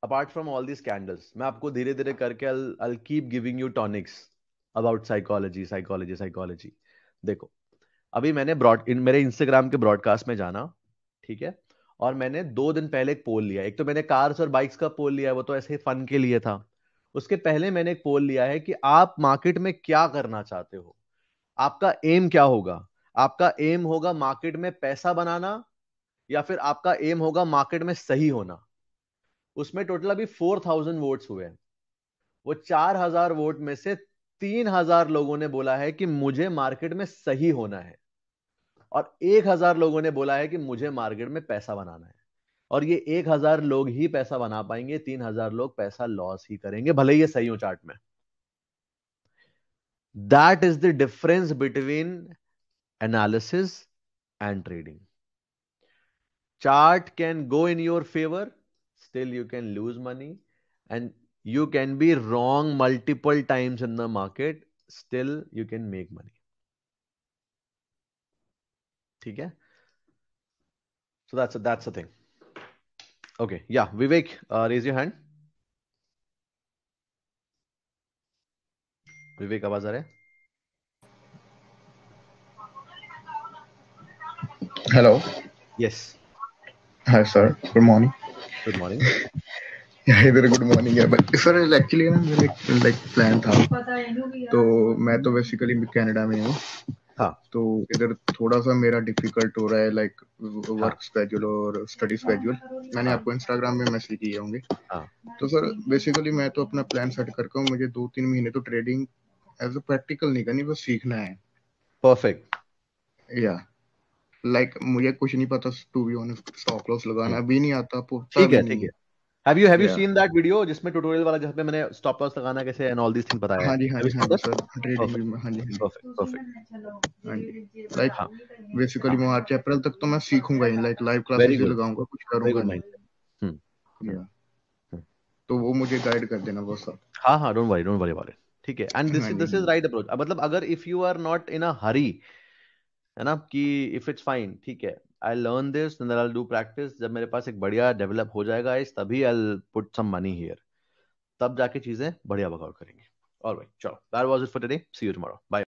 Apart from all the scandals, मैं आपको धीरे धीरे करके I'll keep giving you tonics about psychology, psychology psychology. देखो, अभी मैंने मेरे इंस्टाग्राम के ब्रॉडकास्ट में जाना, ठीक है, और मैंने 2 दिन पहले एक पोल लिया। एक तो मैंने कार्स और बाइक्स का पोल लिया है, वो तो ऐसे फन के लिए था। उसके पहले मैंने एक पोल लिया है कि आप मार्केट में क्या करना चाहते हो, आपका एम क्या होगा। आपका एम होगा मार्केट में पैसा बनाना, या फिर आपका एम होगा मार्केट में सही होना। उसमें टोटल अभी 4000 वोट्स हुए हैं। वो 4000 वोट में से 3000 लोगों ने बोला है कि मुझे मार्केट में सही होना है, और 1000 लोगों ने बोला है कि मुझे मार्केट में पैसा बनाना है। और ये 1000 लोग ही पैसा बना पाएंगे, 3000 लोग पैसा लॉस ही करेंगे, भले ही ये सही हो चार्ट में। That is the difference between analysis and trading. Chart can go in your favor, still you can lose money, and you can be wrong multiple times in the market, still you can make money. ठीक है? So that's the thing. Okay, yeah, Vivek, raise your hand. Vivek, आवाज आ रहा है? Hello. Yes. Hi, sir. Good morning. Good morning. Yeah, इधर good morning है, but sir actually ना मेरा एक like plan था, तो मैं तो basically कनाडा में हूँ, हाँ तो इधर थोड़ा सा मेरा डिफिकल्ट हो रहा है like हाँ वर्क स्केड्यूल और स्टडी स्केड्यूल। मैंने हाँ आपको इंस्टाग्राम में मैसेज किए होंगे। हाँ तो सर बेसिकली मैं तो अपना प्लान सेट करके हूँ, मुझे 2-3 महीने तो ट्रेडिंग एज अ प्रैक्टिकल नहीं करनी, बस सीखना है। परफेक्ट। या लाइक मुझे कुछ नहीं पता, to be honest, stop loss लगाना भी नहीं आता, पुरता ठीक भी है, ठीक नहीं। है। Have you या seen that video जिसमें ट्यूटोरियल वाला, जहाँ पे मैंने स्टॉप लॉस लगाना कैसे एंड ऑल दिस थिंग बताया है? हाँ जी हाँ Have जी you हाँ seen जी that? सर, ट्रेडिंग Perfect, भी हाँ जी हाँ जी perfect, perfect. हाँ जी। लाइक हाँ बेसिकली हाँ, मार्च अप्रैल तक तो मैं सीखूंगा ही, लाइक लाइव वेरी क्लासेस ही गुड, लगाऊंगा, कुछ वेरी करूंगा गुड नहीं। माइंड। हम्म हम्म, या हम्म। तो वो मुझे गाइड कर देना बस सर। हाँ हाँ, डोंट वरी अबाउट इट। ठीक है, एंड हाँ जी दिस हाँ इज जी। Right approach. मतलब अगर if you are not in a hurry, है ना, कि इफ इट्स फाइन, ठीक है, I learn this and I do practice, जब मेरे पास एक बढ़िया डेवलप हो जाएगा इस, तभी I put some money here, तब जाके चीजें बढ़िया वर्कआउट करेंगी। ऑलराइट, चलो, that was it for today, see you tomorrow, bye.